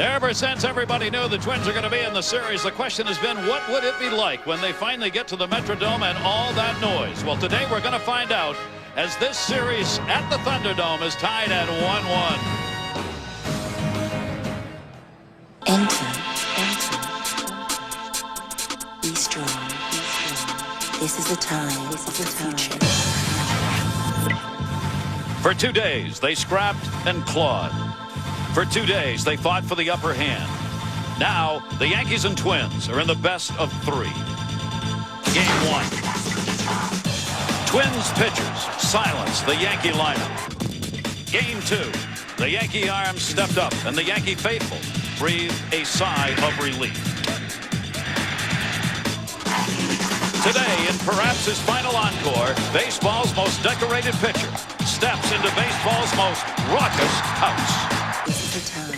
Ever since everybody knew the Twins are going to be in the series, the question has been, what would it be like when they finally get to the Metrodome and all that noise? Well, today we're going to find out, as this series at the Thunderdome is tied at 1-1. Enter. Be strong. This is the time. This is the future. For 2 days, they scrapped and clawed. For 2 days, they fought for the upper hand. Now, the Yankees and Twins are in the best of 3. Game 1. Twins pitchers silenced the Yankee lineup. Game 2. The Yankee arms stepped up, and the Yankee faithful breathed a sigh of relief. Today, in perhaps his final encore, baseball's most decorated pitcher steps into baseball's most raucous house. This is the time.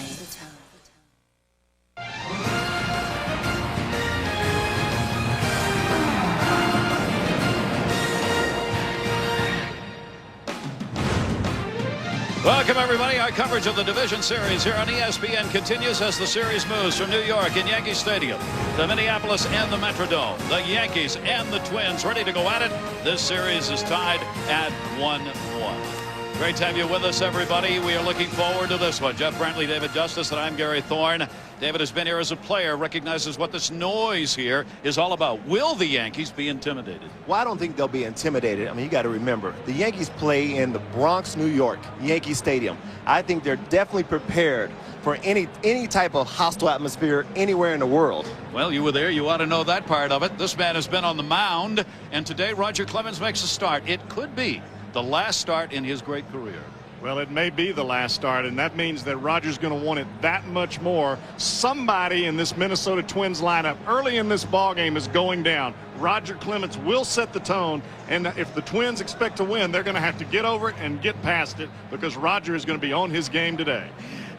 Welcome, everybody. Our coverage of the Division Series here on ESPN continues as the series moves from New York in Yankee Stadium to Minneapolis and the Metrodome. The Yankees and the Twins ready to go at it. This series is tied at 1-1. Great to have you with us, everybody. We are looking forward to this one. Jeff Brantley, David Justice, and I'm Gary Thorne. David has been here as a player, recognizes what this noise here is all about. Will the Yankees be intimidated? Well, I don't think they'll be intimidated. I mean, you got to remember, the Yankees play in the Bronx, New York, Yankee Stadium. I think they're definitely prepared for any type of hostile atmosphere anywhere in the world. Well, you were there. You ought to know that part of it. This man has been on the mound, and today Roger Clemens makes a start. It could be the last start in his great career. Well, it may be the last start, and that means that Roger's going to want it that much more. Somebody in this Minnesota Twins lineup early in this ballgame is going down. Roger Clemens will set the tone, and if the Twins expect to win, they're going to have to get over it and get past it because Roger is going to be on his game today.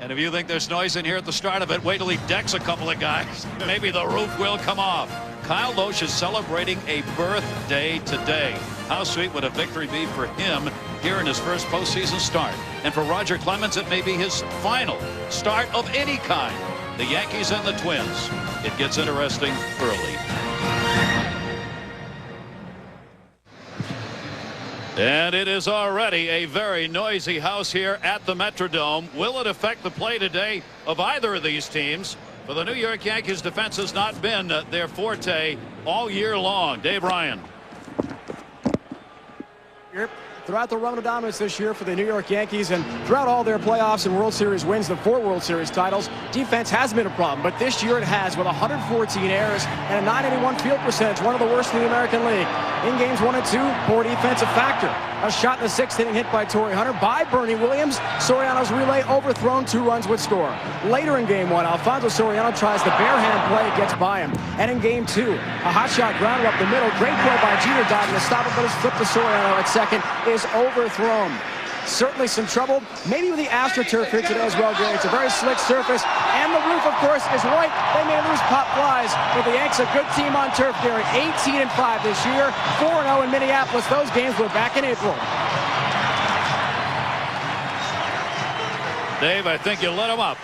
And if you think there's noise in here at the start of it, wait till he decks a couple of guys. Maybe the roof will come off. Kyle Loesch is celebrating a birthday today. How sweet would a victory be for him here in his first postseason start? And for Roger Clemens, it may be his final start of any kind. The Yankees and the Twins. It gets interesting early. And it is already a very noisy house here at the Metrodome. Will it affect the play today of either of these teams? For the New York Yankees, defense has not been their forte all year long. Dave Ryan. Throughout the run of dominance this year for the New York Yankees and throughout all their playoffs and World Series wins, the 4 World Series titles, defense has been a problem. But this year it has, with 114 errors and a 981 field percentage, one of the worst in the American League. In games 1 and 2, poor defensive factor. A shot in the 6th inning hit by Torrey Hunter by Bernie Williams. Soriano's relay overthrown, 2 runs would score. Later in game 1, Alfonso Soriano tries the bare hand play, gets by him. And in game 2, a hot shot grounder up the middle. Great play by Jeter, diving to stop it, but his flip to Soriano at second is overthrown. Certainly some trouble, maybe with the AstroTurf here today as well, Gary. It's a very slick surface, and the roof, of course, is white. They may lose pop flies, but the Yanks a good team on turf, Gary. 18-5 this year, 4-0 in Minneapolis. Those games were back in April. Dave, I think you lit him up.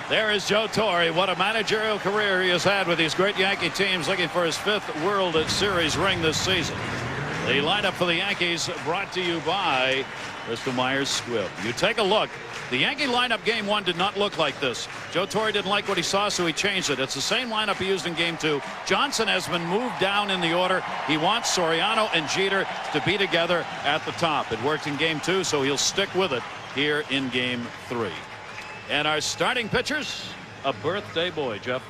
There is Joe Torre. What a managerial career he has had with these great Yankee teams, looking for his 5th World Series ring this season. The lineup for the Yankees brought to you by Bristol Myers Squibb. You take a look. The Yankee lineup game 1 did not look like this. Joe Torre didn't like what he saw, so he changed it. It's the same lineup he used in game 2. Johnson has been moved down in the order. He wants Soriano and Jeter to be together at the top. It worked in game 2, so he'll stick with it here in game 3. And our starting pitchers, a birthday boy, Jeff.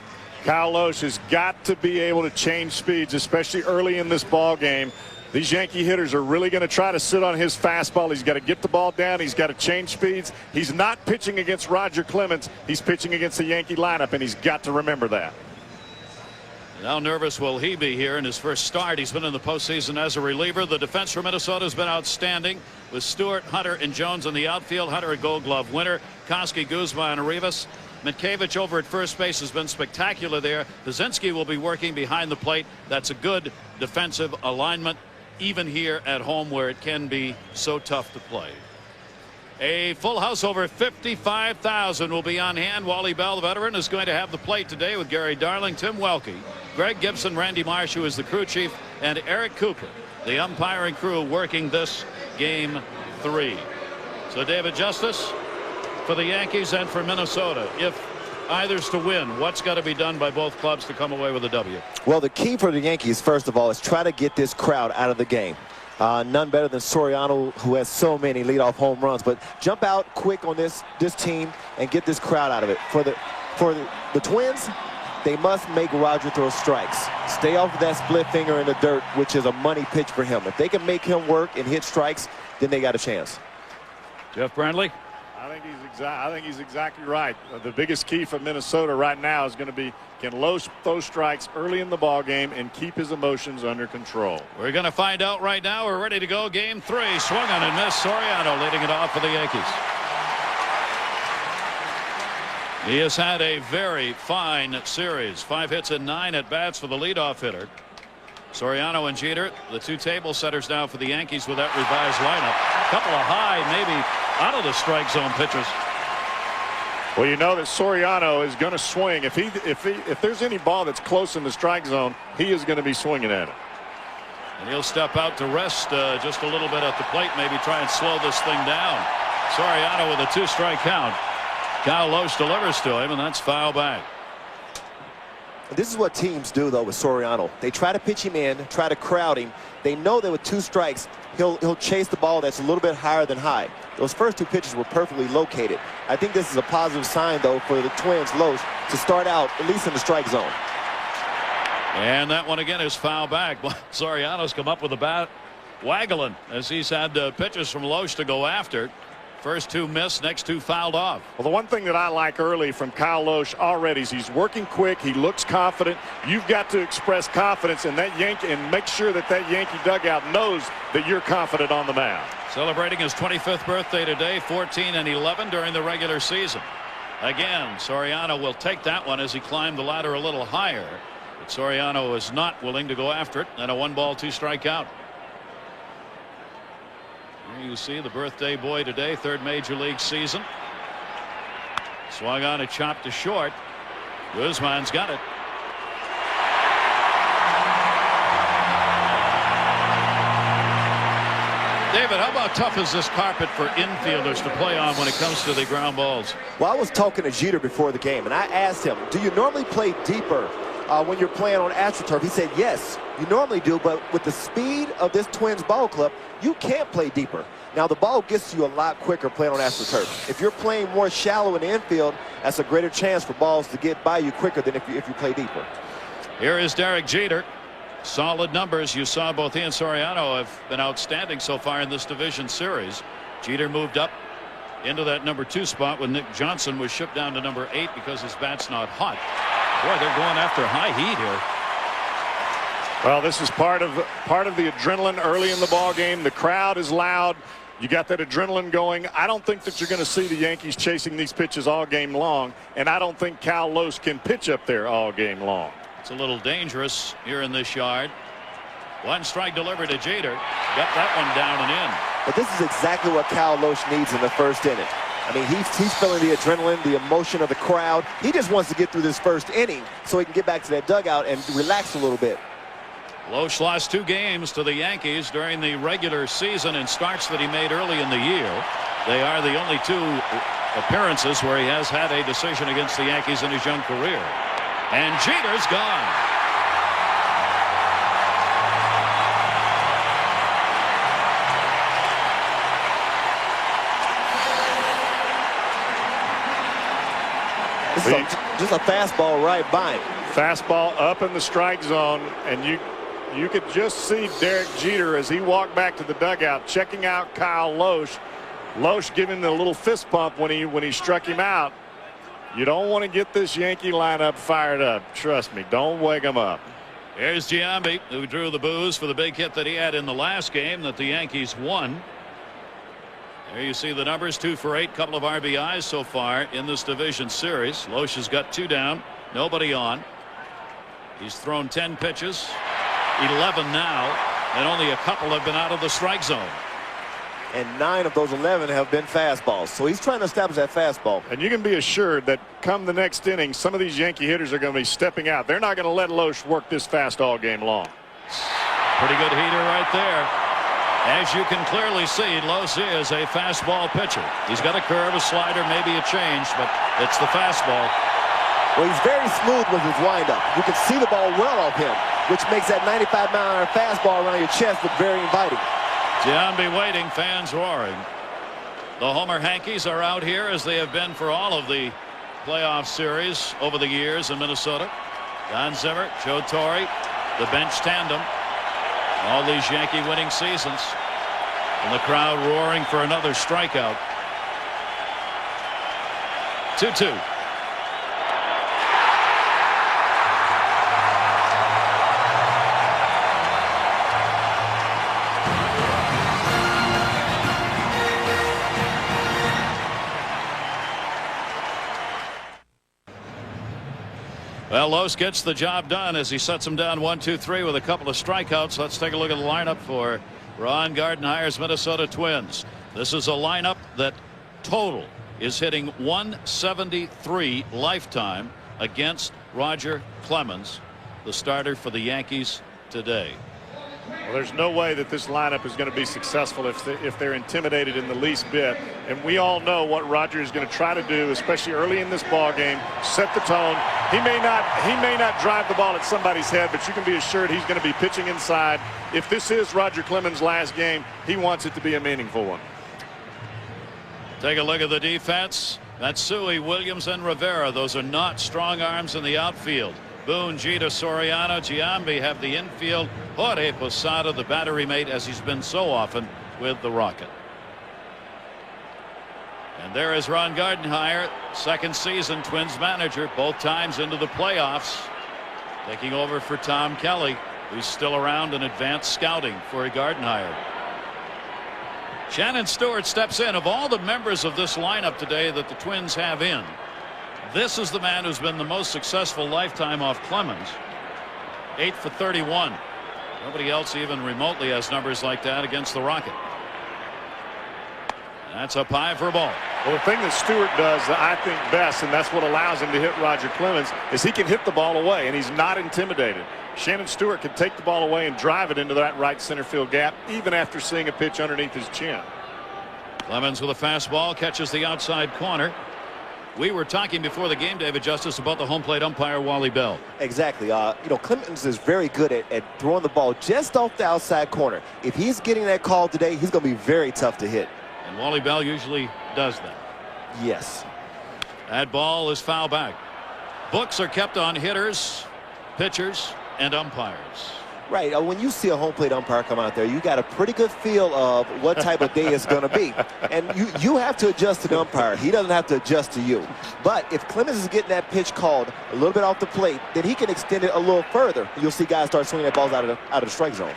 Kyle Loesch has got to be able to change speeds, especially early in this ball game. These Yankee hitters are really going to try to sit on his fastball. He's got to get the ball down. He's got to change speeds. He's not pitching against Roger Clemens. He's pitching against the Yankee lineup, and he's got to remember that. How nervous will he be here in his first start? He's been in the postseason as a reliever. The defense for Minnesota has been outstanding with Stewart, Hunter, and Jones in the outfield. Hunter a Gold Glove winner. Koski, Guzman, and Rivas. Mitkevich over at first base has been spectacular there. Pazinski will be working behind the plate. That's a good defensive alignment, even here at home where it can be so tough to play. A full house over 55,000 will be on hand. Wally Bell, the veteran, is going to have the plate today with Gary Darling, Tim Welke, Greg Gibson, Randy Marsh, who is the crew chief, and Eric Cooper, the umpiring crew, working this game 3. So David Justice for the Yankees and for Minnesota. If either's to win, what's got to be done by both clubs to come away with a W? Well, the key for the Yankees, first of all, is try to get this crowd out of the game. None better than Soriano, who has so many leadoff home runs. But jump out quick on this team and get this crowd out of it. For the Twins, they must make Roger throw strikes. Stay off of that split finger in the dirt, which is a money pitch for him. If they can make him work and hit strikes, then they got a chance. Jeff Brandley? I think he's exactly right. The biggest key for Minnesota right now is going to be, can Loesch throw strikes early in the ball game and keep his emotions under control. We're going to find out right now. We're ready to go. Game 3. Swung on and missed. Soriano leading it off for the Yankees. He has had a very fine series. 5 hits and 9 at bats for the leadoff hitter. Soriano and Jeter, the 2 table setters now for the Yankees with that revised lineup. A couple of high, maybe out of the strike zone pitches. Well, you know that Soriano is going to swing. If there's any ball that's close in the strike zone, he is going to be swinging at it. And he'll step out to rest just a little bit at the plate, maybe try and slow this thing down. Soriano with a 2-strike count. Kyle Loesch delivers to him, and that's foul back. This is what teams do, though, with Soriano. They try to pitch him in, try to crowd him. They know that with 2 strikes, he'll chase the ball that's a little bit higher than high. Those first 2 pitches were perfectly located. I think this is a positive sign, though, for the Twins, Loesch, to start out at least in the strike zone. And that one again is foul back. Soriano's come up with the bat waggling as he's had pitches from Loesch to go after. First 2 missed, next 2 fouled off. Well, the one thing that I like early from Kyle Loesch already is he's working quick. He looks confident. You've got to express confidence in that Yankee and make sure that that Yankee dugout knows that you're confident on the mound. Celebrating his 25th birthday today, 14 and 11 during the regular season. Again, Soriano will take that one as he climbed the ladder a little higher. But Soriano is not willing to go after it, and a 1-ball 2-strike count. Here you see the birthday boy today, 3rd major league season. Swung on a chop to short. Guzman's got it. David, how about tough is this carpet for infielders to play on when it comes to the ground balls? Well, I was talking to Jeter before the game, and I asked him, do you normally play deeper when you're playing on AstroTurf? He said, yes, you normally do, but with the speed of this Twins ball club, you can't play deeper. Now, the ball gets you a lot quicker playing on AstroTurf. If you're playing more shallow in the infield, that's a greater chance for balls to get by you quicker than if you play deeper. Here is Derek Jeter. Solid numbers. You saw both he and Soriano have been outstanding so far in this division series. Jeter moved up into that number 2 spot when Nick Johnson was shipped down to number 8 because his bat's not hot. Boy, they're going after high heat here. Well, this is part of the adrenaline early in the ball game. The crowd is loud. You got that adrenaline going. I don't think that you're going to see the Yankees chasing these pitches all game long, and I don't think Kyle Loesch can pitch up there all game long. It's a little dangerous here in this yard. 1 strike delivered to Jeter. Got that one down and in. But this is exactly what Kyle Loesch needs in the 1st inning. I mean, he's feeling the adrenaline, the emotion of the crowd. He just wants to get through this 1st inning so he can get back to that dugout and relax a little bit. Loesch lost 2 games to the Yankees during the regular season in starts that he made early in the year. They are the only 2 appearances where he has had a decision against the Yankees in his young career. And Jeter's gone. This is just a fastball right by him. Fastball up in the strike zone, and you could just see Derek Jeter as he walked back to the dugout checking out Kyle Loesch. Loesch giving the little fist pump when he struck him out. You don't want to get this Yankee lineup fired up. Trust me, don't wake them up. Here's Giambi, who drew the boos for the big hit that he had in the last game that the Yankees won. There you see the numbers, 2 for 8, couple of RBIs so far in this division series. Loesch has got 2 down, nobody on. He's thrown 10 pitches, 11 now, and only a couple have been out of the strike zone. and 9 of those 11 have been fastballs. So he's trying to establish that fastball. And you can be assured that come the next inning, some of these Yankee hitters are going to be stepping out. They're not going to let Loesch work this fast all game long. Pretty good heater right there. As you can clearly see, Loesch is a fastball pitcher. He's got a curve, a slider, maybe a change, but it's the fastball. Well, he's very smooth with his windup. You can see the ball well off him, which makes that 95-mile-an-hour fastball around your chest look very inviting. Giambi waiting, fans roaring. The Homer Yankees are out here as they have been for all of the playoff series over the years in Minnesota. Don Zimmer, Joe Torre, the bench tandem. All these Yankee winning seasons. And the crowd roaring for another strikeout. 2-2. Well, Loesch gets the job done as he sets him down 1-2-3 with a couple of strikeouts. Let's take a look at the lineup for Ron Gardenhire's Minnesota Twins. This is a lineup that total is hitting 173 lifetime against Roger Clemens, the starter for the Yankees today. Well, there's no way that this lineup is going to be successful if they're intimidated in the least bit. And we all know what Roger is going to try to do, especially early in this ball game, set the tone. He may not drive the ball at somebody's head, but you can be assured he's going to be pitching inside. If this is Roger Clemens' last game, he wants it to be a meaningful one. Take a look at the defense. Matsui, Williams, and Rivera. Those are not strong arms in the outfield. Boone, Jeter, Soriano, Giambi have the infield. Jorge Posada, the battery mate, as he's been so often with the Rocket. And there is Ron Gardenhire, second season Twins manager, both times into the playoffs, taking over for Tom Kelly, who's still around in advanced scouting for Gardenhire. Shannon Stewart steps in. Of all the members of this lineup today that the Twins have in, this is the man who's been the most successful lifetime off Clemens. 8 for 31. Nobody else even remotely has numbers like that against the Rocket. That's up high for a ball. Well, the thing that Stewart does that I think best, and that's what allows him to hit Roger Clemens, is he can hit the ball away, and he's not intimidated. Shannon Stewart can take the ball away and drive it into that right center field gap, even after seeing a pitch underneath his chin. Clemens with a fastball catches the outside corner. We were talking before the game, David Justice, about the home plate umpire, Wally Bell. Exactly. You know, Clemens is very good at throwing the ball just off the outside corner. If he's getting that call today, he's going to be very tough to hit. And Wally Bell usually does that. Yes. That ball is foul back. Books are kept on hitters, pitchers, and umpires. Right. When you see a home plate umpire come out there, you got a pretty good feel of what type of day it's going to be. And you have to adjust to the umpire. He doesn't have to adjust to you. But if Clemens is getting that pitch called a little bit off the plate, then he can extend it a little further. You'll see guys start swinging that balls out of the strike zone.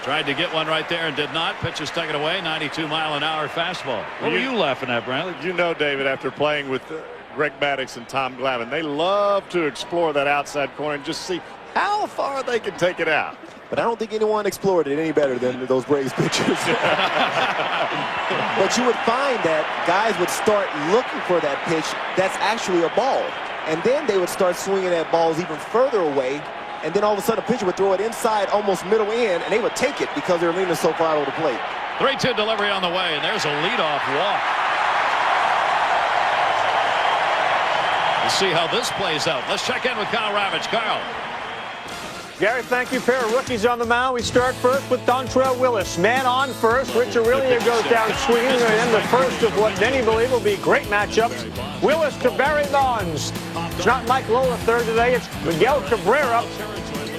Tried to get one right there and did not. Pitch is taken away. 92-mile-an-hour fastball. What were you laughing at, Bradley? You know, David, after playing with Greg Maddux and Tom Glavine, they love to explore that outside corner and just see how far they can take it out. But I don't think anyone explored it any better than those Braves pitchers. But you would find that guys would start looking for that pitch that's actually a ball. And then they would start swinging at balls even further away. And then all of a sudden a pitcher would throw it inside, almost middle in, and they would take it because they're leaning so far over the plate. 3-2 delivery on the way, and there's a leadoff walk. Let's see how this plays out. Let's check in with Kyle Ravitch. Kyle. Gary, thank you. Pair of rookies on the mound. We start first with Dontrelle Willis. Man on first. Rich Aurelio goes down swinging, and in the first of what many believe will be great matchups. Willis to Barry Bonds. It's not Mike Lola third today. It's Miguel Cabrera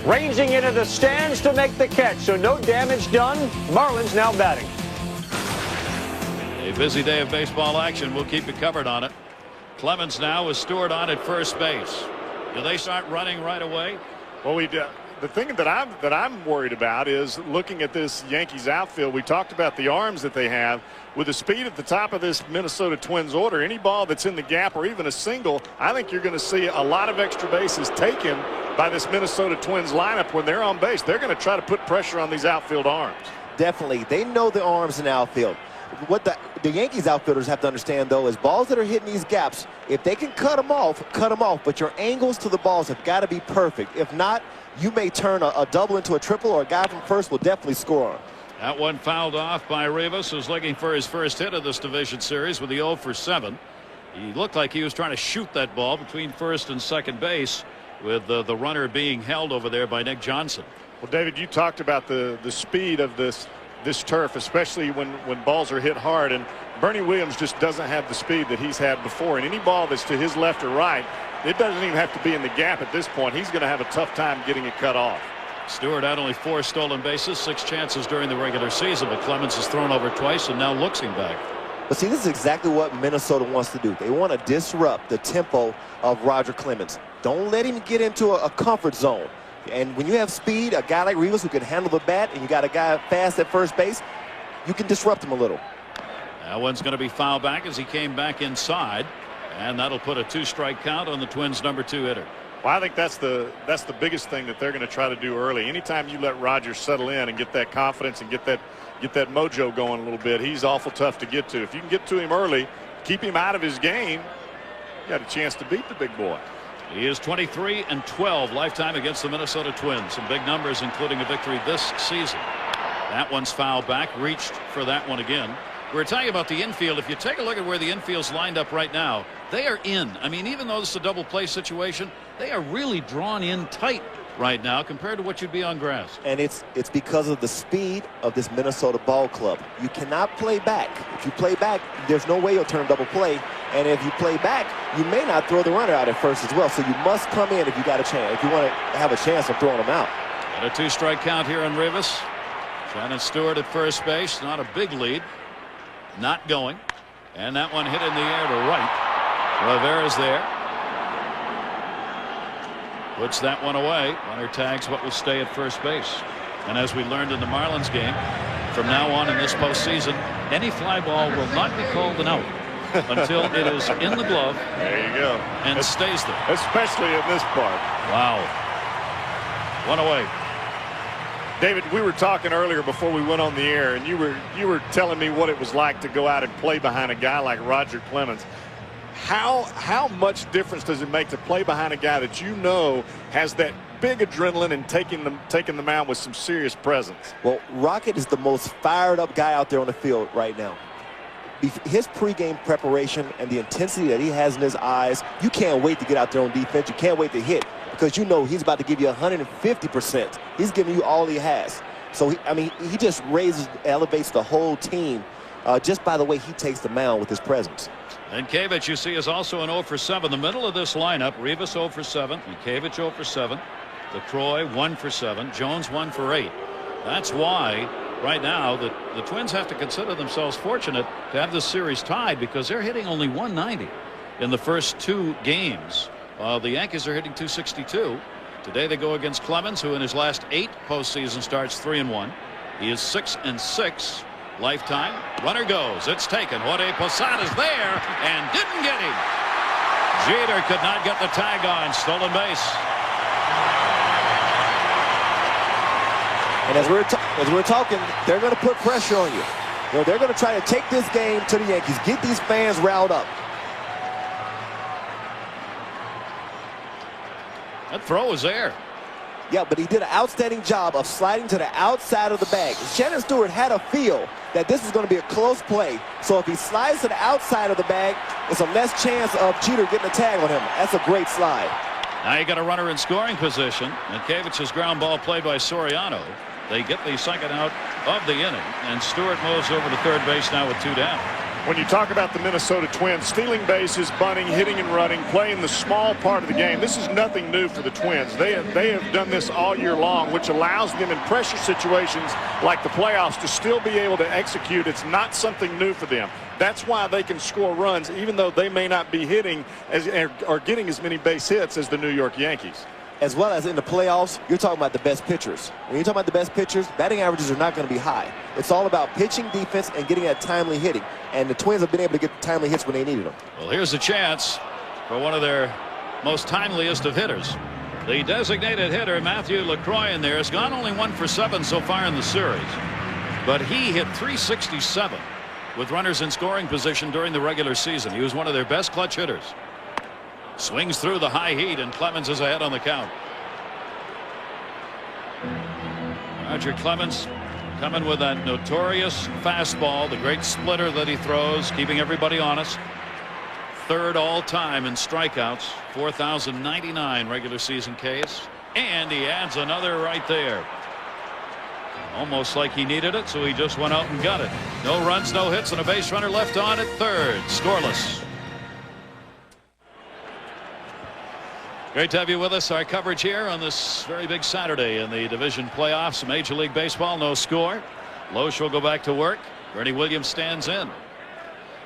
ranging into the stands to make the catch. So no damage done. Marlins now batting. A busy day of baseball action. We'll keep you covered on it. Clemens now with Stewart on at first base. Do they start running right away? Well, we do. The thing that I'm worried about is looking at this Yankees outfield. We talked about the arms that they have. With the speed at the top of this Minnesota Twins order, any ball that's in the gap or even a single, I think you're going to see a lot of extra bases taken by this Minnesota Twins lineup when they're on base. They're going to try to put pressure on these outfield arms. Definitely. They know the arms in the outfield. what the Yankees outfielders have to understand, though, is balls that are hitting these gaps, if they can cut them off, but your angles to the balls have got to be perfect. If not, you may turn a double into a triple, or a guy from first will definitely score on. That one fouled off by Rivas, who's looking for his first hit of this division series with the 0 for 7. He looked like he was trying to shoot that ball between first and second base, with the runner being held over there by Nick Johnson. Well, David, you talked about the speed of this turf, especially when balls are hit hard, and Bernie Williams just doesn't have the speed that he's had before, and any ball that's to his left or right, it doesn't even have to be in the gap at this point. He's going to have a tough time getting it cut off. Stewart had only 4 stolen bases, 6 chances during the regular season, but Clemens has thrown over twice and now looks him back. But see, this is exactly what Minnesota wants to do. They want to disrupt the tempo of Roger Clemens. Don't let him get into a comfort zone. And when you have speed, a guy like Rivas who can handle the bat, and you got a guy fast at first base, you can disrupt him a little. That one's going to be fouled back as he came back inside, and that'll put a 2-strike count on the Twins' number 2 hitter. Well, I think that's the biggest thing that they're going to try to do early. Anytime you let Roger settle in and get that confidence and get that mojo going a little bit, he's awful tough to get to. If you can get to him early, keep him out of his game, you got a chance to beat the big boy. He is 23-12 lifetime against the Minnesota Twins. Some big numbers, including a victory this season. That one's fouled back. Reached for that one again. We're talking about the infield. If you take a look at where the infield's lined up right now, they are in. I mean, even though this is a double play situation, they are really drawn in tight right now compared to what you'd be on grass. And it's because of the speed of this Minnesota ball club. You cannot play back. If you play back, there's no way you'll turn double play. And if you play back, you may not throw the runner out at first as well. So you must come in if you got a chance, if you want to have a chance of throwing them out. And a 2-strike count here on Rivas. Shannon Stewart at first base. Not a big lead. Not going. And that one hit in the air to right. Rivera's there. Puts that one away. Runner tags what will stay at first base. And as we learned in the Marlins game, from now on in this postseason, any fly ball will not be called an out until it is in the glove. There you go. And stays there. Especially in this part. Wow. One away. David, we were talking earlier before we went on the air, and you were telling me what it was like to go out and play behind a guy like Roger Clemens. How much difference does it make to play behind a guy that you know has that big adrenaline and taking the mound with some serious presence? Well, Rocket is the most fired up guy out there on the field right now. His pregame preparation and the intensity that he has in his eyes, you can't wait to get out there on defense. You can't wait to hit, because you know he's about to give you 150%. He's giving you all he has. So, he just elevates the whole team just by the way he takes the mound with his presence. And Yankeevich, you see, is also an 0 for 7. The middle of this lineup, Rivas 0 for 7, Yankeevich 0 for 7, LaCroix 1 for 7, Jones 1 for 8. That's why right now the Twins have to consider themselves fortunate to have this series tied, because they're hitting only 190 in the first 2 games. The Yankees are hitting 262. Today they go against Clemens, who in his last 8 postseason starts 3-1. He is 6-6 lifetime. Runner goes. It's taken. Jorge Posada's there and didn't get him. Jeter could not get the tag on. Stolen base. And as we're talking, they're going to put pressure on you. They're going to try to take this game to the Yankees, get these fans riled up. That throw was there. Yeah, but he did an outstanding job of sliding to the outside of the bag. Shannon Stewart had a feel that this was going to be a close play. So if he slides to the outside of the bag, it's a less chance of Jeter getting a tag on him. That's a great slide. Now you got a runner in scoring position. Yankievich's ground ball played by Soriano. They get the second out of the inning, and Stewart moves over to third base now with 2 down. When you talk about the Minnesota Twins, stealing bases, bunting, hitting and running, playing the small part of the game, this is nothing new for the Twins. They have done this all year long, which allows them in pressure situations like the playoffs to still be able to execute. It's not something new for them. That's why they can score runs, even though they may not be hitting or getting as many base hits as the New York Yankees. As well as in the playoffs, you're talking about the best pitchers. When you're talking about the best pitchers, batting averages are not going to be high. It's all about pitching, defense, and getting that timely hitting. And the Twins have been able to get the timely hits when they needed them. Well, here's a chance for one of their most timeliest of hitters. The designated hitter, Matthew LaCroix, in there, has gone only 1 for 7 so far in the series. But he hit .367 with runners in scoring position during the regular season. He was one of their best clutch hitters. Swings through the high heat, and Clemens is ahead on the count. Roger Clemens coming with that notorious fastball, the great splitter that he throws, keeping everybody honest. Third all-time in strikeouts, 4,099 regular season Ks, and he adds another right there. Almost like he needed it, so he just went out and got it. No runs, no hits, and a base runner left on at third. Scoreless. Great to have you with us. Our coverage here on this very big Saturday in the division playoffs. Major League Baseball, no score. Loesch will go back to work. Bernie Williams stands in.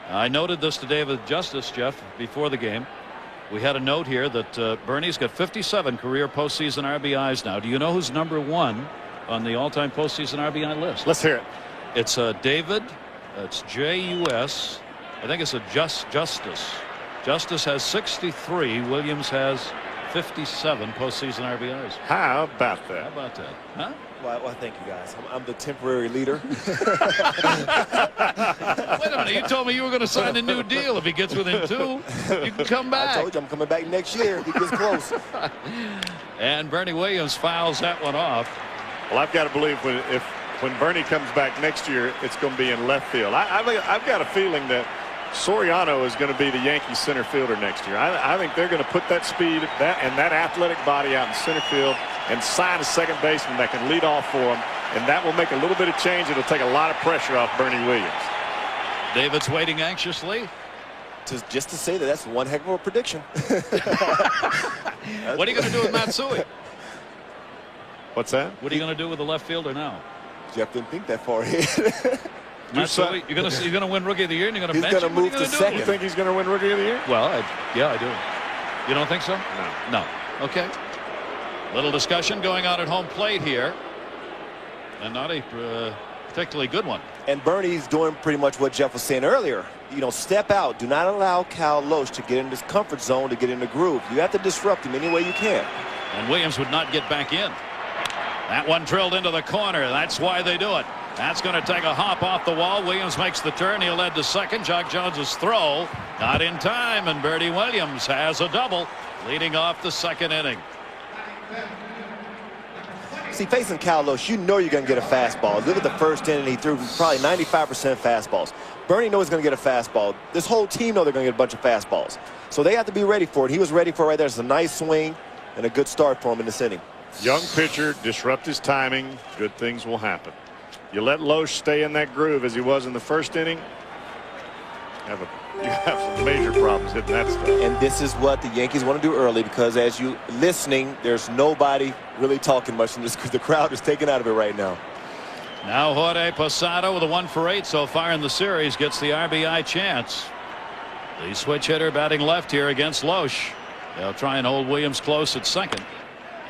I noted this to David Justice, Jeff, before the game. We had a note here that Bernie's got 57 career postseason RBIs now. Do you know who's number one on the all-time postseason RBI list? Let's hear it. It's David. It's J-U-S. I think it's a Justice. Justice has 63. Williams has 57 postseason RBIs. How about that? How about that? Huh? Well, thank you guys. I'm the temporary leader. Wait a minute. You told me you were going to sign a new deal. If he gets within 2, you can come back. I told you I'm coming back next year if he gets close. And Bernie Williams fouls that one off. Well, I've got to believe when Bernie comes back next year, it's going to be in left field. I've got a feeling that Soriano is going to be the Yankees center fielder next year. I think they're going to put that speed and that athletic body out in center field and sign a second baseman that can lead off for them, and that will make a little bit of change. It'll take a lot of pressure off Bernie Williams. David's waiting anxiously. Just to say that's one heck of a prediction. What are you going to do with Matsui? What's that? What are you going to do with the left fielder now? Jeff didn't think that far ahead. Matsui, you're going to win Rookie of the Year, and you're going to He's bench going him? to move to second. You think he's going to win Rookie of the Year? Well, yeah, I do. You don't think so? No. No. Okay. Little discussion going on at home plate here, and not a particularly good one. And Bernie's doing pretty much what Jeff was saying earlier. You know, step out. Do not allow Cal Loesch to get in his comfort zone, to get in the groove. You have to disrupt him any way you can. And Williams would not get back in. That one drilled into the corner. That's why they do it. That's going to take a hop off the wall. Williams makes the turn. He'll head to second. Jock Jones's throw not in time, and Bernie Williams has a double, leading off the second inning. See, facing Cal Loesch, you know you're going to get a fastball. Look at the first inning. He threw probably 95% fastballs. Bernie knows he's going to get a fastball. This whole team knows they're going to get a bunch of fastballs. So they have to be ready for it. He was ready for it right there. It's a nice swing and a good start for him in this inning. Young pitcher, disrupt his timing. Good things will happen. You let Loesch stay in that groove as he was in the first inning, you have some major problems hitting that stuff. And this is what the Yankees want to do early, because as you listening, there's nobody really talking much in this, because the crowd is taken out of it right now. Now Jorge Posada with a 1-for-8 so far in the series gets the RBI chance. The switch hitter batting left here against Loesch. They'll try and hold Williams close at second,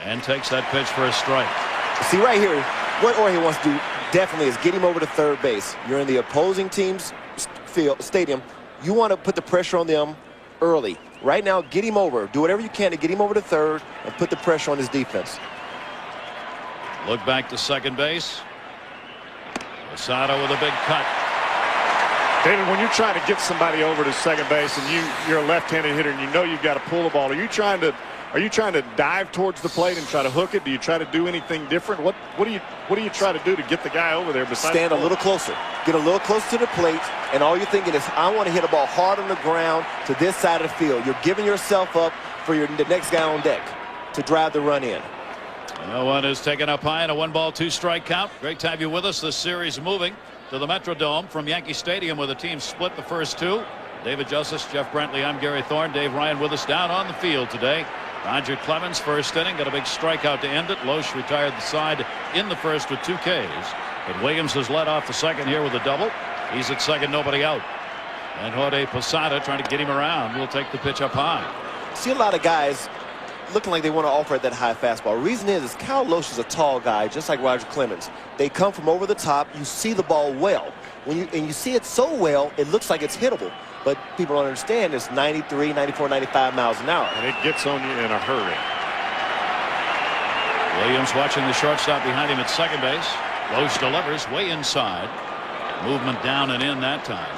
and takes that pitch for a strike. See right here, what Jorge wants to do definitely is get him over to third base. You're in the opposing team's stadium. You want to put the pressure on them early. Right now, get him over. Do whatever you can to get him over to third and put the pressure on his defense. Look back to second base. Posada with a big cut. David, when you're trying to get somebody over to second base and you're a left-handed hitter and you know you've got to pull the ball, are you trying to dive towards the plate and try to hook it? Do you try to do anything different? What do you try to do to get the guy over there? Stand a little closer. Get a little closer to the plate, and all you're thinking is, I want to hit a ball hard on the ground to this side of the field. You're giving yourself up for the next guy on deck to drive the run in. No one is taken up high in a 1-ball 2-strike count. Great to have you with us. This series moving to the Metrodome from Yankee Stadium, where the team split the first two. David Justice, Jeff Brentley, I'm Gary Thorne. Dave Ryan with us down on the field today. Roger Clemens, first inning, got a big strikeout to end it. Loesch retired the side in the first with 2 Ks. But Williams has led off the second here with a double. He's at second, nobody out. And Jorge Posada trying to get him around. Will take the pitch up high. See a lot of guys looking like they want to offer at that high fastball. Reason is Cal Loesch is a tall guy, just like Roger Clemens. They come from over the top. You see the ball well. And you see it so well, it looks like it's hittable. But people don't understand it's 93, 94, 95 miles an hour. And it gets on you in a hurry. Williams watching the shortstop behind him at second base. Loesch delivers way inside. Movement down and in that time.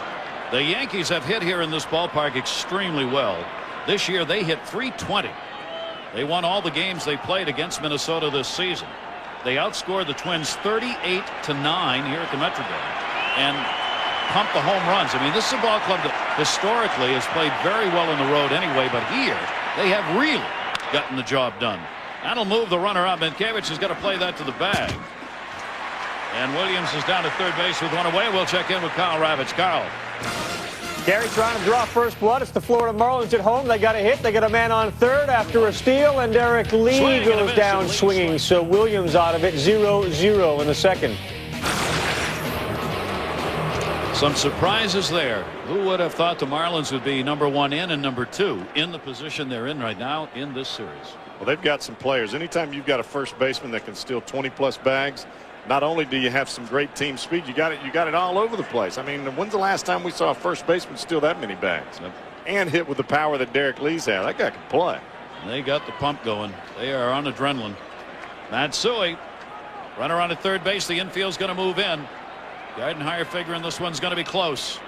The Yankees have hit here in this ballpark extremely well. This year they hit .320. They won all the games they played against Minnesota this season. They outscored the Twins 38-9 here at the Metrodome and pumped the home runs. I mean, this is a ball club that historically has played very well on the road anyway, but here they have really gotten the job done. That'll move the runner up. Mankiewicz has got to play that to the bag. And Williams is down to third base with one away. We'll check in with Kyle Ravitch. Carl. Gary trying to draw first blood. It's the Florida Marlins at home. They got a hit. They got a man on third after a steal, and Derek Lee goes down swinging. So Williams out of it. 0-0 in the second. Some surprises there. Who would have thought the Marlins would be number 1 in and number 2 in the position they're in right now in this series? Well, they've got some players. Anytime you've got a first baseman that can steal 20-plus bags, not only do you have some great team speed, you got it all over the place. I mean, when's the last time we saw a first baseman steal that many bags? Yep. And hit with the power that Derek Lee's had? That guy can play. They got the pump going. They are on adrenaline. Matsui, runner on at third base. The infield's going to move in. Gardenhire figuring this one's going to be close.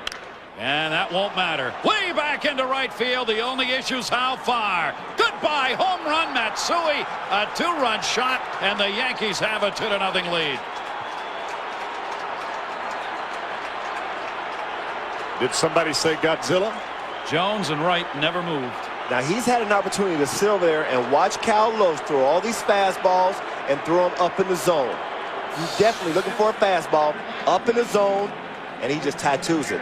And that won't matter. Way back into right field. The only issue's how far. Goodbye, home run, Matsui. A 2-run shot, and the Yankees have a 2-0 lead. Did somebody say Godzilla? Jones and Wright never moved. Now he's had an opportunity to sit over there and watch Cal Loach throw all these fastballs and throw them up in the zone. He's definitely looking for a fastball up in the zone, and he just tattoos it.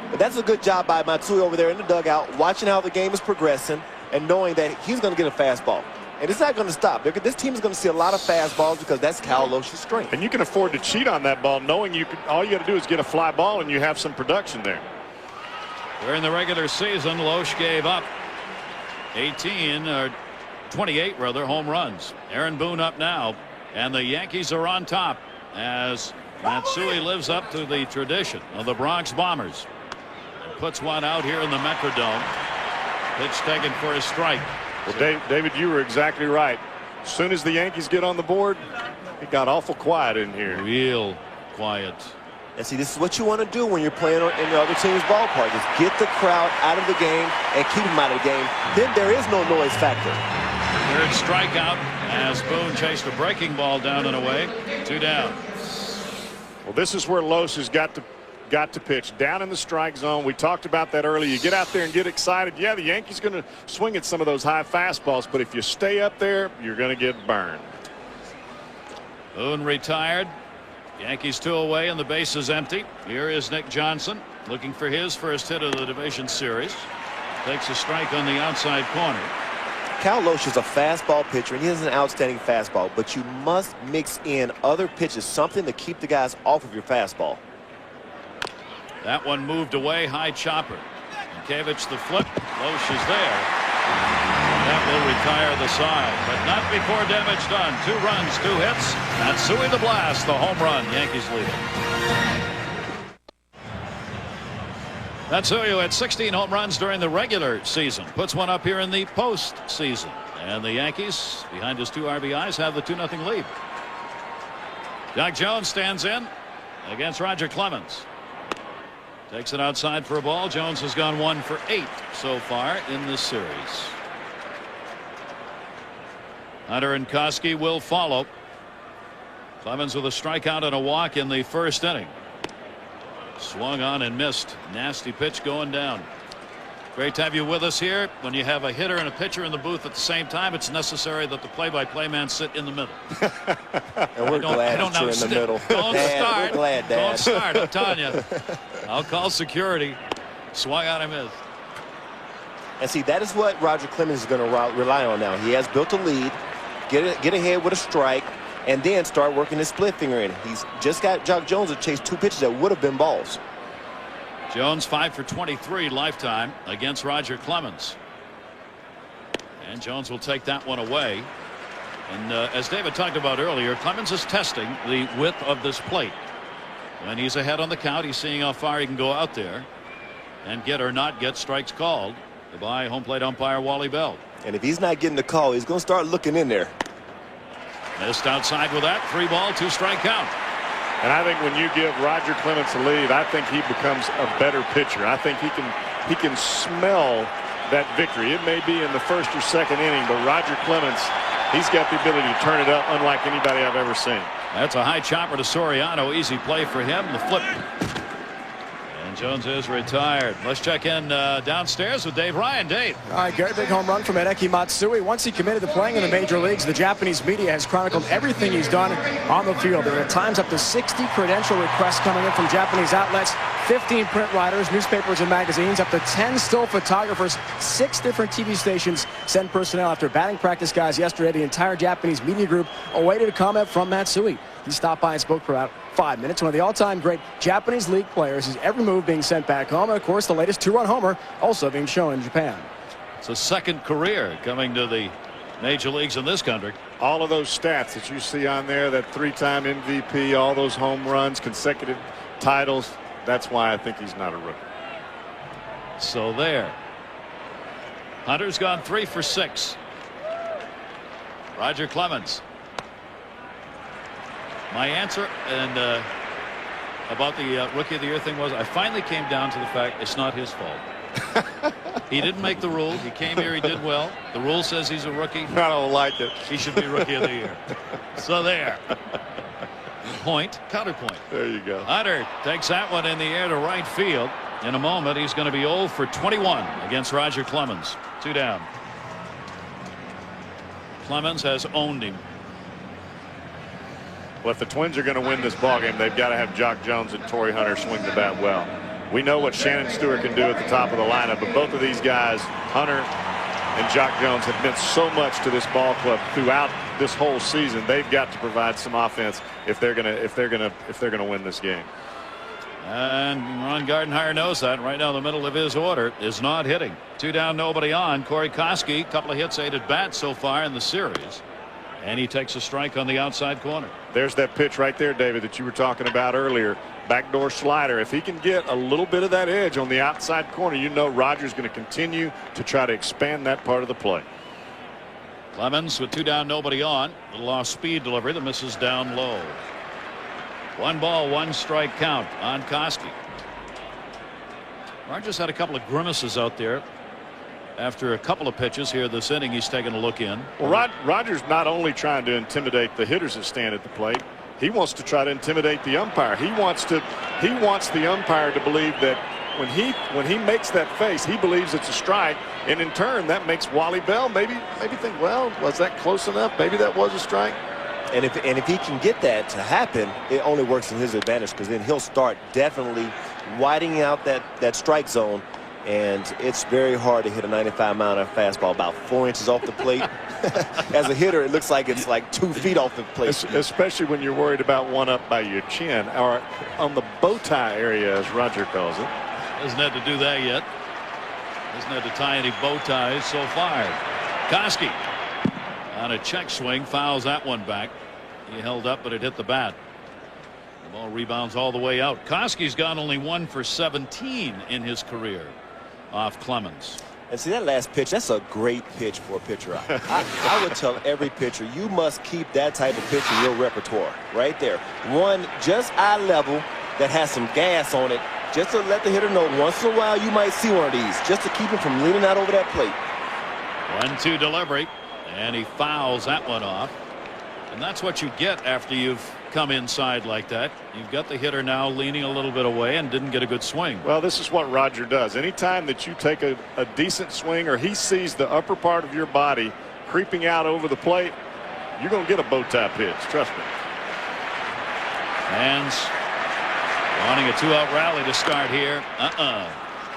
But that's a good job by Matsui over there in the dugout, watching how the game is progressing and knowing that he's going to get a fastball. And it's not going to stop. This team is going to see a lot of fastballs because that's Cal Loach's strength. And you can afford to cheat on that ball, knowing all you got to do is get a fly ball and you have some production there. During the regular season, Loach gave up 28 home runs. Aaron Boone up now, and the Yankees are on top as Matsui lives up to the tradition of the Bronx Bombers and puts one out here in the Metrodome. Pitch taken for a strike. Well, David, you were exactly right. As soon as the Yankees get on the board, it got awful quiet in here. Real quiet. And see, this is what you want to do when you're playing in the other team's ballpark, is get the crowd out of the game and keep them out of the game. Then there is no noise factor. Third strikeout as Boone chased a breaking ball down and away. 2 down. Well, this is where Loach has got to pitch down in the strike zone. We talked about that earlier. You get out there and get excited. Yeah, the Yankees going to swing at some of those high fastballs, but if you stay up there, you're going to get burned. Boone retired. Yankees 2 away and the base is empty. Here is Nick Johnson looking for his first hit of the division series. Takes a strike on the outside corner. Cal Loach is a fastball pitcher, and he has an outstanding fastball, but you must mix in other pitches, something to keep the guys off of your fastball. That one moved away, high chopper. Mankiewicz the flip. Loach is there. That will retire the side, but not before damage done. 2 runs, 2 hits. Matsui the blast, the home run. Yankees lead it. Matsui had 16 home runs during the regular season. Puts one up here in the postseason. And the Yankees, behind his 2 RBIs, have the 2-0 lead. Doc Jones stands in against Roger Clemens. Takes it outside for a ball. Jones has gone 1 for 8 so far in this series. Hunter and Koski will follow. Clemens with a strikeout and a walk in the first inning. Swung on and missed. Nasty pitch going down. Great to have you with us here. When you have a hitter and a pitcher in the booth at the same time, it's necessary that the play-by-play man sit in the middle. And we're glad that you're in the middle. Don't Dad, start. We're glad, Dad. Don't start. I'm telling you. I'll call security. Swung on and missed. And see, that is what Roger Clemens is going to rely on now. He has built a lead. Get ahead with a strike, and then start working his split finger in. He's just got Jock Jones to chase 2 pitches that would have been balls. Jones 5 for 23 lifetime against Roger Clemens. And Jones will take that one away. And as David talked about earlier, Clemens is testing the width of this plate. When he's ahead on the count, he's seeing how far he can go out there and get or not get strikes called by home plate umpire Wally Bell. And if he's not getting the call, he's going to start looking in there. Missed outside with that. 3 ball, 2 strike count. And I think when you give Roger Clemens a lead, I think he becomes a better pitcher. I think he can smell that victory. It may be in the first or second inning, but Roger Clemens, he's got the ability to turn it up unlike anybody I've ever seen. That's a high chopper to Soriano. Easy play for him. The flip. And Jones is retired. Let's check in downstairs with Dave Ryan. Dave. All right, Gary, big home run from Hideki Matsui. Once he committed to playing in the major leagues, the Japanese media has chronicled everything he's done on the field. There are at times up to 60 credential requests coming in from Japanese outlets, 15 print writers, newspapers and magazines, up to 10 still photographers, 6 different TV stations send personnel after batting practice guys yesterday. The entire Japanese media group awaited a comment from Matsui. He stopped by and spoke for about 5 minutes. One of the all-time great Japanese league players. His every move being sent back home. And, of course, the latest 2-run homer also being shown in Japan. It's a second career coming to the major leagues in this country. All of those stats that you see on there, that 3-time MVP, all those home runs, consecutive titles, that's why I think he's not a rookie. So there. Hunter's gone 3 for 6. Roger Clemens. My answer and about the Rookie of the Year thing was I finally came down to the fact it's not his fault. He didn't make the rule. He came here. He did well. The rule says he's a rookie. I don't like it. He should be Rookie of the Year. So there. Point. Counterpoint. There you go. Hunter takes that one in the air to right field. In a moment, he's going to be 0 for 21 against Roger Clemens. 2 down. Clemens has owned him. Well, if the Twins are going to win this ballgame, they've got to have Jock Jones and Torrey Hunter swing the bat well. We know what Shannon Stewart can do at the top of the lineup, but both of these guys, Hunter and Jock Jones, have meant so much to this ball club throughout this whole season. They've got to provide some offense if they're going to win this game. And Ron Gardenhire knows that. Right now, the middle of his order is not hitting. 2 down, nobody on. Corey Koski, couple of hits, 8 at bats so far in the series. And he takes a strike on the outside corner. There's that pitch right there, David, that you were talking about earlier. Backdoor slider. If he can get a little bit of that edge on the outside corner, you know Roger's going to continue to try to expand that part of the play. Clemens with 2 down, nobody on. Little off speed delivery that misses down low. 1 ball, 1 strike count on Koski. Rogers had a couple of grimaces out there. After a couple of pitches here this inning, he's taking a look in. Well, Roger's not only trying to intimidate the hitters that stand at the plate, he wants to try to intimidate the umpire. He wants the umpire to believe that when he makes that face, he believes it's a strike, and in turn that makes Wally Bell maybe think, well, was that close enough? Maybe that was a strike. And if he can get that to happen, it only works in his advantage, because then he'll start definitely widening out that strike zone. And it's very hard to hit a 95-mile-an-hour fastball about 4 inches off the plate. As a hitter, it looks like it's like 2 feet off the plate. Especially when you're worried about one up by your chin or on the bow tie area, as Roger calls it. Doesn't have to do that yet. Doesn't have to tie any bow ties so far. Koski on a check swing, fouls that one back. He held up, but it hit the bat. The ball rebounds all the way out. Koski's gone only 1 for 17 in his career off Clemens. And see, that last pitch, that's a great pitch for a pitcher. I would tell every pitcher, you must keep that type of pitch in your repertoire right there. One just eye level that has some gas on it, just to let the hitter know once in a while you might see one of these, just to keep him from leaning out over that plate. 1-2 delivery, and he fouls that one off. And that's what you get after you've come inside like that. You've got the hitter now leaning a little bit away and didn't get a good swing. Well, this is what Roger does. Anytime that you take a decent swing, or he sees the upper part of your body creeping out over the plate, you're going to get a bow tie pitch. Trust me. Fans wanting a 2-out rally to start here.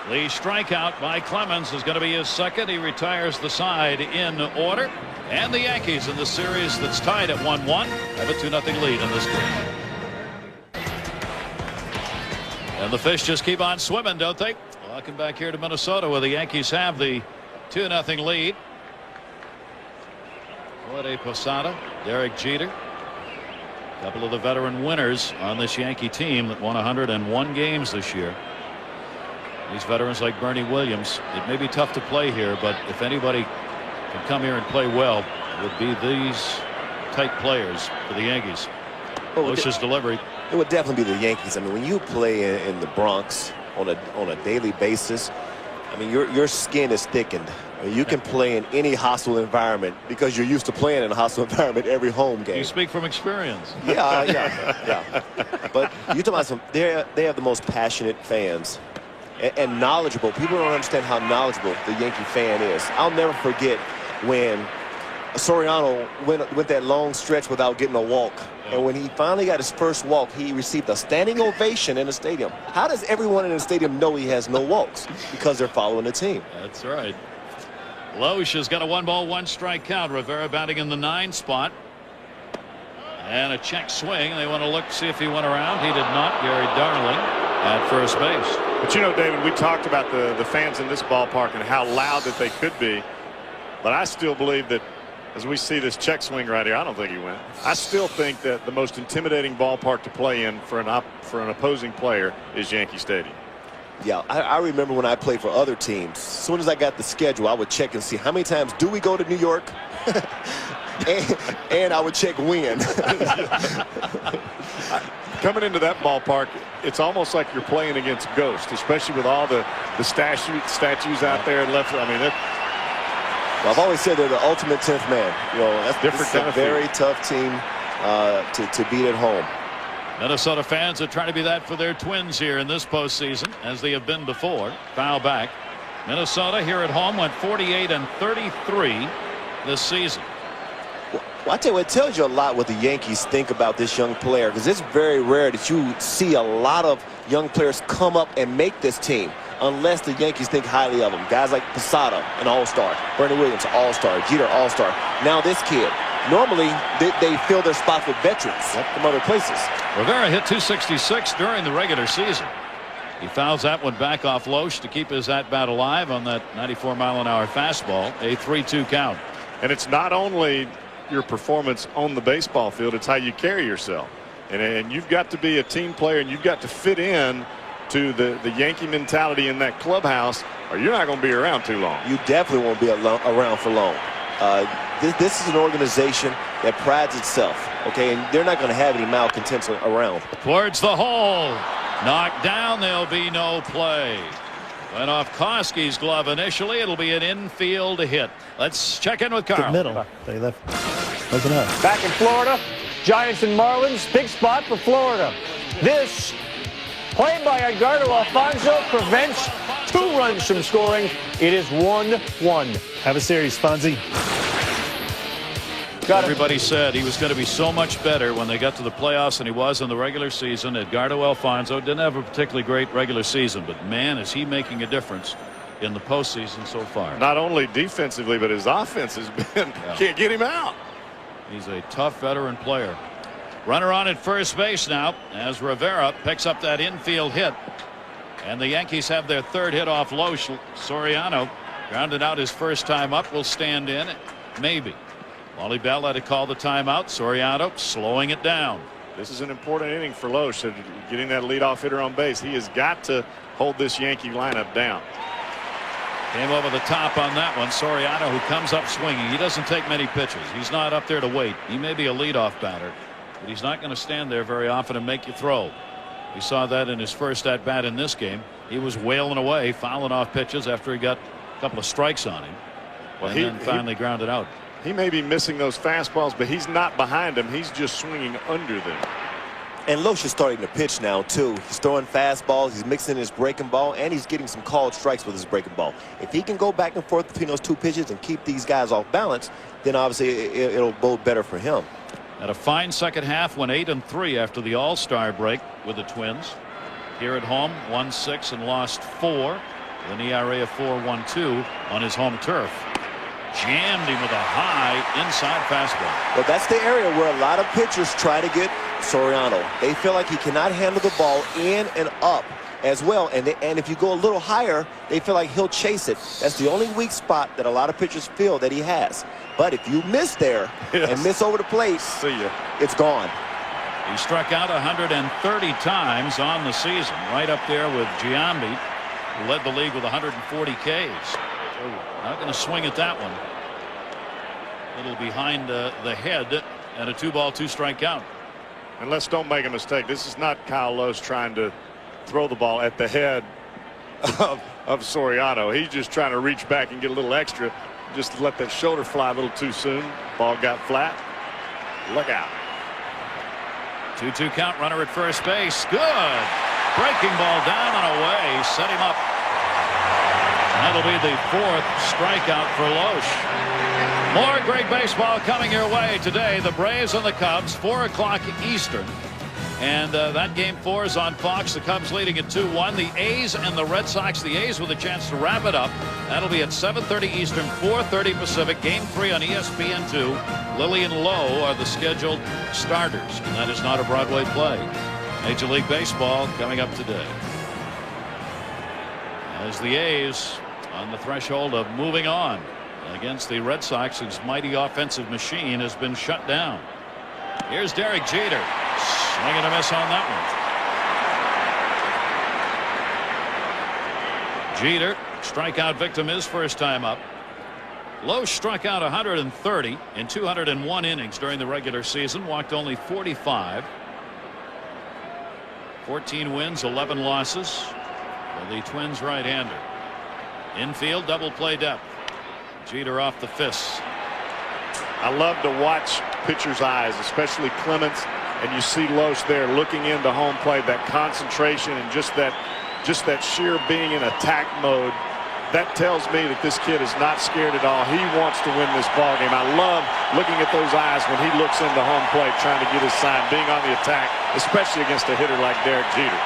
The strikeout by Clemens is going to be his second. He retires the side in order. And the Yankees in the series that's tied at 1-1 have a 2-0 lead in this game. And the Fish just keep on swimming, don't they? Welcome back here to Minnesota, where the Yankees have the 2-0 lead. Jorge Posada, Derek Jeter, a couple of the veteran winners on this Yankee team that won 101 games this year. These veterans like Bernie Williams, it may be tough to play here, but if anybody can come here and play well, it would be these type players for the Yankees. Bush's delivery. It would definitely be the Yankees. I mean, when you play in the Bronx on a daily basis, I mean, your skin is thickened. I mean, you can play in any hostile environment because you're used to playing in a hostile environment every home game. You speak from experience. Yeah. But you talk about they have the most passionate fans and knowledgeable. People don't understand how knowledgeable the Yankee fan is. I'll never forget when Soriano went that long stretch without getting a walk. And when he finally got his first walk, he received a standing ovation in the stadium. How does everyone in the stadium know he has no walks? Because they're following the team. That's right. Loesch has got a 1-ball, 1-strike count. Rivera batting in the 9 spot. And a check swing. They want to look, see if he went around. He did not. Gary Darling at first base. But you know, David, we talked about the fans in this ballpark and how loud that they could be. But I still believe that as we see this check swing right here, I don't think he went. I still think that the most intimidating ballpark to play in for an opposing player is Yankee Stadium. Yeah, I remember when I played for other teams. As soon as I got the schedule, I would check and see how many times do we go to New York, and I would check when. Coming into that ballpark, it's almost like you're playing against ghosts, especially with all the statues out there and left. I mean, well, I've always said they're the ultimate 10th man. You know, that's different. A very tough team to beat at home. Minnesota fans are trying to be that for their Twins here in this postseason, as they have been before. Foul back. Minnesota here at home went 48-33 this season. Well, I tell you what, it tells you a lot what the Yankees think about this young player, because it's very rare that you see a lot of young players come up and make this team unless the Yankees think highly of them. Guys like Posada, an all-star. Bernie Williams, all-star. Jeter, all-star. Now this kid. Normally, they fill their spots with veterans from other places. Rivera hit 266 during the regular season. He fouls that one back off Loesch to keep his at-bat alive on that 94-mile-an-hour fastball. A 3-2 count. And it's not only your performance on the baseball field, it's how you carry yourself. And you've got to be a team player, and you've got to fit in to the Yankee mentality in that clubhouse, or you're not going to be around too long. You definitely won't be around for long. This is an organization that prides itself, okay, and they're not going to have any malcontents around. Towards the hole. Knocked down. There'll be no play. Went off Koski's glove initially. It'll be an infield hit. Let's check in with Carl. Middle. They left. Wasn't up. Back in Florida, Giants and Marlins, big spot for Florida. This play by Edgardo Alfonso prevents 2 runs from scoring. It is 1-1. Have a series, Fonzie. Everybody said he was going to be so much better when they got to the playoffs than he was in the regular season. Edgardo Alfonso didn't have a particularly great regular season, but man, is he making a difference in the postseason so far. Not only defensively, but his offense has been can't get him out. He's a tough veteran player. Runner on at first base now as Rivera picks up that infield hit, and the Yankees have their 3rd hit off Loesch. Soriano grounded out his first time up, will stand in, maybe. Wally Bell had to call the timeout. Soriano slowing it down. This is an important inning for Loesch, getting that leadoff hitter on base. He has got to hold this Yankee lineup down. Came over the top on that one. Soriano, who comes up swinging. He doesn't take many pitches. He's not up there to wait. He may be a leadoff batter, but he's not going to stand there very often and make you throw. We saw that in his first at bat in this game. He was wailing away, fouling off pitches after he got a couple of strikes on him, and then finally grounded out. He may be missing those fastballs, but he's not behind them. He's just swinging under them. And Loesch is starting to pitch now, too. He's throwing fastballs, he's mixing his breaking ball, and he's getting some called strikes with his breaking ball. If he can go back and forth between those 2 pitches and keep these guys off balance, then obviously it'll bode better for him. Had a fine second half, went 8-3 after the All-Star break with the Twins. Here at home, 1-6 and lost 4. An ERA of 4.12 on his home turf. Jammed him with a high inside fastball. Well, that's the area where a lot of pitchers try to get Soriano. They feel like he cannot handle the ball in and up as well. And if you go a little higher, they feel like he'll chase it. That's the only weak spot that a lot of pitchers feel that he has. But if you miss there and miss over the plate, see ya. It's gone. He struck out 130 times on the season, right up there with Giambi, who led the league with 140 Ks. Not going to swing at that one. A little behind the head and a 2-ball, 2-strike count. And let's don't make a mistake. This is not Kyle Lowe's trying to throw the ball at the head of Soriano. He's just trying to reach back and get a little extra. Just let that shoulder fly a little too soon. Ball got flat. Look out. 2-2 count, runner at first base. Good. Breaking ball down and away. Set him up. That'll be the 4th strikeout for Loesch. More great baseball coming your way today. The Braves and the Cubs, 4 o'clock Eastern. And that game 4 is on Fox. The Cubs leading at 2-1. The A's and the Red Sox. The A's with a chance to wrap it up. That'll be at 7:30 Eastern, 4:30 Pacific. Game 3 on ESPN2. Lilly and Lowe are the scheduled starters. And that is not a Broadway play. Major League Baseball coming up today. As the A's on the threshold of moving on against the Red Sox, whose mighty offensive machine has been shut down. Here's Derek Jeter. Swing and a miss on that one. Jeter, strikeout victim, his first time up. Lowe struck out 130 in 201 innings during the regular season. Walked only 45. 14 wins, 11 losses for the Twins right-hander. Infield double play depth. Jeter off the fists. I love to watch pitchers' eyes, especially Clemens, and you see Loesch there looking into home plate, that concentration and just that sheer being in attack mode. That tells me that this kid is not scared at all. He wants to win this ball game. I love looking at those eyes when he looks into home plate, trying to get his sign, being on the attack, especially against a hitter like Derek Jeter.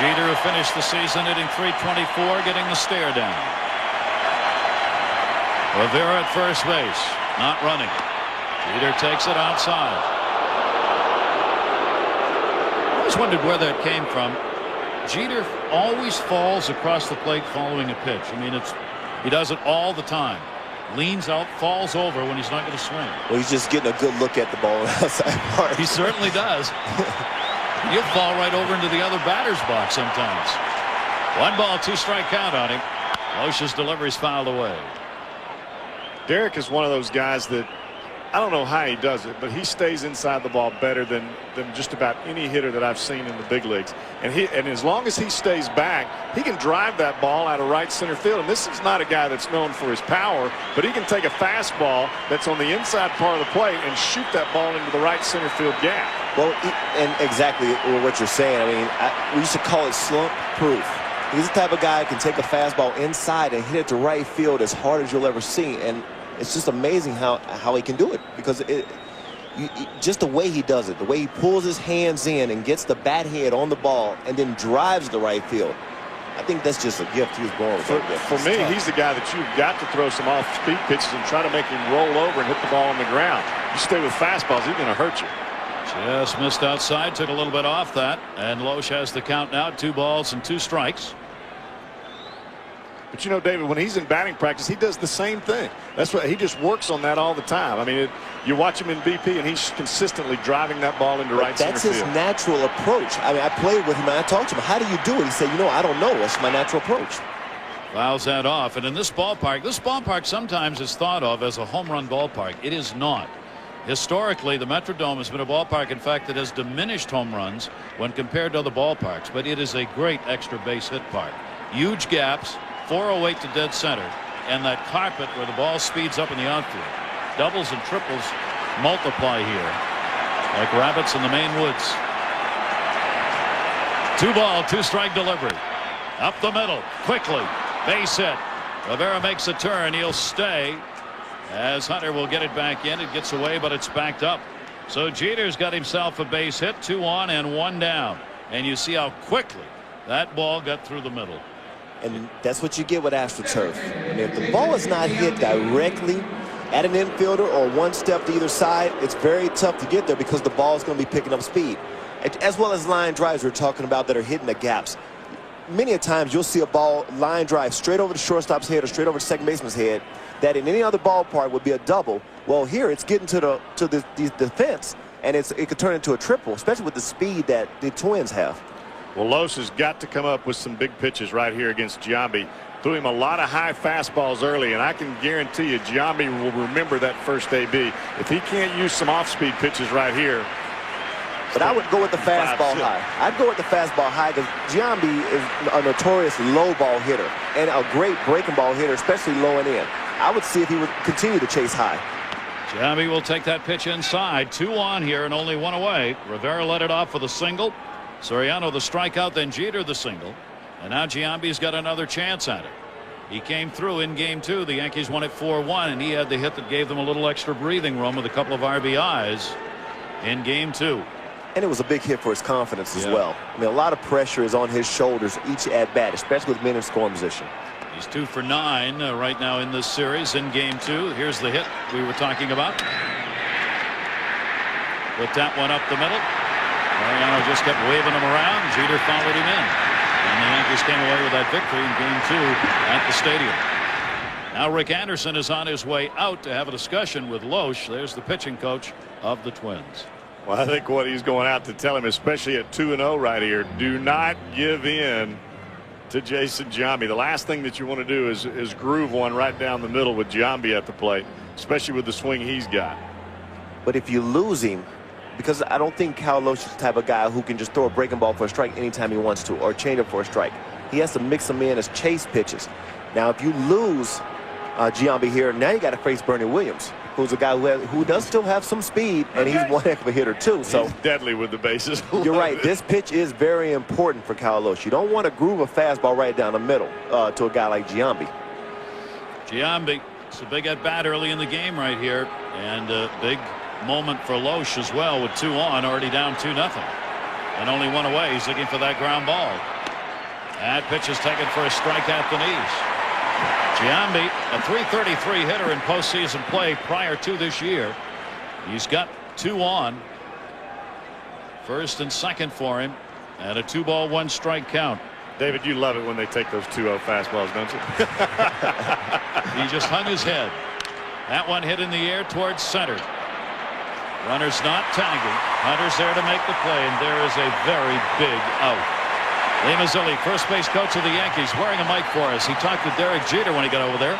Jeter, who finished the season hitting .324, getting the stare down. Rivera at first base, not running. Jeter takes it outside. I always wondered where that came from. Jeter always falls across the plate following a pitch. I mean, he does it all the time. Leans out, falls over when he's not going to swing. Well, he's just getting a good look at the ball on the outside part. He certainly does. He'll fall right over into the other batter's box sometimes. 1 ball, 2 strike count on him. Loesch's delivery's fouled away. Derek is one of those guys that I don't know how he does it, but he stays inside the ball better than just about any hitter that I've seen in the big leagues. And as long as he stays back, he can drive that ball out of right center field. And this is not a guy that's known for his power, but he can take a fastball that's on the inside part of the plate and shoot that ball into the right center field gap. Well, and exactly what you're saying. I mean, we used to call it slump proof. He's the type of guy who can take a fastball inside and hit it to right field as hard as you'll ever see. And it's just amazing how he can do it, because just the way he does it, the way he pulls his hands in and gets the bat head on the ball and then drives the right field. I think that's just a gift he was born with. For me, he's the guy that you've got to throw some off-speed pitches and try to make him roll over and hit the ball on the ground. You stay with fastballs, he's going to hurt you. Just missed outside, took a little bit off that, and Loesch has the count now, 2 balls and 2 strikes. But you know, David, when he's in batting practice, he does the same thing. That's what he just works on that all the time. I mean, you watch him in BP, and he's consistently driving that ball into right center field. That's his natural approach. I mean, I played with him, and I talked to him, how do you do it? He said, I don't know. That's my natural approach. Fouls that off. And in this ballpark sometimes is thought of as a home run ballpark. It is not. Historically, the Metrodome has been a ballpark, in fact, that has diminished home runs when compared to other ballparks. But it is a great extra base hit park. Huge gaps. 408 to dead center, and that carpet where the ball speeds up in the outfield. Doubles and triples multiply here like rabbits in the Maine woods. 2 ball, 2 strike delivery. Up the middle, quickly, base hit. Rivera makes a turn. He'll stay as Hunter will get it back in. It gets away, but it's backed up. So Jeter's got himself a base hit, 2 on and 1 down. And you see how quickly that ball got through the middle. And that's what you get with AstroTurf. And if the ball is not hit directly at an infielder or 1 step to either side, it's very tough to get there because the ball is going to be picking up speed. As well as line drives we're talking about that are hitting the gaps. Many a times you'll see a ball line drive straight over the shortstop's head or straight over the second baseman's head that in any other ballpark would be a double. Well, here it's getting to the fence, and it could turn into a triple, especially with the speed that the Twins have. Well, Loesch has got to come up with some big pitches right here against Giambi. Threw him a lot of high fastballs early, and I can guarantee you Giambi will remember that first AB. If he can't use some off-speed pitches right here, But I would go with the fastball high. I'd go with the fastball high because Giambi is a notorious low ball hitter and a great breaking ball hitter, especially low and in. I would see if he would continue to chase high. Giambi will take that pitch inside. 2 on here and only 1 away. Rivera led it off with a single. Soriano the strikeout, then Jeter the single. And now Giambi's got another chance at it. He came through in game 2. The Yankees won it 4-1, and he had the hit that gave them a little extra breathing room with a couple of RBIs in game 2. And it was a big hit for his confidence as well. I mean, a lot of pressure is on his shoulders each at bat, especially with men in scoring position. He's 2 for 9 right now in this series in game 2. Here's the hit we were talking about. Put that one up the middle. Mariano just kept waving him around. Jeter followed him in. And the Yankees came away with that victory in game 2 at the stadium. Now Rick Anderson is on his way out to have a discussion with Loesch. There's the pitching coach of the Twins. Well, I think what he's going out to tell him, especially at 2-0 right here, do not give in to Jason Giambi. The last thing that you want to do is groove one right down the middle with Giambi at the plate, especially with the swing he's got. But if you lose him, because I don't think Cal Loesch is the type of guy who can just throw a breaking ball for a strike anytime he wants to, or change up for a strike. He has to mix them in as chase pitches. Now, if you lose Giambi here, now you got to face Bernie Williams, who's a guy who does still have some speed, and he's one heck of a hitter too. So he's deadly with the bases. You're right. This pitch is very important for Cal Loesch. You don't want to groove a fastball right down the middle to a guy like Giambi. Giambi, it's a big at bat early in the game right here, and a big moment for Loesch as well with 2 on, already down 2-0, and only 1 away. He's looking for that ground ball. That pitch is taken for a strike at the knees. Giambi, a .333 hitter in postseason play prior to this year. He's got 2 on. First and second for him, and a 2-ball 1-strike count. David, you love it when they take those 2-0 fastballs, don't you? He just hung his head. That one hit in the air towards center. Runner's not tagging. Hunter's there to make the play, and there is a very big out. Lee Mazzilli, first base coach of the Yankees, wearing a mic for us. He talked to Derek Jeter when he got over there.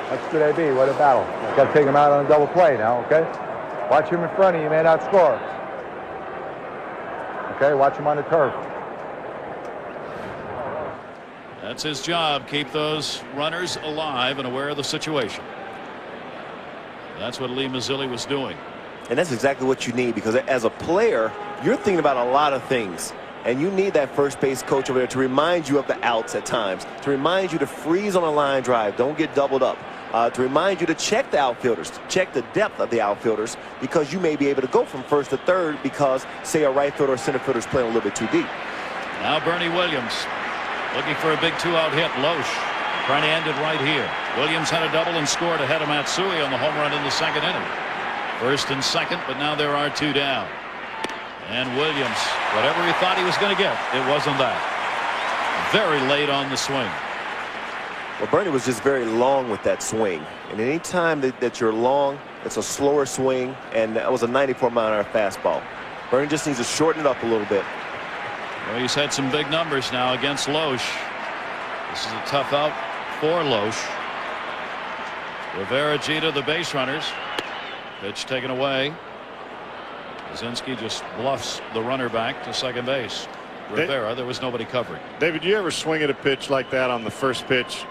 That's good AB. What a battle. Got to take him out on a double play now, okay? Watch him in front of you. You may not score. Okay, watch him on the turf. That's his job. Keep those runners alive and aware of the situation. That's what Lee Mazzilli was doing. And that's exactly what you need, because as a player, you're thinking about a lot of things. And you need that first base coach over there to remind you of the outs at times, to remind you to freeze on a line drive, don't get doubled up, to remind you to check the outfielders, to check the depth of the outfielders, because you may be able to go from first to third because, say, a right fielder or center fielder is playing a little bit too deep. Now Bernie Williams looking for a big 2-out hit. Loesch trying to end it right here. Williams had a double and scored ahead of Matsui on the home run in the second inning. First and second, but now there are 2 down. And Williams, whatever he thought he was going to get, it wasn't that. Very late on the swing. Well, Bernie was just very long with that swing. And any time that you're long, it's a slower swing, and that was a 94-mile-an-hour fastball. Bernie just needs to shorten it up a little bit. Well, he's had some big numbers now against Loesch. This is a tough out for Loesch. Rivera, Jeter, the base runners. Pitch taken away. Kaczynski just bluffs the runner back to second base. Rivera, there was nobody covering. David, you ever swing at a pitch like that on the first pitch,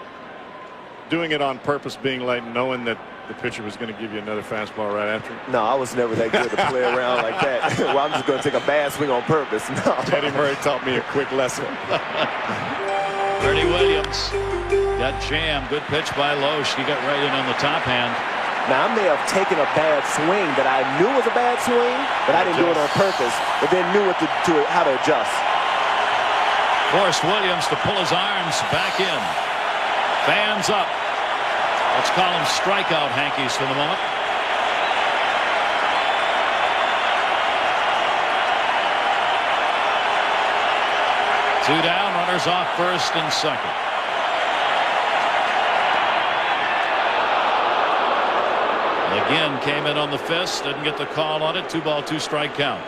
doing it on purpose, being late, knowing that the pitcher was going to give you another fastball right after? No, I was never that good to play around like that. Well, I'm just going to take a bad swing on purpose. No. Teddy Murray taught me a quick lesson. Bernie Williams got jammed. Good pitch by Loesch. He got right in on the top hand. Now, I may have taken a bad swing that I knew was a bad swing, but I didn't do it on purpose, but then knew how to adjust. Forced Williams to pull his arms back in. Fans up. Let's call them strikeout Yankees for the moment. Two down, runners off first and second. Again, came in on the fist, didn't get the call on it. 2-ball, 2-strike count.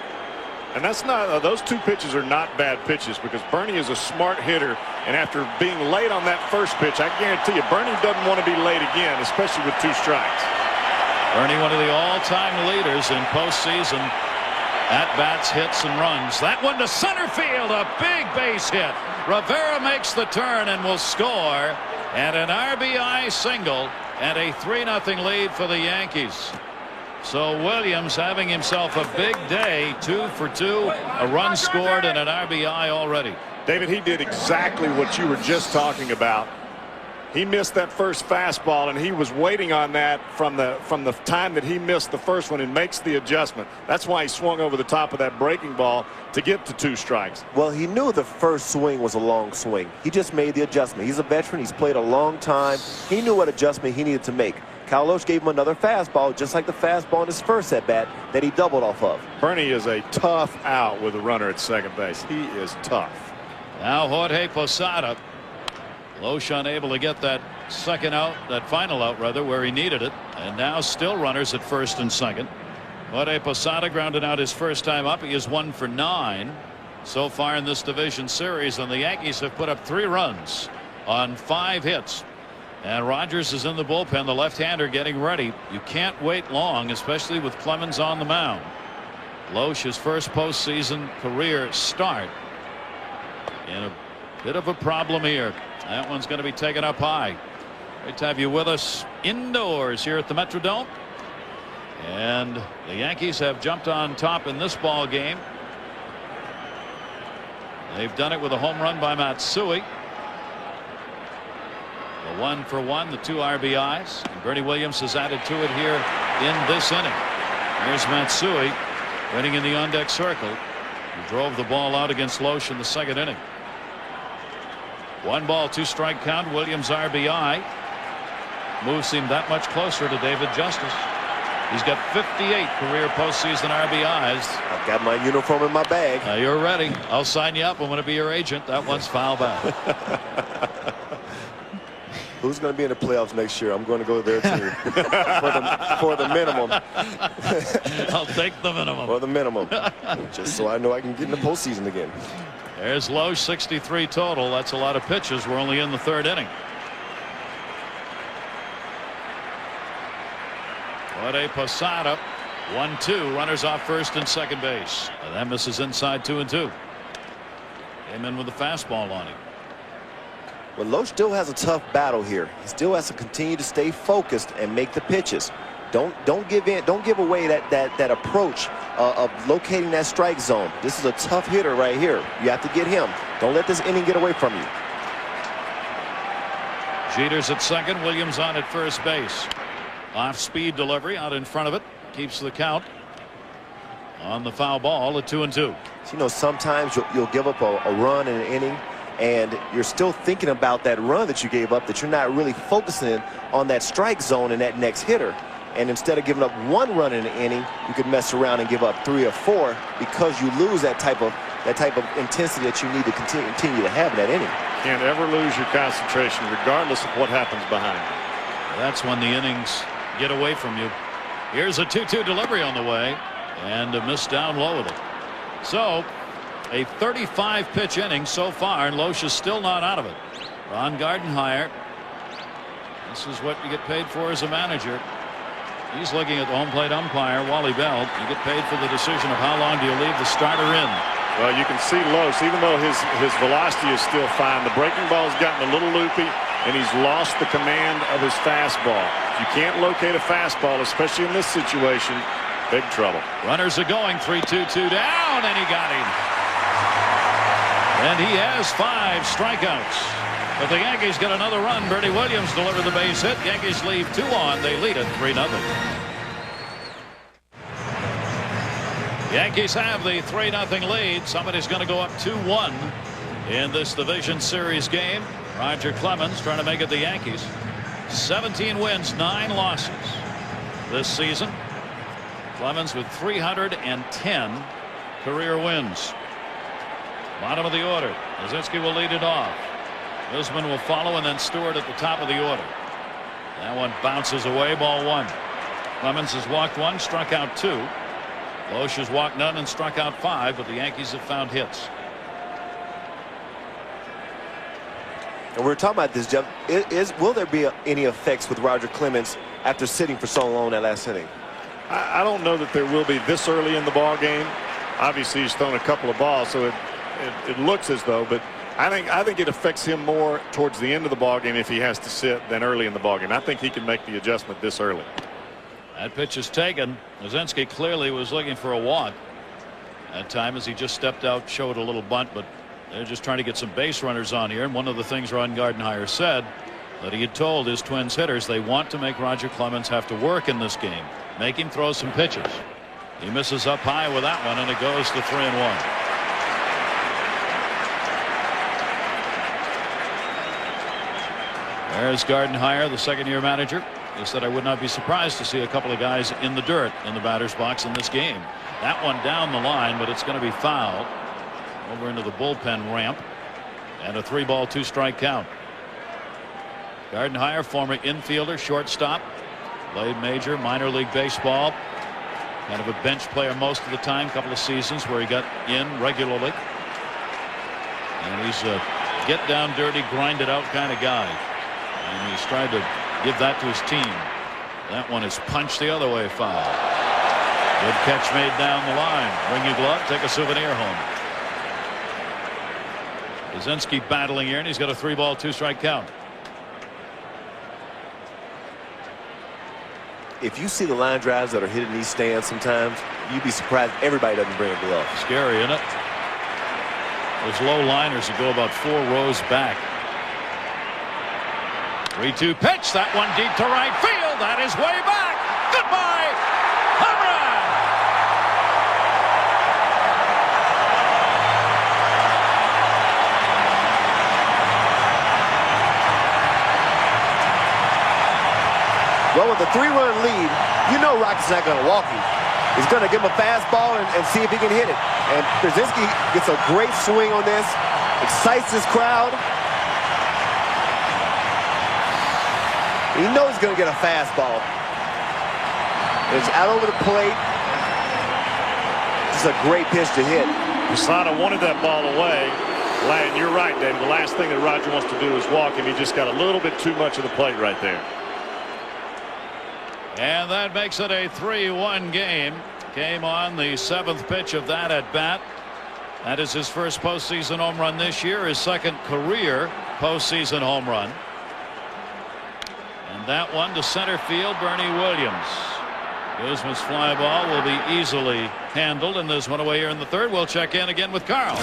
And that's not those 2 pitches are not bad pitches, because Bernie is a smart hitter, and after being late on that first pitch, I guarantee you Bernie doesn't want to be late again, especially with 2 strikes. Bernie, one of the all-time leaders in postseason At-bats, hits, and runs. That one to center field. A big base hit. Rivera makes the turn and will score. And an RBI single and a 3-0 lead for the Yankees. So Williams having himself a big day. 2 for 2. A run scored and an RBI already. David, he did exactly what you were just talking about. He missed that first fastball, and he was waiting on that from the time that he missed the first one and makes the adjustment. That's why he swung over the top of that breaking ball to get to 2 strikes. Well, he knew the first swing was a long swing. He just made the adjustment. He's a veteran. He's played a long time. He knew what adjustment he needed to make. Kyle Lohse gave him another fastball, just like the fastball in his first at-bat that he doubled off of. Bernie is a tough out with a runner at second base. He is tough. Now Jorge Posada. Lohse unable to get that second out, that final out rather, where he needed it. And now still runners at first and second. Jorge Posada grounded out his first time up. He is 1 for 9 so far in this division series, and the Yankees have put up 3 runs on 5 hits. And Rogers is in the bullpen, the left-hander getting ready. You can't wait long, especially with Clemens on the mound. Lohse's first postseason career start in a bit of a problem here. That one's going to be taken up high. Great to have you with us indoors here at the Metrodome. And the Yankees have jumped on top in this ball game. They've done it with a home run by Matsui. The 1 for 1, the 2 RBIs. And Bernie Williams has added to it here in this inning. There's Matsui waiting in the on-deck circle. He drove the ball out against Lohse in the second inning. 1 ball, 2 strike count. Williams RBI moves him that much closer to David Justice. He's got 58 career postseason RBIs. I've got my uniform in my bag. You're ready. I'll sign you up. I'm going to be your agent. That one's foul back. Who's going to be in the playoffs next year? I'm going to go to their team for the minimum. I'll take the minimum. For the minimum. Just so I know I can get in the postseason again. There's Lohse, 63 total. That's a lot of pitches. We're only in the 3rd inning. Jorge Posada, 1-2. Runners off first and second base. And that misses inside 2-2. Came in with the fastball on him. Well, Lohse still has a tough battle here. He still has to continue to stay focused and make the pitches. Don't give in. Don't give away that approach of locating that strike zone. This is a tough hitter right here. You have to get him. Don't let this inning get away from you. Jeter's at second. Williams on at first base. Off-speed delivery out in front of it. Keeps the count on the foul ball at 2-2. You know, sometimes you'll give up a run in an inning, and you're still thinking about that run that you gave up, that you're not really focusing on that strike zone and that next hitter. And instead of giving up 1 run in an inning, you could mess around and give up 3 or 4 because you lose that type of intensity that you need to continue to have in that inning. Can't ever lose your concentration regardless of what happens behind you. That's when the innings get away from you. Here's a 2-2 delivery on the way, and a miss down low with it. So a 35 pitch inning so far, and Lohse is still not out of it. Ron Gardenhire, this is what you get paid for as a manager. He's looking at the home plate umpire, Wally Bell. You get paid for the decision of how long do you leave the starter in. Well, you can see Lohse, even though his velocity is still fine, the breaking ball's gotten a little loopy, and he's lost the command of his fastball. If you can't locate a fastball, especially in this situation, big trouble. Runners are going. 3-2-2 down, and he got him. And he has 5 strikeouts. But the Yankees get another run. Bernie Williams delivered the base hit. Yankees leave 2 on. They lead it 3-0. Yankees have the 3-0 lead. Somebody's going to go up 2-1 in this division series game. Roger Clemens trying to make it the Yankees. 17 wins, 9 losses this season. Clemens with 310 career wins. Bottom of the order. Lazinski will lead it off. Lisman will follow, and then Stewart at the top of the order. That one bounces away, ball 1. Clemens has walked 1, struck out 2. Lohse has walked none and struck out 5, but the Yankees have found hits. And we're talking about this, Jeff. Will there be any effects with Roger Clemens after sitting for so long that last inning? I don't know that there will be this early in the ball game. Obviously, he's thrown a couple of balls, so it looks as though, but I think it affects him more towards the end of the ballgame if he has to sit than early in the ballgame. I think he can make the adjustment this early. That pitch is taken. Luzinski clearly was looking for a walk. That time as he just stepped out, showed a little bunt, but they're just trying to get some base runners on here. And one of the things Ron Gardenhire said that he had told his Twins hitters they want to make Roger Clemens have to work in this game, make him throw some pitches. He misses up high with that one, and it goes to 3-1. There's Gardenhire, the second-year manager. He said, I would not be surprised to see a couple of guys in the dirt in the batter's box in this game. That one down the line, but it's going to be fouled over into the bullpen ramp, and a 3-ball 2-strike count. Gardenhire, former infielder, shortstop, played major minor league baseball, kind of a bench player most of the time, couple of seasons where he got in regularly, and he's a get down dirty, grind it out kind of guy, and he's tried to give that to his team. That one is punched the other way, foul. Good catch made down the line. Bring your glove, take a souvenir home. Luzinski battling here, and he's got a 3-ball 2-strike count. If you see the line drives that are hitting these stands sometimes, you'd be surprised everybody doesn't bring a glove. Scary, isn't it? Those low liners that go about 4 rows back. 3-2 pitch. That one deep to right field. That is way back. Goodbye. Home run. Well, with a 3-run lead, you know Rocky's not going to walk him. He's going to give him a fastball and see if he can hit it. And Luzinski gets a great swing on this, excites his crowd. He knows he's going to get a fastball. It's out over the plate. It's a great pitch to hit. Posada wanted that ball away. And you're right, David. The last thing that Roger wants to do is walk him. He just got a little bit too much of the plate right there. And that makes it a 3-1 game. Came on the 7th pitch of that at bat. That is his first postseason home run this year, his second career postseason home run. And that one to center field, Bernie Williams. Guzman's fly ball will be easily handled, and there's one away here in the third. We'll check in again with Carl.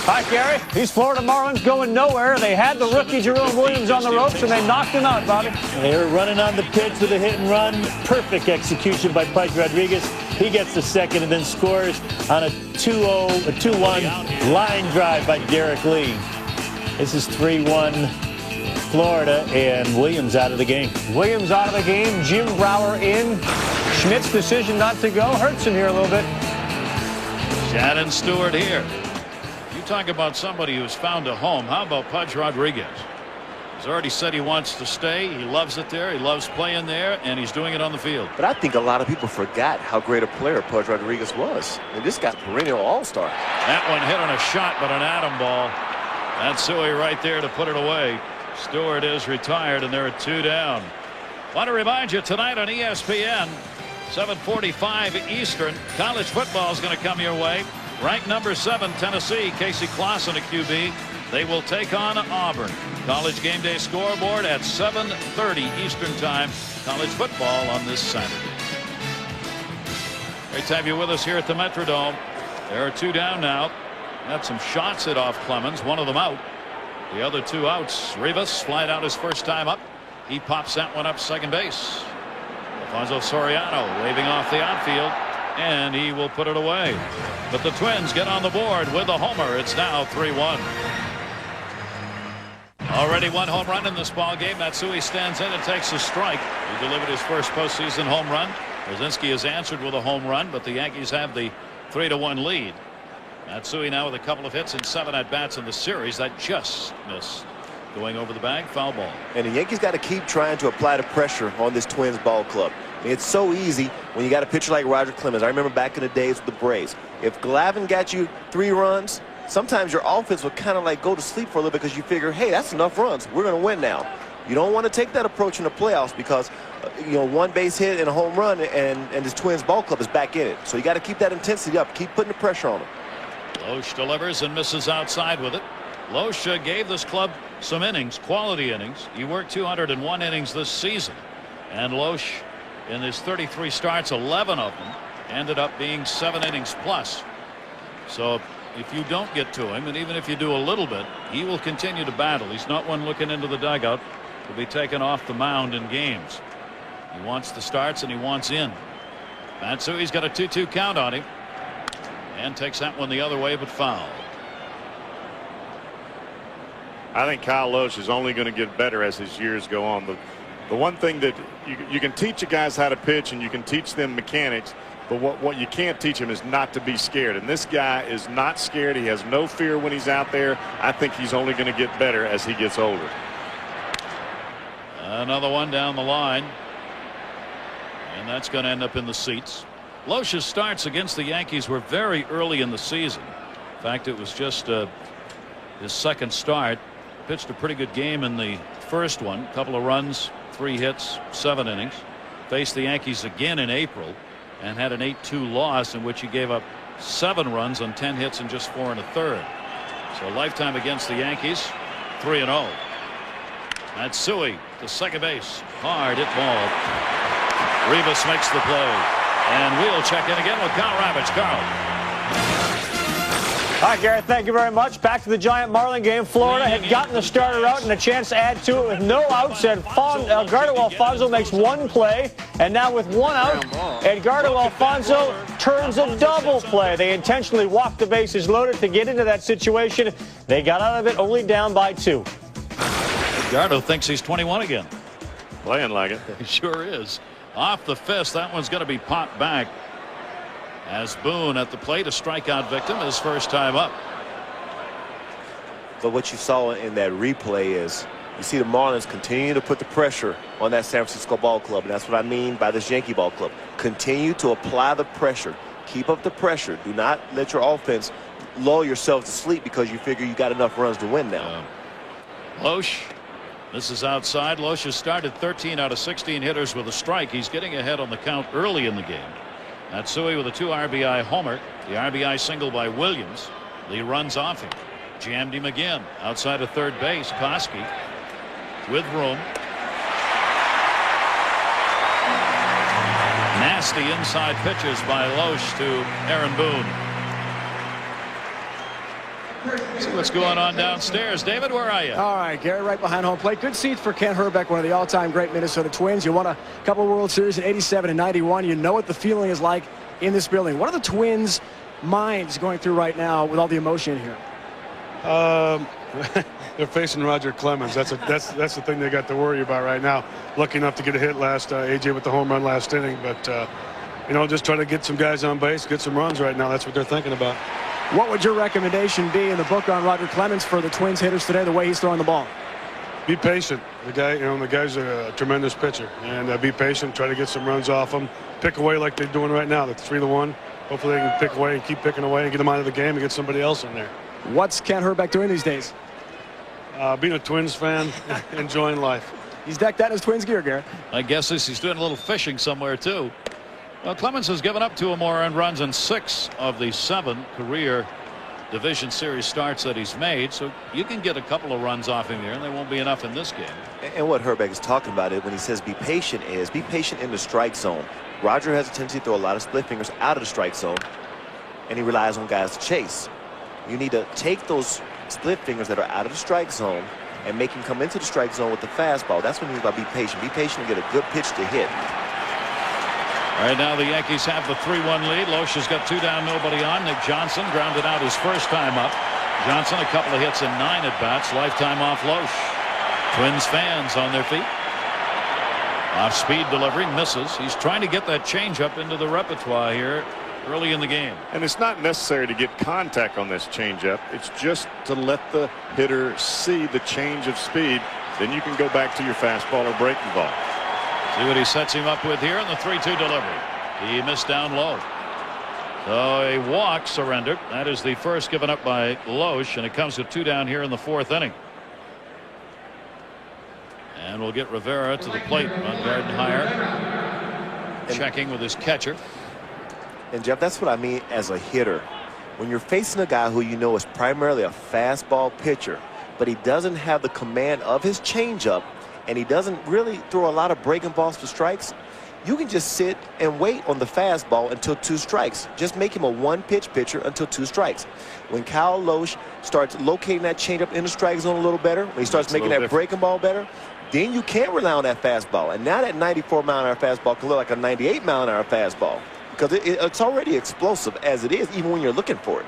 Hi, Gary. These Florida Marlins going nowhere. They had the rookie Jerome Williams on the ropes, and they knocked him out, Bobby. They were running on the pitch with a hit and run. Perfect execution by Pudge Rodriguez. He gets the second and then scores on a 2-1 line drive by Derek Lee. This is 3-1 Florida, and Williams out of the game. Williams out of the game. Jim Brower in. Schmidt's decision not to go hurts him here a little bit. Shannon Stewart here. You talk about somebody who's found a home. How about Pudge Rodriguez? He's already said he wants to stay. He loves it there. He loves playing there, and he's doing it on the field. But I think a lot of people forgot how great a player Pudge Rodriguez was. And this guy's perennial all-star. That one hit on a shot, but an atom ball. That's Suey right there to put it away. Stewart is retired, and there are 2 down. Want to remind you tonight on ESPN, 7:45 Eastern, college football is going to come your way. Ranked number 7 Tennessee, Casey Clausen, a QB. They will take on Auburn. College game day scoreboard at 7:30 Eastern time. College football on this Saturday. Great to have you with us here at the Metrodome. There are 2 down now. Got some shots hit off Clemens, one of them out. The other 2 outs. Rivas flying out his first time up. He pops that one up second base. Alfonso Soriano waving off the outfield, and he will put it away. But the Twins get on the board with a homer. It's now 3-1. Already 1 home run in this ball game. Matsui stands in and takes a strike. He delivered his first postseason home run. Luzinski has answered with a home run, but the Yankees have the 3-1 lead. Matsui now with a couple of hits and 7 at-bats in the series. That just missed. Going over the bag, foul ball. And the Yankees got to keep trying to apply the pressure on this Twins ball club. I mean, it's so easy when you got a pitcher like Roger Clemens. I remember back in the days with the Braves. If Glavine got you 3 runs, sometimes your offense would kind of like go to sleep for a little bit because you figure, hey, that's enough runs. We're going to win now. You don't want to take that approach in the playoffs because one base hit and a home run, and this Twins ball club is back in it. So you got to keep that intensity up. Keep putting the pressure on them. Loesch delivers and misses outside with it. Loesch gave this club some innings, quality innings. He worked 201 innings this season. And Loesch, in his 33 starts, 11 of them ended up being 7 innings plus. So if you don't get to him, and even if you do a little bit, he will continue to battle. He's not one looking into the dugout to be taken off the mound in games. He wants the starts and he wants in. Matsui's got a 2-2 count on him and takes that one the other way, but foul. I think Kyle Loesch is only going to get better as his years go on. The one thing that you can teach you guys how to pitch, and you can teach them mechanics, but what you can't teach him is not to be scared. And this guy is not scared. He has no fear when he's out there. I think he's only going to get better as he gets older. Another one down the line, and that's going to end up in the seats. Loesch's starts against the Yankees were very early in the season. In fact, it was just his second start. Pitched a pretty good game in the first one. Couple of runs, 3 hits, 7 innings. Faced the Yankees again in April and had an 8-2 loss in which he gave up 7 runs on 10 hits and just 4 1/3. So lifetime against the Yankees, 3-0. Matsui to second base. Hard hit ball. Rivas makes the play. And we'll check in again with Carl Ravitch. Carl. All right, Garrett, thank you very much. Back to the Giant Marlin game. Florida had gotten the starter out and a chance to add to it with no outs. Edgardo Alfonso makes 1 play. And now with 1 out, Edgardo Alfonso turns a double play. They intentionally walked the bases loaded to get into that situation. They got out of it only down by 2. Edgardo thinks he's 21 again. Playing like it. He sure is. Off the fist. That one's going to be popped back. As Boone at the plate, a strikeout victim, his first time up. But what you saw in that replay is you see the Marlins continue to put the pressure on that San Francisco ball club. And that's what I mean by this Yankee ball club. Continue to apply the pressure. Keep up the pressure. Do not let your offense lull yourself to sleep because you figure you got enough runs to win now. Loesch. This is outside. Loesch has started 13 out of 16 hitters with a strike. He's getting ahead on the count early in the game. Matsui with a 2 RBI homer. The RBI single by Williams. Lee runs off him. Jammed him again outside of third base. Koski with room. Nasty inside pitches by Loesch to Aaron Boone. See what's going on downstairs. David, where are you? All right, Gary, right behind home plate. Good seats for Kent Hrbek, one of the all-time great Minnesota Twins. You won a couple World Series in '87 and '91. You know what the feeling is like in this building. What are the Twins' minds going through right now with all the emotion here? They're facing Roger Clemens. That's the thing they got to worry about right now. Lucky enough to get a hit last AJ with the home run last inning, but just try to get some guys on base, get some runs right now. That's what they're thinking about. What would your recommendation be in the book on Roger Clemens for the Twins hitters today, the way he's throwing the ball? Be patient. The guy's a tremendous pitcher, and be patient. Try to get some runs off him. Pick away like they're doing right now. That's 3-1. Hopefully they can pick away and keep picking away and get them out of the game and get somebody else in there. What's Kent Hrbek doing these days? Being a Twins fan, enjoying life. He's decked out in his Twins gear, Garrett. I guess he's doing a little fishing somewhere too. Well, Clemens has given up 2 or more earned runs in 6 of the 7 career division series starts that he's made, so you can get a couple of runs off him here, and they won't be enough in this game. And what Hrbek is talking about it when he says be patient is be patient in the strike zone. Roger has a tendency to throw a lot of split fingers out of the strike zone, and he relies on guys to chase. You need to take those split fingers that are out of the strike zone and make him come into the strike zone with the fastball. That's what he means by be patient. Be patient and get a good pitch to hit. Right now the Yankees have the 3-1 lead. Loesch has got 2 down, nobody on. Nick Johnson grounded out his first time up. Johnson a couple of hits in 9 at-bats. Lifetime off Loesch. Twins fans on their feet. Off-speed delivery misses. He's trying to get that changeup into the repertoire here early in the game. And it's not necessary to get contact on this changeup. It's just to let the hitter see the change of speed. Then you can go back to your fastball or breaking ball. See what he sets him up with here in the 3-2 delivery. He missed down low. So a walk surrendered. That is the first given up by Loesch, and it comes to 2 down here in the 4th inning. And we'll get Rivera to the plate. Ron Gardenhire checking with his catcher. And Jeff, that's what I mean as a hitter. When you're facing a guy who you know is primarily a fastball pitcher, but he doesn't have the command of his changeup, and he doesn't really throw a lot of breaking balls for strikes, you can just sit and wait on the fastball until 2 strikes. Just make him a 1-pitch pitcher until 2 strikes. When Kyle Lohse starts locating that changeup in the strike zone a little better, when he starts making that breaking ball better, then you can't rely on that fastball. And now that 94-mile-an-hour fastball can look like a 98-mile-an-hour fastball because it's already explosive as it is, even when you're looking for it.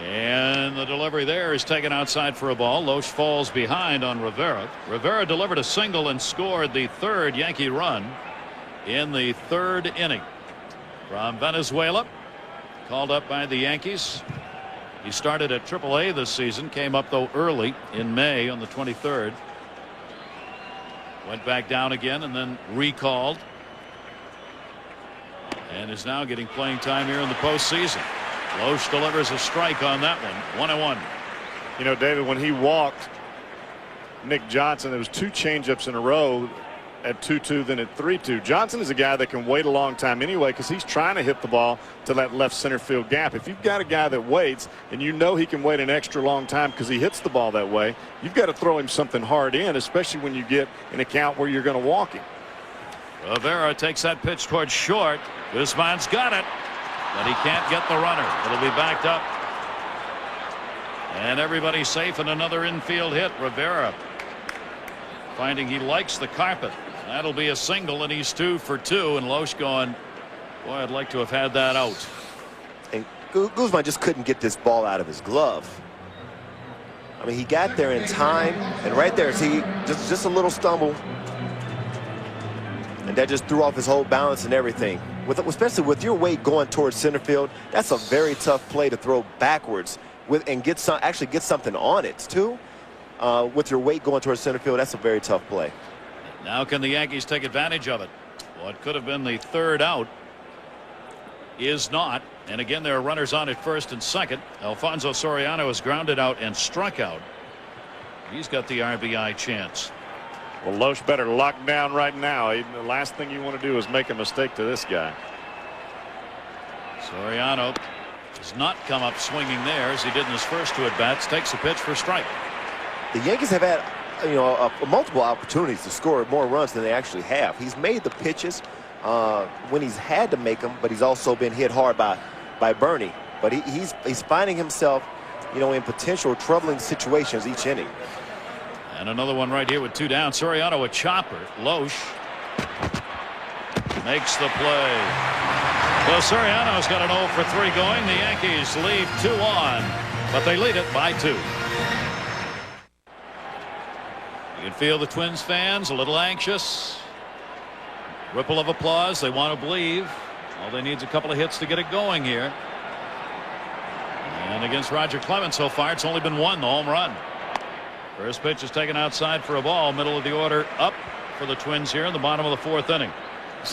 And the delivery there is taken outside for a ball. Lohse falls behind on Rivera. Rivera delivered a single and scored the 3rd Yankee run in the 3rd inning. From Venezuela, called up by the Yankees. He started at AAA this season, came up though early in May on the 23rd. Went back down again and then recalled. And is now getting playing time here in the postseason. Lohse delivers a strike on that one. 1-1. You know, David, when he walked Nick Johnson, there was 2 changeups in a row at 2-2, then at 3-2. Johnson is a guy that can wait a long time anyway because he's trying to hit the ball to that left center field gap. If you've got a guy that waits and you know he can wait an extra long time because he hits the ball that way, you've got to throw him something hard in, especially when you get an account where you're going to walk him. Rivera takes that pitch towards short. Guzman's got it, but he can't get the runner. It'll be backed up. And everybody's safe in another infield hit. Rivera finding he likes the carpet. That'll be a single, and he's 2 for 2. And Lohse going, boy, I'd like to have had that out. And Guzman just couldn't get this ball out of his glove. I mean, he got there in time, and right there, see, just a little stumble. And that just threw off his whole balance and everything. Especially with your weight going towards center field, that's a very tough play to throw backwards and actually get something on it, too. With your weight going towards center field, that's a very tough play. Now can the Yankees take advantage of it? What could have been the 3rd out is not. And again, there are runners on at 1st and 2nd. Alfonso Soriano is grounded out and struck out. He's got the RBI chance. Well, Lohse better lock down right now. The last thing you want to do is make a mistake to this guy. Soriano does not come up swinging there as he did in his first 2 at-bats. Takes a pitch for strike. The Yankees have had, multiple opportunities to score more runs than they actually have. He's made the pitches when he's had to make them, but he's also been hit hard by Bernie. But he's finding himself, in potential troubling situations each inning. And another one right here with 2 down. Soriano a chopper. Lohse makes the play. Well, Soriano's got an 0 for 3 going. The Yankees leave 2 on, but they lead it by 2. You can feel the Twins fans a little anxious. Ripple of applause. They want to believe. All they need is a couple of hits to get it going here. And against Roger Clemens so far, it's only been 1, the home run. First pitch is taken outside for a ball. Middle of the order up for the Twins here in the bottom of the 4th inning. You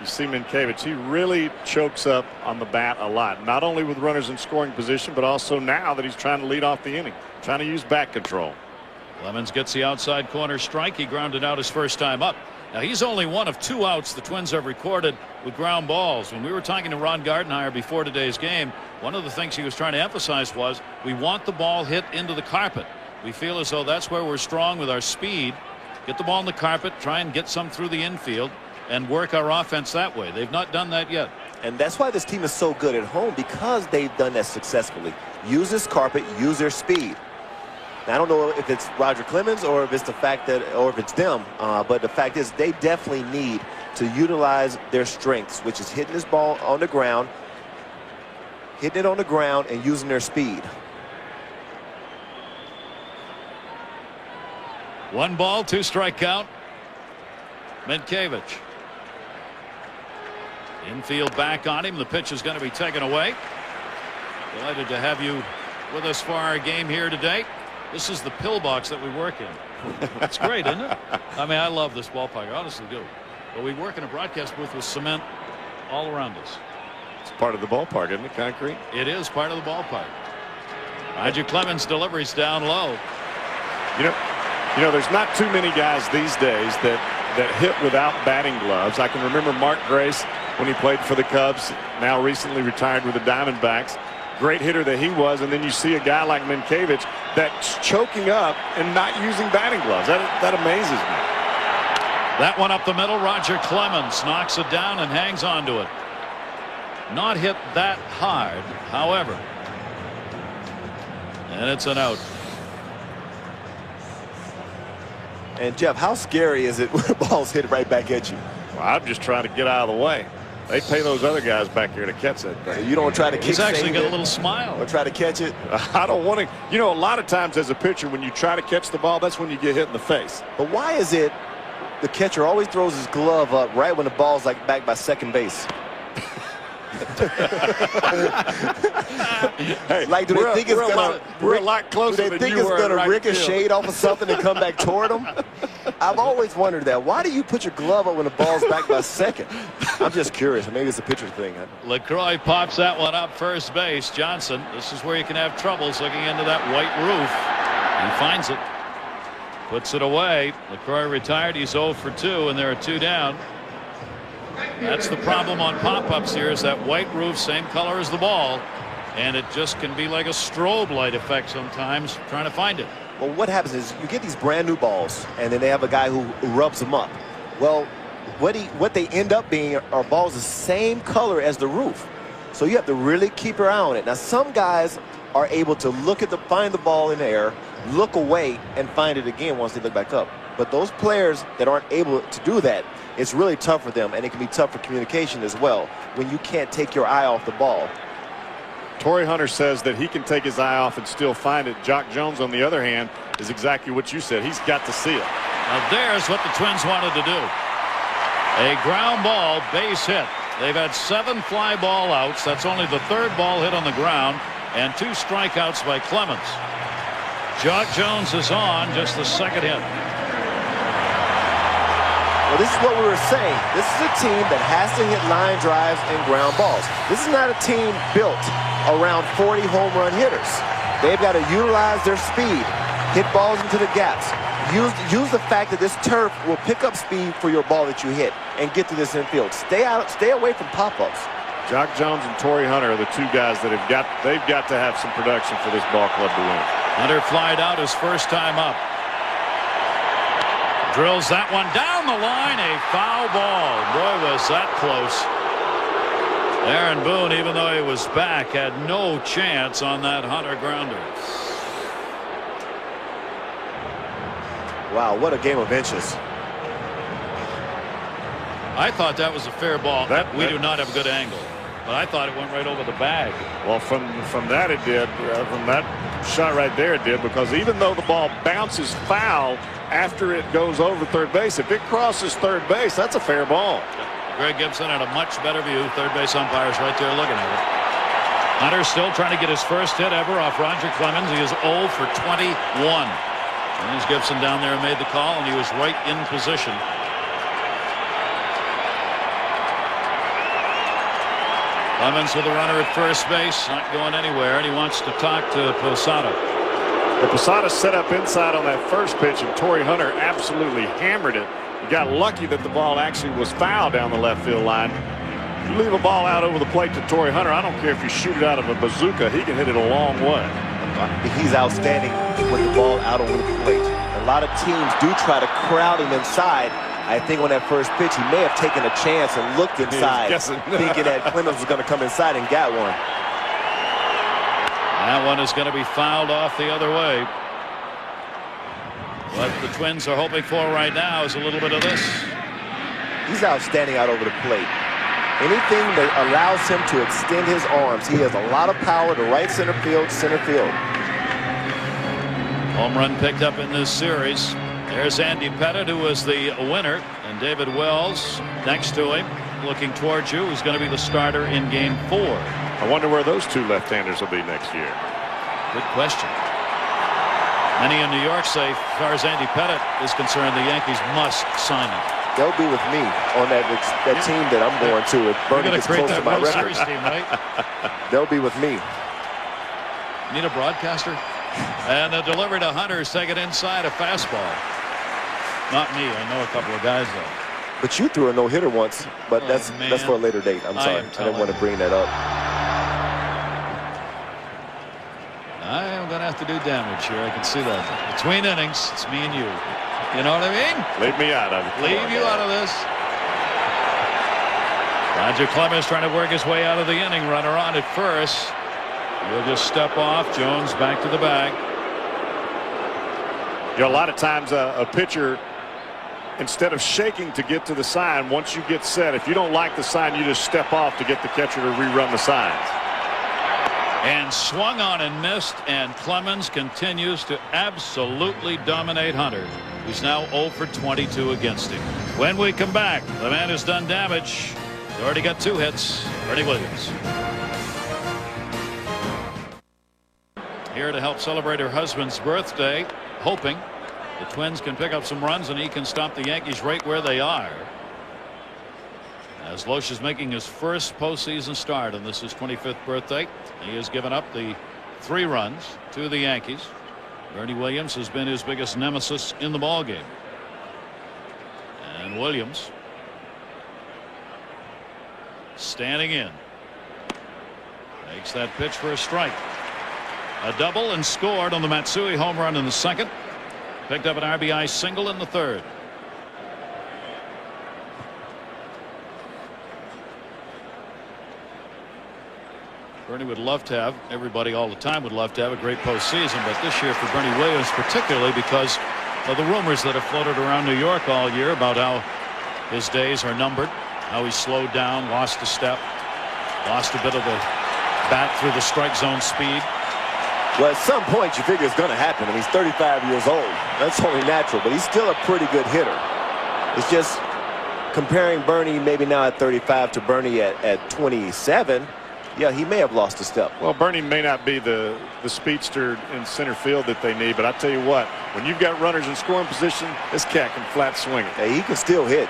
see Minkevich. He really chokes up on the bat a lot. Not only with runners in scoring position, but also now that he's trying to lead off the inning. Trying to use bat control. Clemens gets the outside corner strike. He grounded out his first time up. Now he's only one of 2 outs the Twins have recorded with ground balls. When we were talking to Ron Gardenhire before today's game, one of the things he was trying to emphasize was we want the ball hit into the carpet. We feel as though that's where we're strong with our speed. Get the ball in the carpet, try and get some through the infield, and work our offense that way. They've not done that yet. And that's why this team is so good at home, because they've done that successfully. Use this carpet, use their speed. Now, I don't know if it's Roger Clemens or if it's the fact that, or if it's them, but the fact is they definitely need to utilize their strengths, which is hitting this ball on the ground, and using their speed. 1 ball, 2 strike count. Minkevich. Infield back on him. The pitch is going to be taken away. Delighted to have you with us for our game here today. This is the pillbox that we work in. It's great, isn't it? I mean, I love this ballpark. I honestly do. But we work in a broadcast booth with cement all around us. It's part of the ballpark, isn't it? Concrete. It is part of the ballpark. Roger Clemens delivers down low. You know, there's not too many guys these days that hit without batting gloves. I can remember Mark Grace when he played for the Cubs, now recently retired with the Diamondbacks. Great hitter that he was, and then you see a guy like Mankiewicz that's choking up and not using batting gloves. That amazes me. That one up the middle. Roger Clemens knocks it down and hangs on to it. Not hit that hard, however. And it's an out. And Jeff, how scary is it when the ball's hit right back at you? Well, I'm just trying to get out of the way. They pay those other guys back here to catch that thing. You don't try to kick. He's actually got a little smile. Or try to catch it. I don't want to. You know, a lot of times as a pitcher, when you try to catch the ball, that's when you get hit in the face. But why is it the catcher always throws his glove up right when the ball's like back by second base? Hey, like, do they think it's gonna? We're a lot closer do they than think you it's were gonna right ricochet field. off of something and come back toward them? I've always wondered that. Why do you put your glove up when the ball's back by second? I'm just curious. Maybe it's a pitcher thing. LaCroix pops that one up first base. Johnson, this is where you can have troubles looking into that white roof. He finds it. Puts it away. LaCroix retired. He's 0 for 2, and there are 2 down. That's the problem on pop-ups here, is that white roof, same color as the ball, and it just can be like a strobe light effect sometimes trying to find it. Well, what happens is you get these brand new balls, and then they have a guy who rubs them up. Well, what they end up being are balls the same color as the roof. So you have to really keep your eye on it. Now, some guys are able to find the ball in the air, look away, and find it again once they look back up. But those players that aren't able to do that, it's really tough for them, and it can be tough for communication as well when you can't take your eye off the ball. Torrey Hunter says that he can take his eye off and still find it. Jock Jones, on the other hand, is exactly what you said. He's got to see it. Now there's what the Twins wanted to do. A ground ball, base hit. They've had 7 fly ball outs. That's only the 3rd ball hit on the ground, and 2 strikeouts by Clemens. Jock Jones is on, just the 2nd hit. Well, this is what we were saying. This is a team that has to hit line drives and ground balls. This is not a team built around 40 home run hitters. They've got to utilize their speed, hit balls into the gaps. Use the fact that this turf will pick up speed for your ball that you hit and get to this infield. Stay away from pop-ups. Jock Jones and Torrey Hunter are the 2 guys that they've got to have some production for this ball club to win. Hunter flied out his first time up. Drills that one down the line, a foul ball. Boy, was that close. Aaron Boone, even though he was back, had no chance on that Hunter grounder. Wow, what a game of inches. I thought that was a fair ball. We do not have a good angle, but I thought it went right over the bag. Well, from that it did. From that shot right there it did, because even though the ball bounces foul after it goes over third base, if it crosses third base, that's a fair ball. Greg Gibson had a much better view. Third base umpire's right there looking at it. Hunter still trying to get his first hit ever off Roger Clemens. He is 0 for 21. And there's Gibson down there and made the call, and he was right in position. Clemens with a runner at first base, not going anywhere, and he wants to talk to Posada. The Posada set up inside on that first pitch, and Torrey Hunter absolutely hammered it. He got lucky that the ball actually was foul down the left field line. You leave a ball out over the plate to Torrey Hunter, I don't care if you shoot it out of a bazooka, he can hit it a long way. He's outstanding with the ball out over the plate. A lot of teams do try to crowd him inside. I think on that first pitch, he may have taken a chance and looked inside, thinking that Clemens was going to come inside and got one. That one is going to be fouled off the other way. What the Twins are hoping for right now is a little bit of this. He's outstanding out over the plate. Anything that allows him to extend his arms. He has a lot of power to right center field, center field. Home run picked up in this series. There's Andy Pettit, who was the winner, and David Wells next to him, looking towards you, who's going to be the starter in Game 4. I wonder where those 2 left-handers will be next year. Good question. Many in New York say, as far as Andy Pettit is concerned, the Yankees must sign him. They'll be with me on that team that I'm going to. If Bernie gets close to my record, team, right? they'll be with me. Need a broadcaster? And the delivery to Hunter's taken inside a fastball. Not me. I know a couple of guys though. But you threw a no-hitter once, but Oh, that's for a later date. I'm sorry. I didn't want to bring that up. I am going to have to do damage here. I can see that. Between innings, it's me and you. You know what I mean? Leave me out of it. Leave you out of this. Roger Clemens trying to work his way out of the inning. Runner on at first. He'll just step off. Jones back to the bag. You know, a lot of times a pitcher, instead of shaking to get to the sign, once you get set, if you don't like the sign, you just step off to get the catcher to rerun the signs. And swung on and missed, and Clemens continues to absolutely dominate Hunter, who's now 0 for 22 against him. When we come back, the man who's done damage. He's already got 2 hits. Bernie Williams. Here to help celebrate her husband's birthday, hoping the Twins can pick up some runs and he can stop the Yankees right where they are. As Loesch is making his first postseason start on this his 25th birthday, he has given up the 3 runs to the Yankees. Bernie Williams has been his biggest nemesis in the ballgame. And Williams standing in. Makes that pitch for a strike. A double and scored on the Matsui home run in the second. Picked up an RBI single in the third. Bernie would love to have, everybody all the time would love to have a great postseason, but this year for Bernie Williams particularly because of the rumors that have floated around New York all year about how his days are numbered, how he slowed down, lost a step, lost a bit of the bat through the strike zone speed. Well, at some point you figure it's going to happen. I mean, he's 35 years old. That's only natural, but he's still a pretty good hitter. It's just comparing Bernie maybe now at 35 to Bernie at 27. Yeah, he may have lost a step. Well, Bernie may not be the speedster in center field that they need, but I tell you what, when you've got runners in scoring position, this cat can flat swing it. Hey, he can still hit.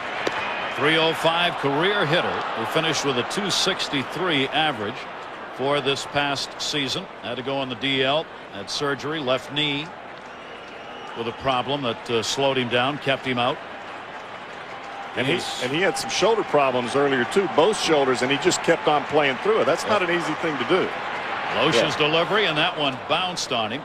305 career hitter who finished with a 263 average for this past season. Had to go on the DL, had surgery, left knee with a problem that slowed him down, kept him out. And he had some shoulder problems earlier too, both shoulders, and he just kept on playing through it. That's not an easy thing to do. Loesch's delivery, and that one bounced on him.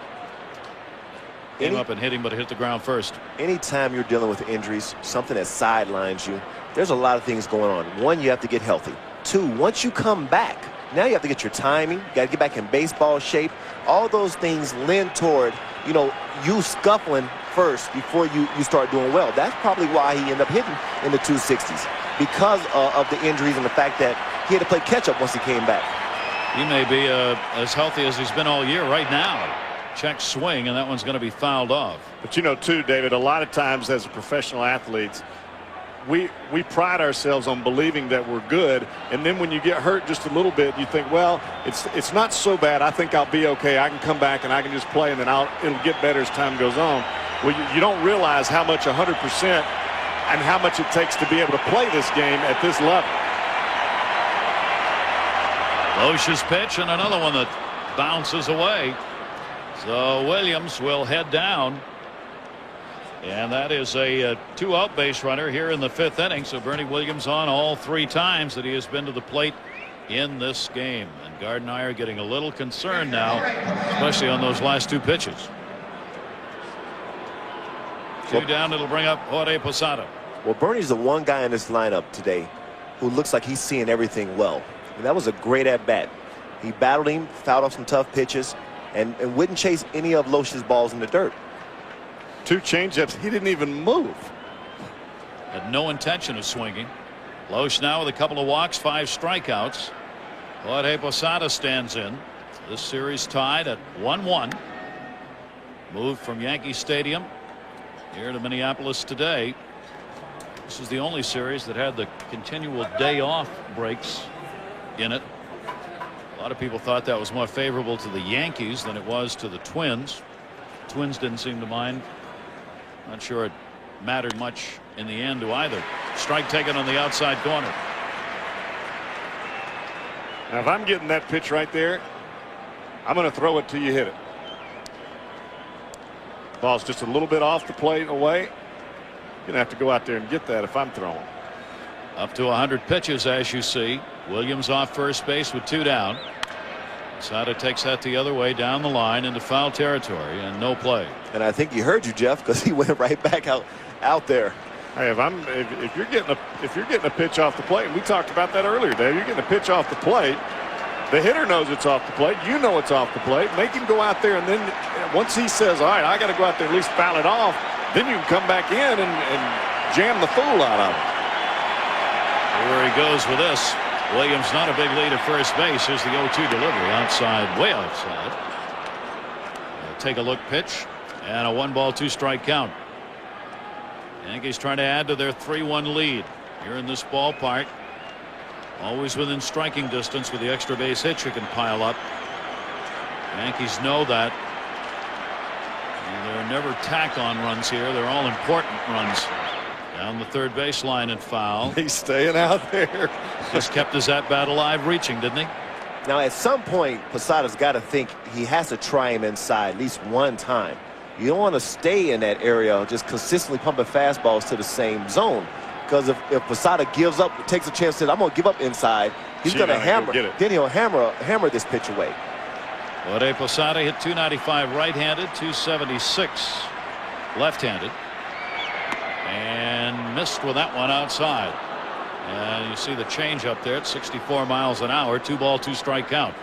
Came up and hit him, but it hit the ground first. Anytime you're dealing with injuries, something that sidelines you, there's a lot of things going on. One, you have to get healthy. 2, once you come back, now you have to get your timing. You got to get back in baseball shape. All those things lend toward, you know, you scuffling first before you start doing well. That's probably why he ended up hitting in the 260s, because of the injuries and the fact that he had to play catch up once he came back. He may be as healthy as he's been all year right now. Check swing, and that one's going to be fouled off. But you know too, David, a lot of times as professional athletes, we pride ourselves on believing that we're good, and then when you get hurt just a little bit, you think, well, it's not so bad. I think I'll be okay. I can come back and I can just play, and then it'll get better as time goes on. Well, you don't realize how much 100% and how much it takes to be able to play this game at this level. Loesch's pitch, and another one that bounces away. So Williams will head down. And that is a 2-out base runner here in the 5th inning. So Bernie Williams on all 3 times that he has been to the plate in this game. And Gard and I are getting a little concerned now, especially on those last 2 pitches. 2 down. It'll bring up Jorge Posada. Well, Bernie's the one guy in this lineup today who looks like he's seeing everything well. And that was a great at-bat. He battled him, fouled off some tough pitches, and wouldn't chase any of Loesch's balls in the dirt. 2 changeups. He didn't even move. Had no intention of swinging. Loesch now with a couple of walks, 5 strikeouts. Jorge Posada stands in. This series tied at 1-1. Moved from Yankee Stadium here to Minneapolis today. This is the only series that had the continual day off breaks in it. A lot of people thought that was more favorable to the Yankees than it was to the Twins. Twins didn't seem to mind. Not sure it mattered much in the end to either. Strike taken on the outside corner. Now, if I'm getting that pitch right there, I'm going to throw it till you hit it. Ball's just a little bit off the plate away. Gonna have to go out there and get that if I'm throwing. Up to 100 pitches, as you see. Williams off first base with 2 down. Posada takes that the other way down the line into foul territory and no play. And I think he heard you, Jeff, because he went right back out there. Hey, if you're getting a pitch off the plate, and we talked about that earlier, Dave. You're getting a pitch off the plate. The hitter knows it's off the plate. You know it's off the plate. Make him go out there, and then once he says, "All right, I got to go out there and at least foul it off," then you can come back in and jam the fool out of him. Where he goes with this. Williams not a big lead at first base. Here's the 0-2 delivery outside, way outside. Take a look, pitch, and a 1-ball 2-strike count. Yankees trying to add to their 3-1 lead here in this ballpark. Always within striking distance with the extra base hits you can pile up. Yankees know that. And there are never tack-on runs here. They're all important runs. Down the third baseline and foul. He's staying out there. Just kept his at-bat alive, reaching, didn't he? Now, at some point, Posada's got to think he has to try him inside at least one time. You don't want to stay in that area just consistently pumping fastballs to the same zone. Because if Posada gives up, takes a chance that I'm going to give up inside, he's going to hammer. Then he'll hammer this pitch away. Jorge Posada hit .295 right-handed, .276 left-handed, and missed with that one outside. And you see the change up there at 64 miles an hour. 2-ball 2-strike count.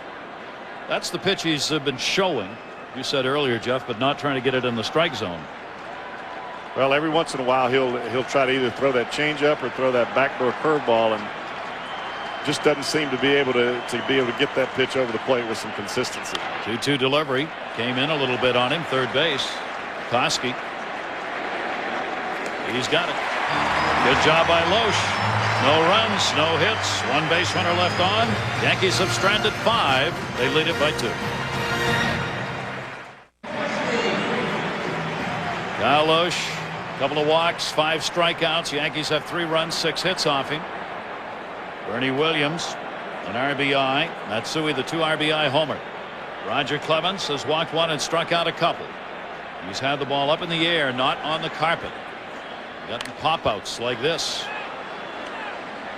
That's the pitch he's been showing. You said earlier, Jeff, but not trying to get it in the strike zone. Well, every once in a while he'll try to either throw that changeup or throw that backdoor curveball, and just doesn't seem to be able to get that pitch over the plate with some consistency. 2-2 delivery came in a little bit on him. Third base, Koski. He's got it. Good job by Loesch. No runs, no hits, 1 base runner left on. Yankees have stranded 5. They lead it by 2. Kyle Loesch, couple of walks, 5 strikeouts. Yankees have 3 runs, 6 hits off him. Bernie Williams, an RBI. Matsui, the 2 RBI homer. Roger Clemens has walked 1 and struck out a couple. He's had the ball up in the air, not on the carpet. Gotten pop-outs like this.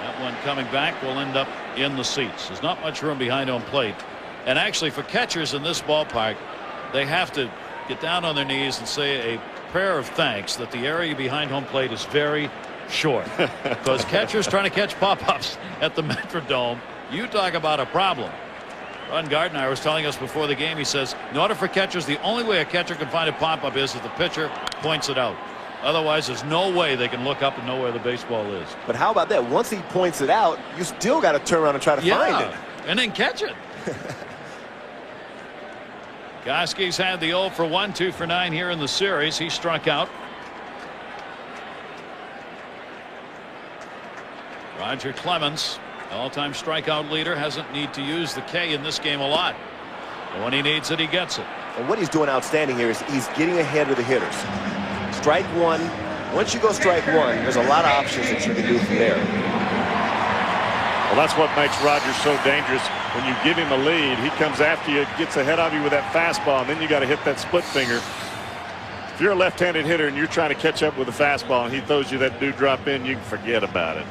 That one coming back will end up in the seats. There's not much room behind home plate. And actually, for catchers in this ballpark, they have to get down on their knees and say a prayer of thanks that the area behind home plate is very short. Because catchers trying to catch pop-ups at the Metrodome, you talk about a problem. Ron Gardner was telling us before the game, he says, in order for catchers, the only way a catcher can find a pop-up is if the pitcher points it out. Otherwise, there's no way they can look up and know where the baseball is. But how about that? Once he points it out, you still got to turn around and try to find it. And then catch it. Koski's had the 0 for 1, 2 for 9 here in the series. He struck out. Roger Clemens, all-time strikeout leader, hasn't need to use the K in this game a lot. But when he needs it, he gets it. And what he's doing outstanding here is he's getting ahead of the hitters. Strike 1. Once you go strike 1, there's a lot of options that you can do from there. Well, that's what makes Rogers so dangerous. When you give him a lead, he comes after you, gets ahead of you with that fastball, and then you got to hit that split finger. If you're a left-handed hitter and you're trying to catch up with a fastball and he throws you that dewdrop in, you can forget about it.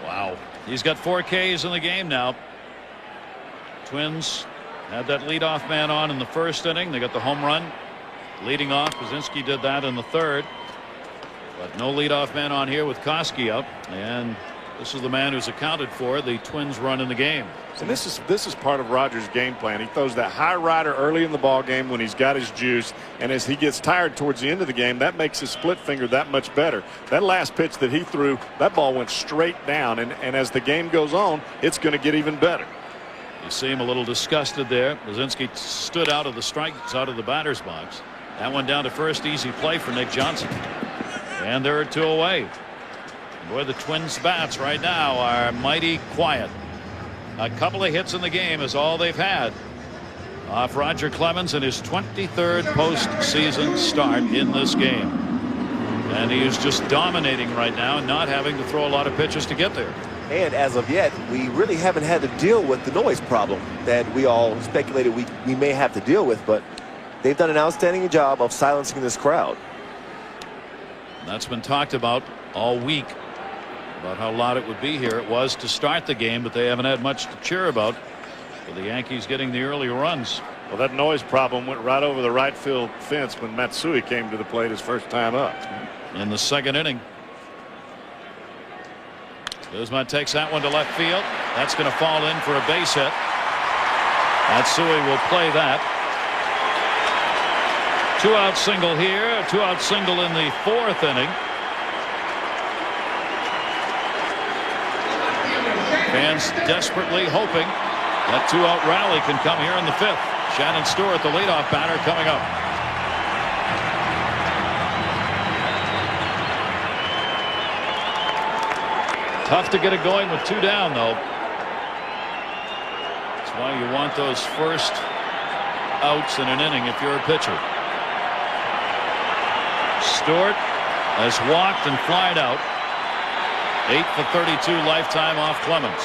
Wow. He's got 4 Ks in the game now. Twins had that leadoff man on in the first inning. They got the home run leading off. Brzezinski did that in the third. But no leadoff man on here with Koski up. And this is the man who's accounted for the Twins run in the game. And this is part of Rogers' game plan. He throws that high rider early in the ball game when he's got his juice, and as he gets tired towards the end of the game, that makes his split finger that much better. That last pitch that he threw, that ball went straight down, and as the game goes on, it's going to get even better. You see him a little disgusted there. Brzezinski stood out of the strikes, out of the batter's box. That one down to first, easy play for Nick Johnson. And there are 2 away. Boy, the Twins bats right now are mighty quiet. A couple of hits in the game is all they've had off Roger Clemens in his 23rd postseason start in this game. And he is just dominating right now and not having to throw a lot of pitches to get there. And as of yet, we really haven't had to deal with the noise problem that we all speculated we may have to deal with. But they've done an outstanding job of silencing this crowd. That's been talked about all week, about how loud it would be here. It was to start the game, but they haven't had much to cheer about for the Yankees getting the early runs. Well, that noise problem went right over the right field fence when Matsui came to the plate his first time up. In the second inning. Guzman takes that one to left field. That's going to fall in for a base hit. Matsui will play that. 2-out single here, a 2-out single in the fourth inning. Fans desperately hoping that 2-out rally can come here in the fifth. Shannon Stewart, the leadoff batter, coming up. Tough to get it going with 2 down, though. That's why you want those first outs in an inning if you're a pitcher. Stewart has walked and flied out. 8 for 32 lifetime off Clemens.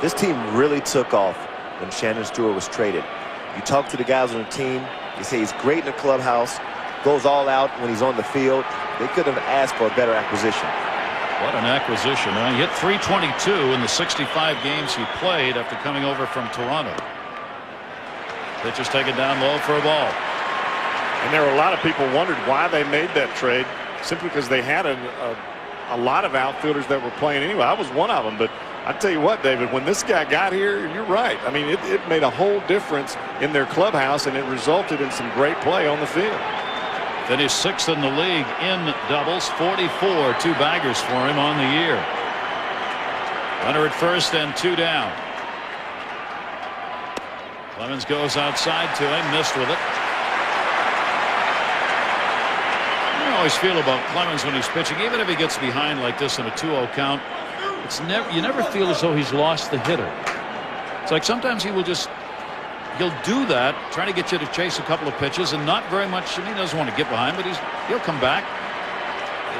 This team really took off when Shannon Stewart was traded. You talk to the guys on the team, they say he's great in the clubhouse, goes all out when he's on the field. They could have asked for a better acquisition. What an acquisition. He hit .322 in the 65 games he played after coming over from Toronto. Pitch is taken down low for a ball. And there were a lot of people wondered why they made that trade, simply because they had a lot of outfielders that were playing anyway. I was one of them, but I tell you what, David, when this guy got here, you're right. I mean, it made a whole difference in their clubhouse, and it resulted in some great play on the field. Finished 6th in the league in doubles, 44 2-baggers for him on the year. Runner at first and 2 down. Clemens goes outside to him, missed with it. I always feel about Clemens when he's pitching, even if he gets behind like this in a 2-0 count, you never feel as though he's lost the hitter. It's like sometimes he'll do that, trying to get you to chase a couple of pitches, and not very much. He doesn't want to get behind, but he'll come back.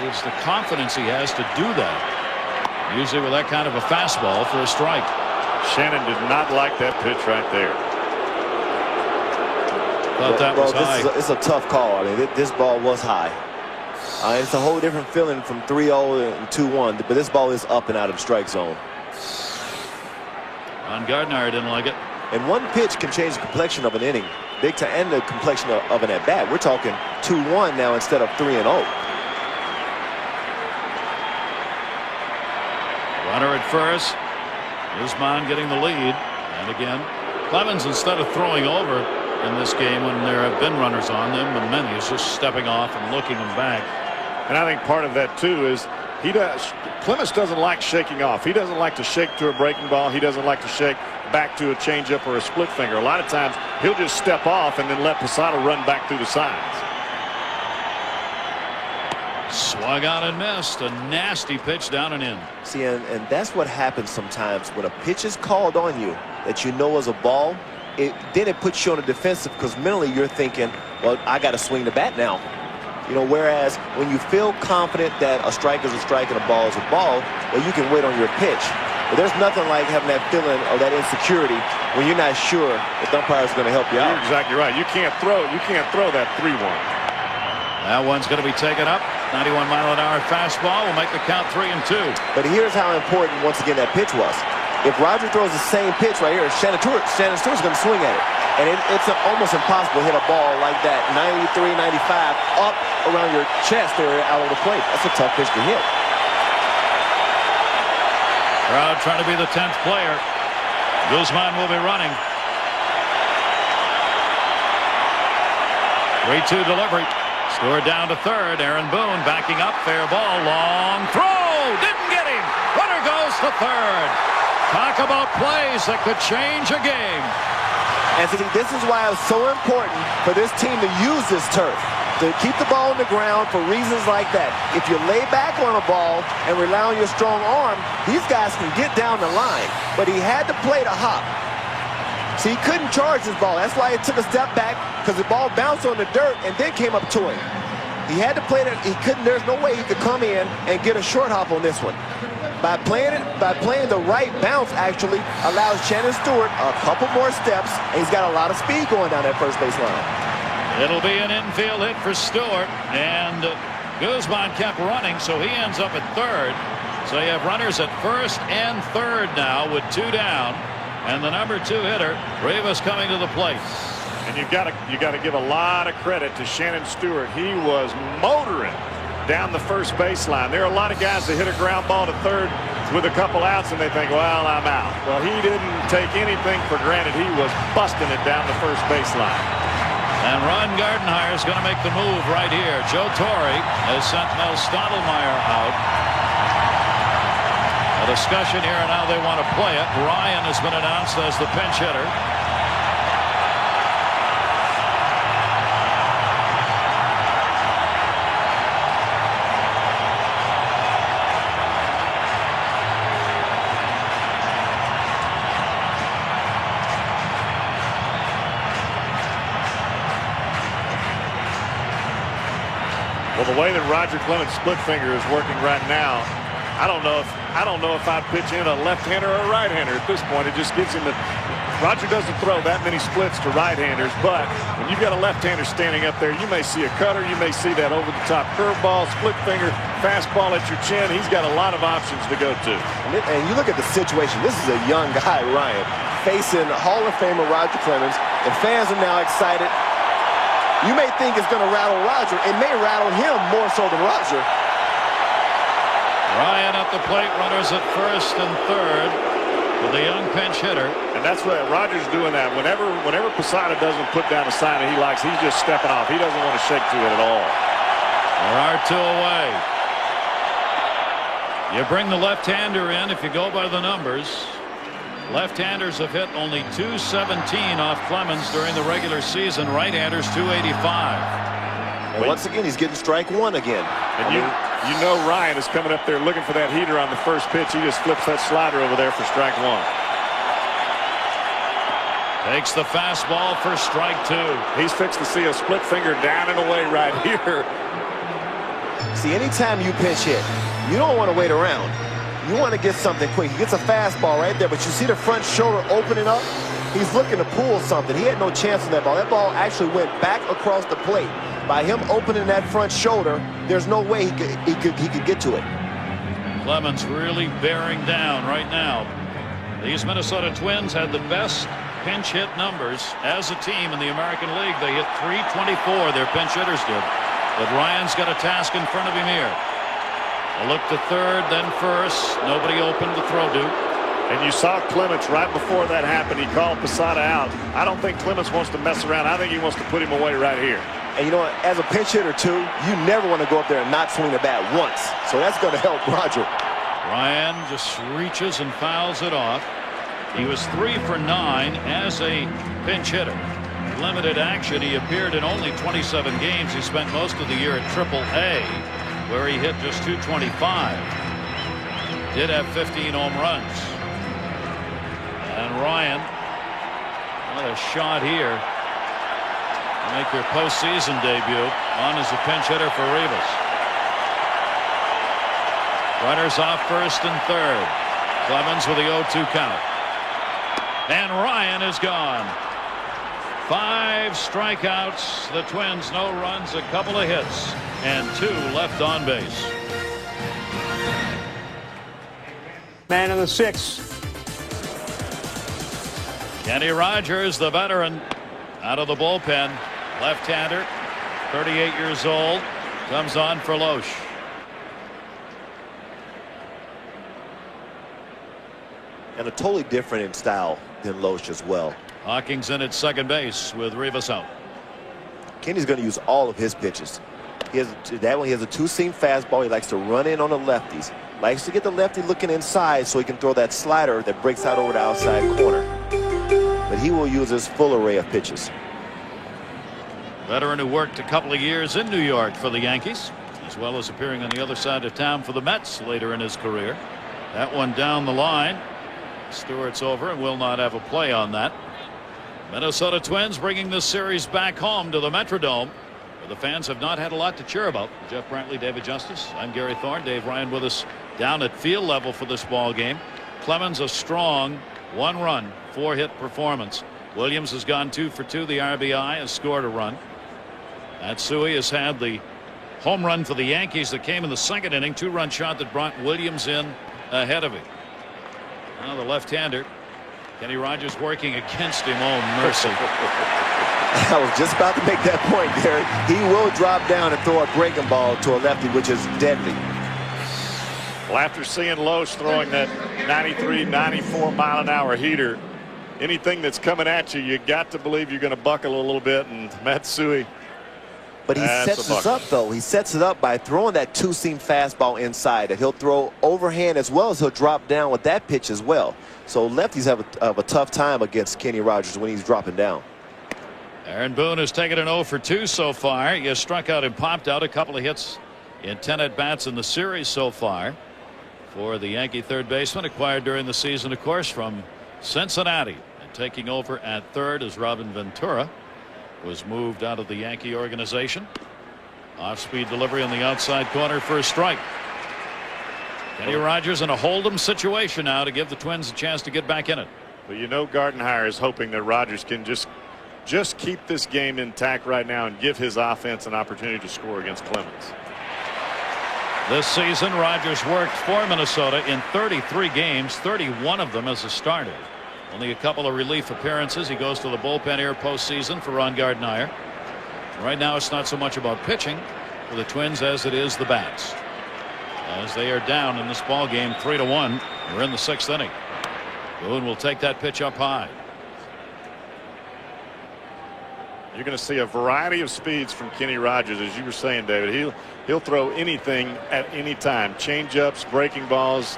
It's the confidence he has to do that, usually with that kind of a fastball for a strike. Shannon did not like that pitch right there. Thought that was high. It's a tough call. I mean, this ball was high. It's a whole different feeling from 3-0 and 2-1, but this ball is up and out of the strike zone. Ron Gardner didn't like it. And one pitch can change the complexion of an inning, big time, and the complexion of an at-bat. We're talking 2-1 now instead of 3-0. Runner at first. Guzman getting the lead. And again, Clemens, instead of throwing over in this game when there have been runners on them, and many, is just stepping off and looking them back. And I think part of that too is Clemens doesn't like shaking off. He doesn't like to shake to a breaking ball. He doesn't like to shake back to a changeup or a split finger. A lot of times he'll just step off and then let Posada run back through the sides. Swung on and missed. A nasty pitch down and in. See, and that's what happens sometimes when a pitch is called on you that you know is a ball. Then it puts you on the defensive because mentally you're thinking, well, I got to swing the bat now. You know, whereas when you feel confident that a strike is a strike and a ball is a ball, well, you can wait on your pitch. But there's nothing like having that feeling or that insecurity when you're not sure if the umpire is going to help you out. You're exactly right. You can't throw that 3-1. That one's going to be taken up. 91-mile-an-hour fastball will make the count 3-2. But here's how important, once again, that pitch was. If Roger throws the same pitch right here, Shannon Stewart's going to swing at it. And it's almost impossible to hit a ball like that, 93, 95, up around your chest area out of the plate. That's a tough pitch to hit. Crowd trying to be the 10th player. Guzman will be running. 3-2 delivery. Stewart down to third. Aaron Boone backing up. Fair ball. Long throw. Didn't get him. Runner goes to third. Talk about plays that could change a game. And see, this is why it's so important for this team to use this turf, to keep the ball on the ground for reasons like that. If you lay back on a ball and rely on your strong arm, these guys can get down the line. But he had to play the hop. See, he couldn't charge his ball. That's why he took a step back, because the ball bounced on the dirt and then came up to him. He had to play that. He couldn't. There's no way he could come in and get a short hop on this one. By playing the right bounce actually allows Shannon Stewart a couple more steps, and he's got a lot of speed going down that first base line. It'll be an infield hit for Stewart, and Guzman kept running, so he ends up at third. So you have runners at first and third now with 2 down, and the number 2 hitter Rivas coming to the plate. And you got to give a lot of credit to Shannon Stewart. He was motoring down the first baseline. There are a lot of guys that hit a ground ball to third with a couple outs and they think, well, I'm out. Well, he didn't take anything for granted. He was busting it down the first baseline. And Ron Gardenhire is going to make the move right here. Joe Torre has sent Mel Stottlemyre out. A discussion here on how they want to play it. Ryan has been announced as the pinch hitter. Well, the way that Roger Clemens' split finger is working right now, I don't know if I'd pitch in a left-hander or a right-hander at this point. It just gives him Roger doesn't throw that many splits to right-handers, but when you've got a left-hander standing up there, you may see a cutter, you may see that over-the-top curveball, split finger, fastball at your chin. He's got a lot of options to go to. And you look at the situation. This is a young guy, Ryan, facing Hall of Famer Roger Clemens, and fans are now excited. You may think it's going to rattle Roger. It may rattle him more so than Roger. Ryan at the plate, runners at first and third for the young pinch hitter. And that's what Roger's doing that. Whenever Posada doesn't put down a sign that he likes, he's just stepping off. He doesn't want to shake to it at all. There are 2 away. You bring the left-hander in if you go by the numbers. Left-handers have hit only .217 off Clemens during the regular season. Right-handers .285. And once again, he's getting strike 1 again. And you know Ryan is coming up there looking for that heater on the first pitch. He just flips that slider over there for strike 1. Takes the fastball for strike 2. He's fixed to see a split finger down and away right here. See, anytime you pinch hit, you don't want to wait around. You want to get something quick. He gets a fastball right there, but you see the front shoulder opening up? He's looking to pull something. He had no chance on that ball. That ball actually went back across the plate. By him opening that front shoulder, there's no way he could get to it. Clemens really bearing down right now. These Minnesota Twins had the best pinch hit numbers as a team in the American League. They hit .324, their pinch hitters did. But Ryan's got a task in front of him here. A look to third, then first. Nobody open to throw to. And you saw Clemens right before that happened. He called Posada out. I don't think Clemens wants to mess around. I think he wants to put him away right here. And you know what? As a pinch hitter, too, you never want to go up there and not swing the bat once. So that's going to help Roger. Ryan just reaches and fouls it off. He was 3 for 9 as a pinch hitter. Limited action. He appeared in only 27 games. He spent most of the year at AAA, where he hit just .225. Did have 15 home runs. And Ryan, what a shot here to make their postseason debut on as a pinch hitter for Rivas. Runners off first and third. Clemens with the 0-2 count. And Ryan is gone. 5 strikeouts. The Twins, no runs, a couple of hits, and 2 left on base. Man in the 6th. Kenny Rogers, the veteran, out of the bullpen. Left-hander, 38 years old, comes on for Loesch. And a totally different in style than Loesch as well. Hawkins in at second base with Rivas out. Kenny's going to use all of his pitches. He has a 2-seam fastball. He likes to run in on the lefties. Likes to get the lefty looking inside so he can throw that slider that breaks out over the outside corner. But he will use his full array of pitches. Veteran who worked a couple of years in New York for the Yankees, as well as appearing on the other side of town for the Mets later in his career. That one down the line. Stewart's over and will not have a play on that. Minnesota Twins bringing this series back home to the Metrodome, where the fans have not had a lot to cheer about. Jeff Brantley, David Justice. I'm Gary Thorne. Dave Ryan with us down at field level for this ball game. Clemens a strong 1-run 4-hit performance. Williams has gone 2 for 2. The RBI has scored a run. Matsui has had the home run for the Yankees that came in the second inning. 2-run shot that brought Williams in ahead of him. Now the left-hander, Kenny Rogers, working against him. Oh, mercy. I was just about to make that point, Gary. He will drop down and throw a breaking ball to a lefty, which is deadly. Well, after seeing Loesch throwing that 93, 94 mile an hour heater, anything that's coming at you, you got to believe you're going to buckle a little bit. And Matsui. But he sets us up, though. He sets it up by throwing that two-seam fastball inside. And he'll throw overhand as well as he'll drop down with that pitch as well. So lefties have a tough time against Kenny Rogers when he's dropping down. Aaron Boone has taken an 0 for 2 so far. He has struck out and popped out. A couple of hits in 10 at-bats in the series so far for the Yankee third baseman, acquired during the season, of course, from Cincinnati. And taking over at third as Robin Ventura was moved out of the Yankee organization. Off-speed delivery on the outside corner for a strike. Kenny Rogers in a hold-'em situation now to give the Twins a chance to get back in it. Well, you know, Gardenhire is hoping that Rogers can just keep this game intact right now and give his offense an opportunity to score against Clemens. This season, Rogers worked for Minnesota in 33 games, 31 of them as a starter. Only a couple of relief appearances. He goes to the bullpen here postseason for Ron Gardenhire. Right now, it's not so much about pitching for the Twins as it is the bats, as they are down in this ball game 3-1. We're in the 6th inning. Boone will take that pitch up high. You're going to see a variety of speeds from Kenny Rogers, as you were saying, David. He'll throw anything at any time. Change-ups, breaking balls.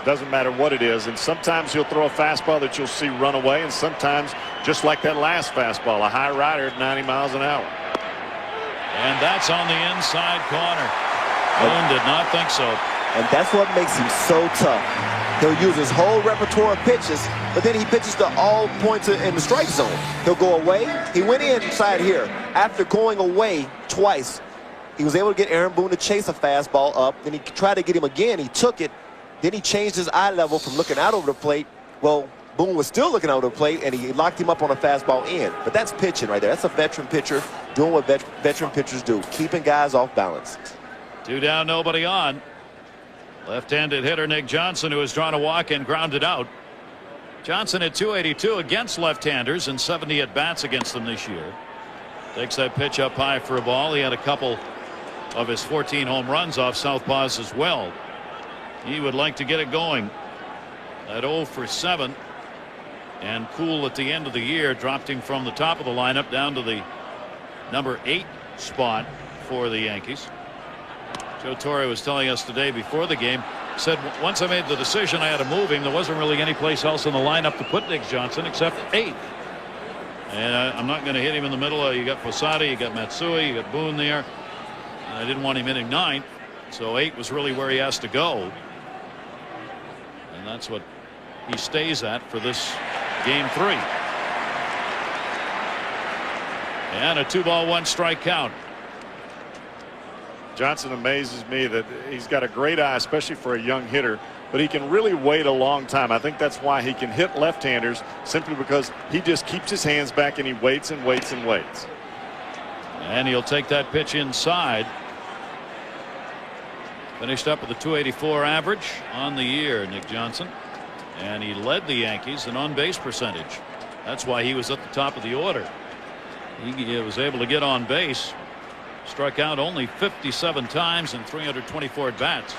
Doesn't matter what it is. And sometimes he'll throw a fastball that you'll see run away, and sometimes, just like that last fastball, a high rider at 90 miles an hour. And that's on the inside corner. Boone did not think so. And that's what makes him so tough. He'll use his whole repertoire of pitches, but then he pitches to all points in the strike zone. He'll go away. He went inside here. After going away twice, he was able to get Aaron Boone to chase a fastball up. Then he tried to get him again. He took it. Then he changed his eye level from looking out over the plate. Well, Boone was still looking out over the plate, and he locked him up on a fastball in. But that's pitching right there. That's a veteran pitcher doing what veteran pitchers do, keeping guys off balance. 2 down, nobody on. Left-handed hitter Nick Johnson, who has drawn a walk and grounded out. Johnson at 282 against left-handers and 70 at-bats against them this year. Takes that pitch up high for a ball. He had a couple of his 14 home runs off southpaws as well. He would like to get it going. At 0 for 7. And Cool at the end of the year dropped him from the top of the lineup down to the number 8 spot for the Yankees. Joe Torre was telling us today before the game, said once I made the decision I had to move him, there wasn't really any place else in the lineup to put Nick Johnson except 8. And I'm not going to hit him in the middle. You got Posada, you got Matsui, you got Boone there. And I didn't want him hitting 9th, so 8 was really where he has to go. And that's what he stays at for this game 3. And a 2-ball 1-strike count. Johnson amazes me that he's got a great eye, especially for a young hitter, but he can really wait a long time. I think that's why he can hit left-handers, simply because he just keeps his hands back and he waits and waits and waits. And he'll take that pitch inside. Finished up with a 284 average on the year, Nick Johnson, and he led the Yankees in on-base percentage. That's why he was at the top of the order. He was able to get on base. Struck out only 57 times in 324 at-bats.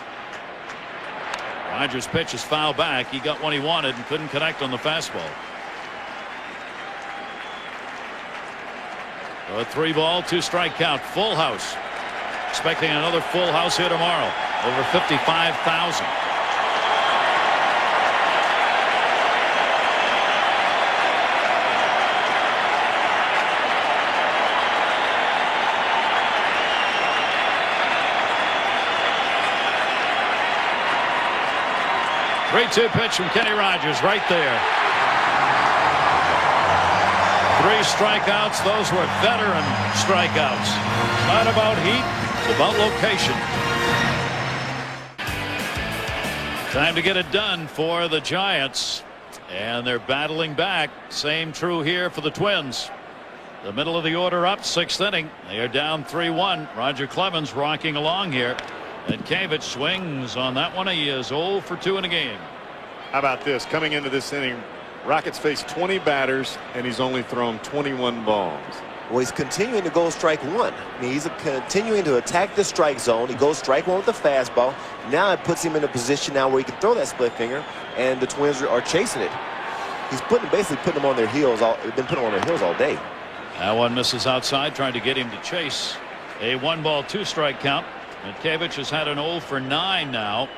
Rogers' pitch is foul back. He got what he wanted and couldn't connect on the fastball. A 3-ball 2-strike count. Full house. Expecting another full house here tomorrow. Over 55,000. Three-2 pitch from Kenny Rogers right there. 3 strikeouts. Those were veteran strikeouts. It's not about heat, it's about location. Time to get it done for the Giants, and they're battling back. Same true here for the Twins. The middle of the order up, 6th inning. They are down 3-1. Roger Clemens rocking along here, and Yankevich swings on that one. He is 0 for 2 in a game. How about this? Coming into this inning, Rockets faced 20 batters, and he's only thrown 21 balls. Well, he's continuing to go strike one. I mean, he's continuing to attack the strike zone. He goes strike one with the fastball. Now it puts him in a position now where he can throw that split finger, and the Twins are chasing it. He's basically putting them on their heels. Been putting them on their heels all day. That one misses outside, trying to get him to chase. A 1-ball 2-strike count. Yankevich has had an 0 for 9 now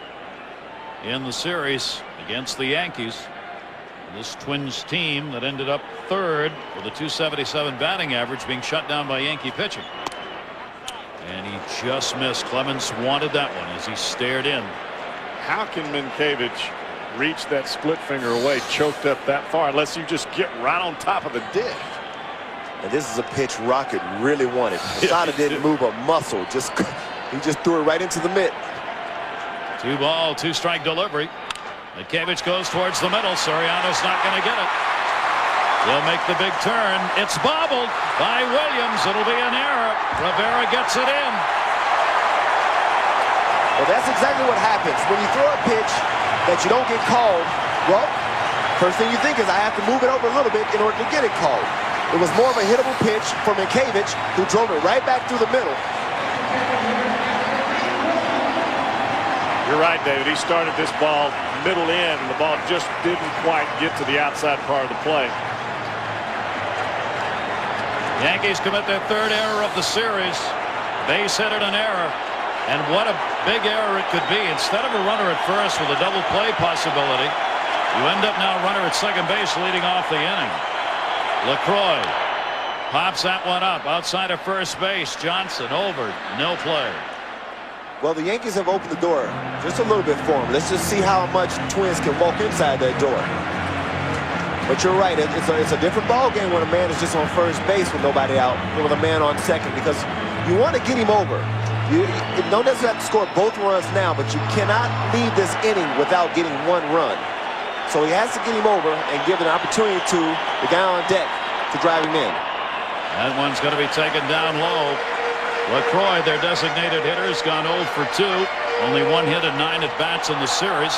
in the series against the Yankees. This Twins team that ended up 3rd with a .277 batting average, being shut down by Yankee pitching. And he just missed. Clemens wanted that one as he stared in. How can Yankevich reach that split finger away choked up that far unless you just get right on top of the dish? And this is a pitch Rocket really wanted. Posada didn't move a muscle. He just threw it right into the mitt. 2-ball 2-strike delivery. Yankevich goes towards the middle. Soriano's not going to get it. He'll make the big turn. It's bobbled by Williams. It'll be an error. Rivera gets it in. Well, that's exactly what happens when you throw a pitch that you don't get called. Well, first thing you think is I have to move it over a little bit in order to get it called. It was more of a hittable pitch from Yankevich, who drove it right back through the middle. You're right, David. He started this ball middle in, and the ball just didn't quite get to the outside part of the play. Yankees commit their 3rd error of the series. Base hit it, an error. And what a big error it could be. Instead of a runner at first with a double play possibility, you end up now runner at second base leading off the inning. LaCroix pops that one up outside of first base. Johnson over, no play. Well, the Yankees have opened the door just a little bit for him. Let's just see how much Twins can walk inside that door. But you're right, it's a different ball game when a man is just on first base with nobody out, with a man on second, because you want to get him over. You don't necessarily have to score both runs now, but you cannot leave this inning without getting 1 run. So he has to get him over and give an opportunity to the guy on deck to drive him in. That one's going to be taken down low. LaCroix, their designated hitter, has gone 0 for 2. Only 1 hit and 9 at-bats in the series.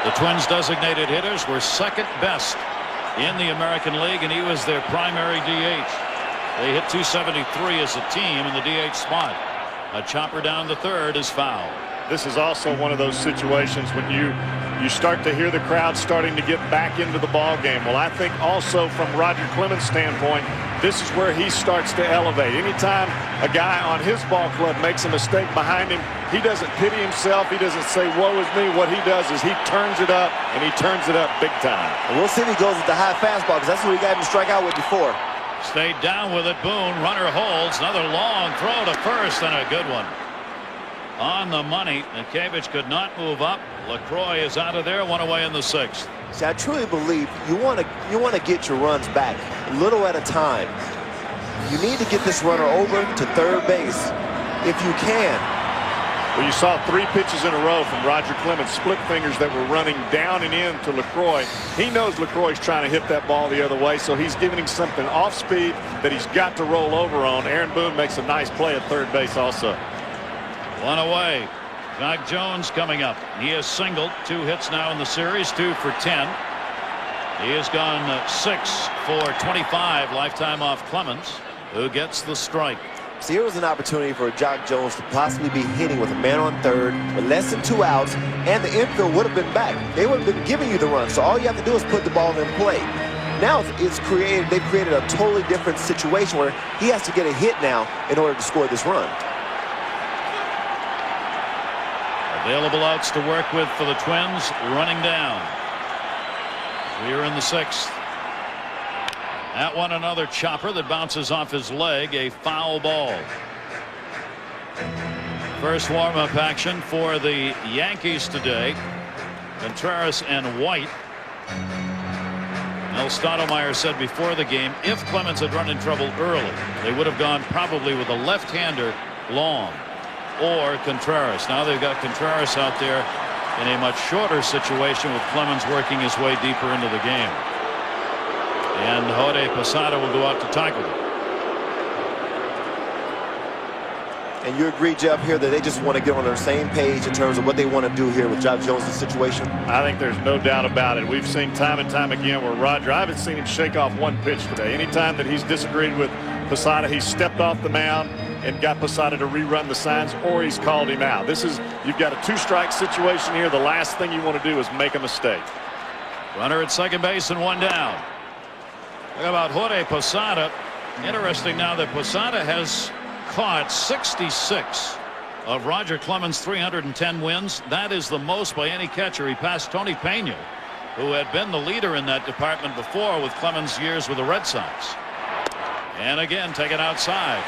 The Twins' designated hitters were 2nd best in the American League, and he was their primary DH. They hit .273 as a team in the DH spot. A chopper down the 3rd is foul. This is also one of those situations when you start to hear the crowd starting to get back into the ball game. Well, I think also from Roger Clemens' standpoint, this is where he starts to elevate. Anytime a guy on his ball club makes a mistake behind him, he doesn't pity himself. He doesn't say, woe is me. What he does is he turns it up, and he turns it up big time. And we'll see if he goes with the high fastball, because that's what he got him to strike out with before. Stayed down with it. Boone. Runner holds. Another long throw to first, and a good one. On the money. Yankevich could not move up. LaCroix is out of there. 1 away in the 6th. See, I truly believe you want to get your runs back a little at a time. You need to get this runner over to third base if you can. Well, you saw 3 pitches in a row from Roger Clemens, split fingers that were running down and in to LaCroix. He knows LaCroix's trying to hit that ball the other way, so he's giving him something off speed that he's got to roll over on. Aaron Boone makes a nice play at third base also. 1 away. Doc Jones coming up. He has singled. 2 hits now in the series. 2 for 10. He has gone 6 for 25 lifetime off Clemens, who gets the strike. So here was an opportunity for Jock Jones to possibly be hitting with a man on third with less than 2 outs, and the infield would have been back. They would have been giving you the run. So all you have to do is put the ball in play. Now they've created a totally different situation where he has to get a hit now in order to score this run. Available outs to work with for the Twins, running down. We are in the 6th. That one, another chopper that bounces off his leg, a foul ball. First warm-up action for the Yankees today. Contreras and White. Mel Stottlemyre said before the game, if Clemens had run in trouble early, they would have gone probably with a left-hander long, or Contreras. Now they've got Contreras out there in a much shorter situation with Clemens working his way deeper into the game. And Jorge Posada will go out to tackle him. And you agree, Jeff, here that they just want to get on the same page in terms of what they want to do here with Josh Jones' situation? I think there's no doubt about it. We've seen time and time again where Roger, I haven't seen him shake off one pitch today. Anytime that he's disagreed with Posada, he's stepped off the mound and got Posada to rerun the signs, or he's called him out. You've got a 2-strike situation here. The last thing you want to do is make a mistake. Runner at second base and 1 down. Look about Jorge Posada. Interesting now that Posada has caught 66 of Roger Clemens' 310 wins. That is the most by any catcher. He passed Tony Pena, who had been the leader in that department before with Clemens' years with the Red Sox. And again taken outside.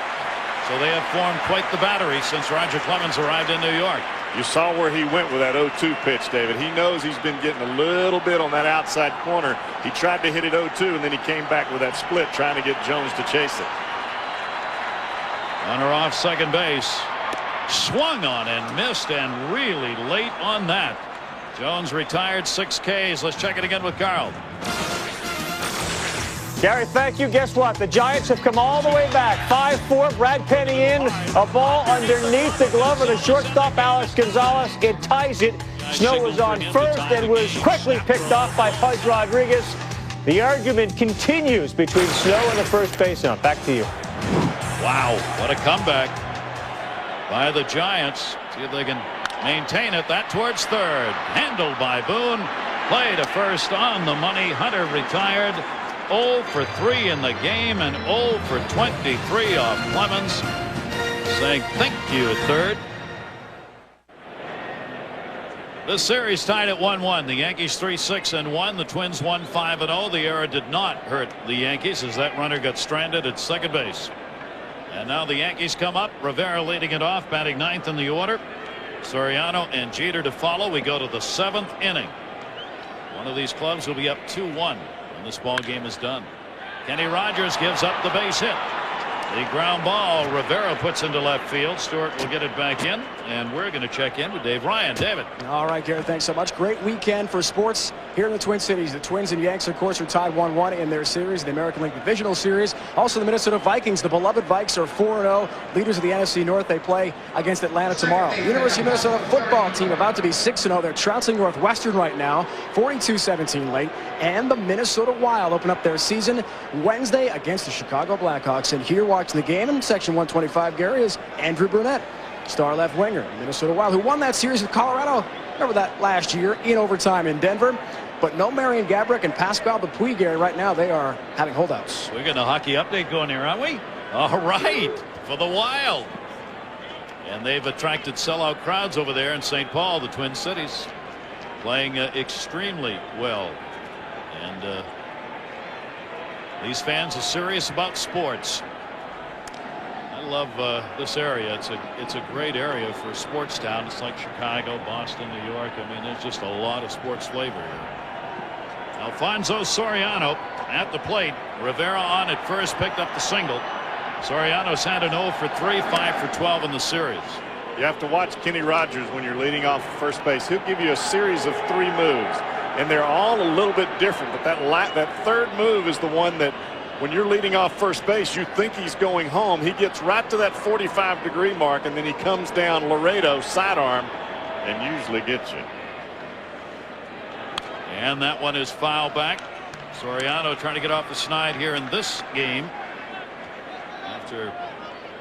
So they have formed quite the battery since Roger Clemens arrived in New York. You saw where he went with that 0-2 pitch, David. He knows he's been getting a little bit on that outside corner. He tried to hit it 0-2, and then he came back with that split trying to get Jones to chase it. Runner off second base. Swung on and missed, and really late on that. Jones retired 6 Ks. Let's check it again with Carl. Gary, thank you. Guess what? The Giants have come all the way back. 5-4. Brad Penny in. A ball underneath the glove of the shortstop, Alex Gonzalez. It ties it. Snow was on first and was quickly picked off by Pudge Rodriguez. The argument continues between Snow and the first baseman. Back to you. Wow, what a comeback by the Giants. See if they can maintain it. That towards third. Handled by Boone. Play to first on the money. Hunter retired. 0 for 3 in the game and 0 for 23 off Clemens. Saying thank you at third. The series tied at 1-1. The Yankees 3-6-1. The Twins 1-5-0. The error did not hurt the Yankees as that runner got stranded at second base. And now the Yankees come up. Rivera leading it off, batting 9th in the order. Soriano and Jeter to follow. We go to the 7th inning. One of these clubs will be up 2-1 when this ball game is done. Kenny Rogers gives up the base hit. The ground ball Rivera puts into left field. Stewart will get it back in, and we're going to check in with Dave Ryan. David. All right, Gary, thanks so much. Great weekend for sports here in the Twin Cities. The Twins and Yanks, of course, are tied 1-1 in their series, the American League Divisional Series. Also, the Minnesota Vikings, the beloved Vikes, are 4-0, leaders of the NFC North. They play against Atlanta tomorrow. The University of Minnesota football team about to be 6-0. They're trouncing Northwestern right now, 42-17 late. And the Minnesota Wild open up their season Wednesday against the Chicago Blackhawks. And here watching the game in section 125, Gary, is Andrew Brunette, star left winger, Minnesota Wild, who won that series with Colorado. Remember that last year in overtime in Denver. But no Marian Gaborik and Pascal Dupuis, Gary. Right now they are having holdouts. We're getting a hockey update going here, aren't we? All right, for the Wild. And they've attracted sellout crowds over there in St. Paul, the Twin Cities, playing extremely well. And these fans are serious about sports. I love this area. It's a great area for a sports town. It's like Chicago, Boston, New York. I mean, there's just a lot of sports flavor here. Alfonso Soriano at the plate. Rivera on at first, picked up the single. Soriano's had an 0 for 3, 5 for 12 in the series. You have to watch Kenny Rogers when you're leading off first base. He'll give you a series of 3 moves, and they're all a little bit different. But that third move is the one that, when you're leading off first base, you think he's going home. He gets right to that 45-degree mark, and then he comes down Laredo sidearm and usually gets you. And that one is foul back. Soriano trying to get off the snide here in this game after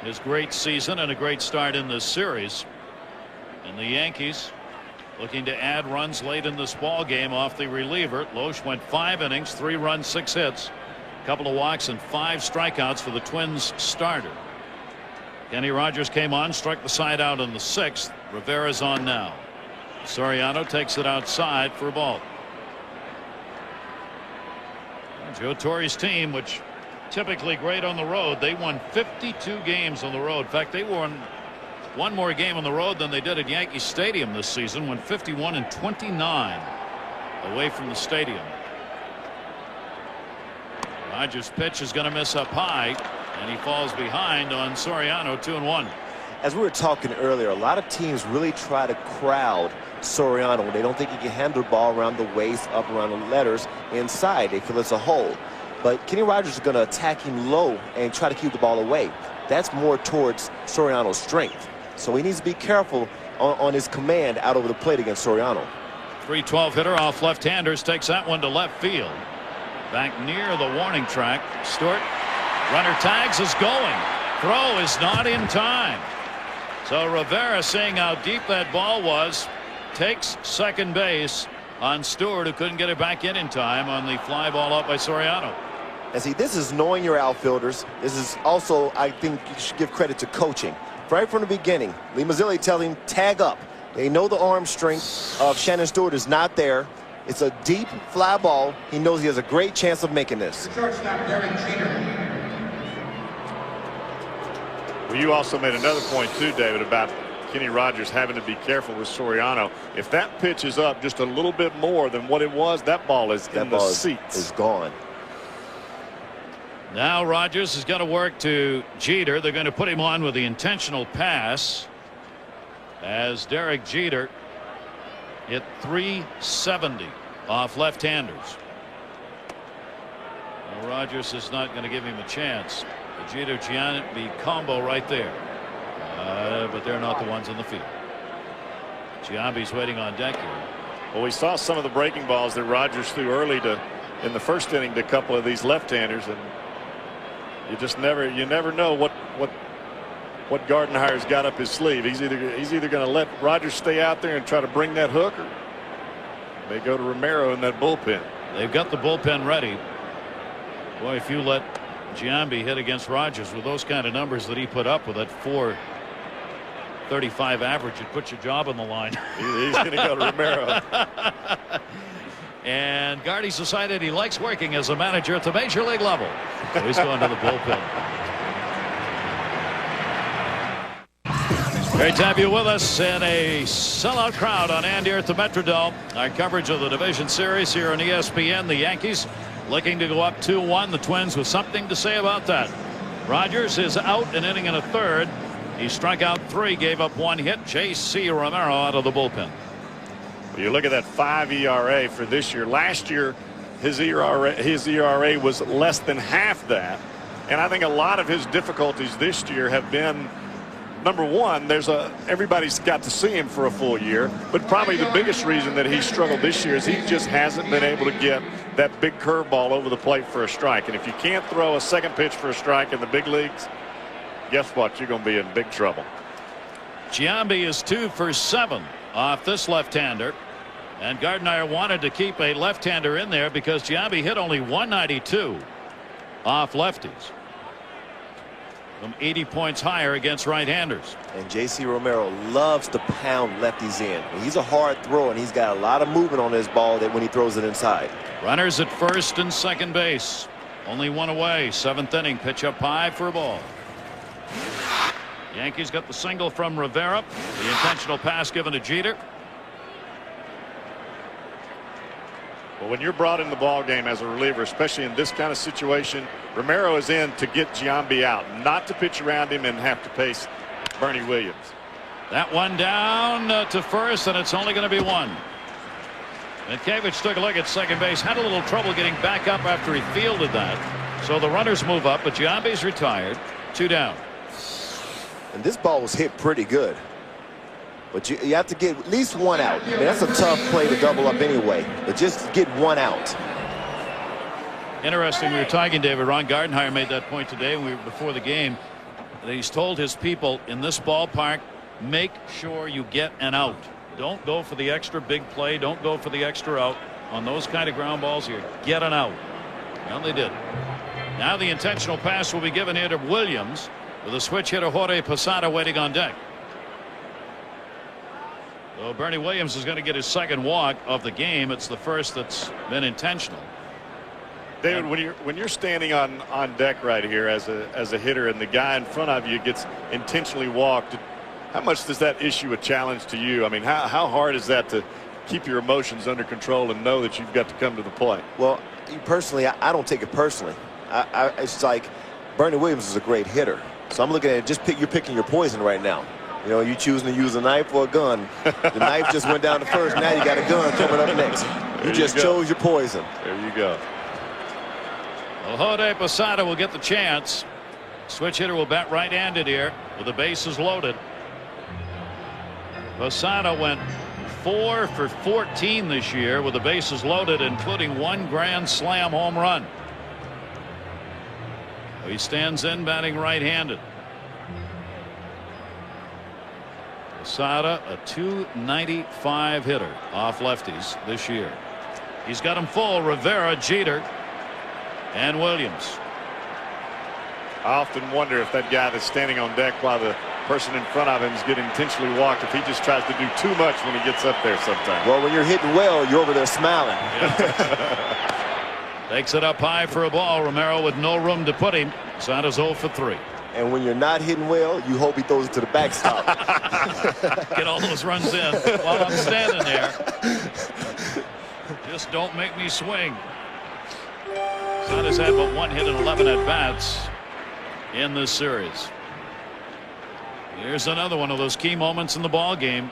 his great season and a great start in this series. And the Yankees looking to add runs late in this ball game off the reliever. Loesch went 5 innings, 3 runs, 6 hits, a couple of walks and 5 strikeouts for the Twins starter. Kenny Rogers came on, struck the side out in the 6th. Rivera's on now. Soriano takes it outside for a ball. Joe Torre's team, which typically great on the road, they won 52 games on the road. In fact, they won one more game on the road than they did at Yankee Stadium this season, won 51 and 29 away from the stadium. Rogers' pitch is going to miss up high, and he falls behind on Soriano. 2-1. As we were talking earlier, a lot of teams really try to crowd Soriano. They don't think he can handle the ball around the waist, up around the letters, inside. They feel it's a hole. But Kenny Rogers is going to attack him low and try to keep the ball away. That's more towards Soriano's strength. So he needs to be careful on his command out over the plate against Soriano. 312 hitter off left-handers takes that one to left field. Back near the warning track. Stewart, runner tags, is going. Throw is not in time. So Rivera, seeing how deep that ball was, takes second base on Stewart, who couldn't get it back in time on the fly ball up by Soriano. And see, this is knowing your outfielders. This is also, I think you should give credit to coaching. Right from the beginning, Lee Mazzilli telling him, tag up. They know the arm strength of Shannon Stewart is not there. It's a deep fly ball. He knows he has a great chance of making this. Well, you also made another point too, David, about Kenny Rogers having to be careful with Soriano. If that pitch is up just a little bit more than what it was, that ball is in the seats. Is gone. Now Rogers is going to work to Jeter. They're going to put him on with the intentional pass as Derek Jeter hit .370 off left-handers. Well, Rogers is not going to give him a chance. The Jeter-Giambi combo right there. But they're not the ones in the field. Giambi's waiting on deck here. Well, we saw some of the breaking balls that Rogers threw early in the first inning to a couple of these left-handers, and you never know what Gardenhire's got up his sleeve. He's either going to let Rogers stay out there and try to bring that hook, or they go to Romero in that bullpen. They've got the bullpen ready. Boy, if you let Giambi hit against Rogers with those kind of numbers that he put up with that .435 average, it puts your job on the line. He's going to go to Romero. And Gardy's decided he likes working as a manager at the major league level. So he's going to the bullpen. Great to have you with us in a sellout crowd on Andy at the Metrodome. Our coverage of the division series here on ESPN. The Yankees looking to go up 2-1. The Twins with something to say about that. Rogers is out an inning and a third. He struck out 3, gave up 1 hit. J.C. Romero out of the bullpen. Well, you look at that 5 ERA for this year. Last year, his ERA was less than half that. And I think a lot of his difficulties this year have been, number one, everybody's got to see him for a full year, but probably the biggest reason that he struggled this year is he just hasn't been able to get that big curveball over the plate for a strike. And if you can't throw a second pitch for a strike in the big leagues, guess what? You're going to be in big trouble. Giambi is 2 for 7 off this left-hander, and Gardner wanted to keep a left-hander in there because Giambi hit only 192 off lefties. From 80 points higher against right-handers. And J.C. Romero loves to pound lefties in. He's a hard thrower, and he's got a lot of movement on his ball that when he throws it inside. Runners at first and second base. Only 1 away. 7th inning. Pitch up high for a ball. Yankees got the single from Rivera. The intentional pass given to Jeter. Well, when you're brought in the ball game as a reliever, especially in this kind of situation, Romero is in to get Giambi out, not to pitch around him and have to face Bernie Williams. That one down to first, and it's only going to be 1. Mitkevich took a look at second base, had a little trouble getting back up after he fielded that. So the runners move up, but Giambi's retired. 2 down. And this ball was hit pretty good. But you have to get at least 1 out. I mean, that's a tough play to double up anyway. But just get 1 out. Interesting. We were talking, David. Ron Gardenhire made that point today before the game. That he's told his people in this ballpark, make sure you get an out. Don't go for the extra big play. Don't go for the extra out. On those kind of ground balls here, get an out. Well, they did. Now the intentional pass will be given here to Williams with a switch hitter Jorge Posada waiting on deck. So Bernie Williams is going to get his second walk of the game. It's the first that's been intentional. David, when you're standing on deck right here as a hitter and the guy in front of you gets intentionally walked, how much does that issue a challenge to you? I mean, how hard is that to keep your emotions under control and know that you've got to come to the plate? Well, personally, I don't take it personally. It's like Bernie Williams is a great hitter. So I'm looking at it, you're picking your poison right now. You know, you choosing to use a knife or a gun. The knife just went down to first. Now you got a gun coming up next. You just chose your poison. There you go. Well, Jose Posada will get the chance. Switch hitter will bat right-handed here with the bases loaded. Posada went 4 for 14 this year with the bases loaded, including 1 grand slam home run. He stands in batting right-handed. Posada, a .295 hitter off lefties this year. He's got them full. Rivera, Jeter, and Williams. I often wonder if that guy that's standing on deck while the person in front of him is getting intentionally walked, if he just tries to do too much when he gets up there sometimes. Well, when you're hitting well, you're over there smiling. Takes it up high for a ball. Romero with no room to put him. Posada's 0 for 3. And when you're not hitting well, you hope he throws it to the backstop. Get all those runs in while I'm standing there. Just don't make me swing. Posada's had but 1 hit and 11 at-bats in this series. Here's another one of those key moments in the ball game.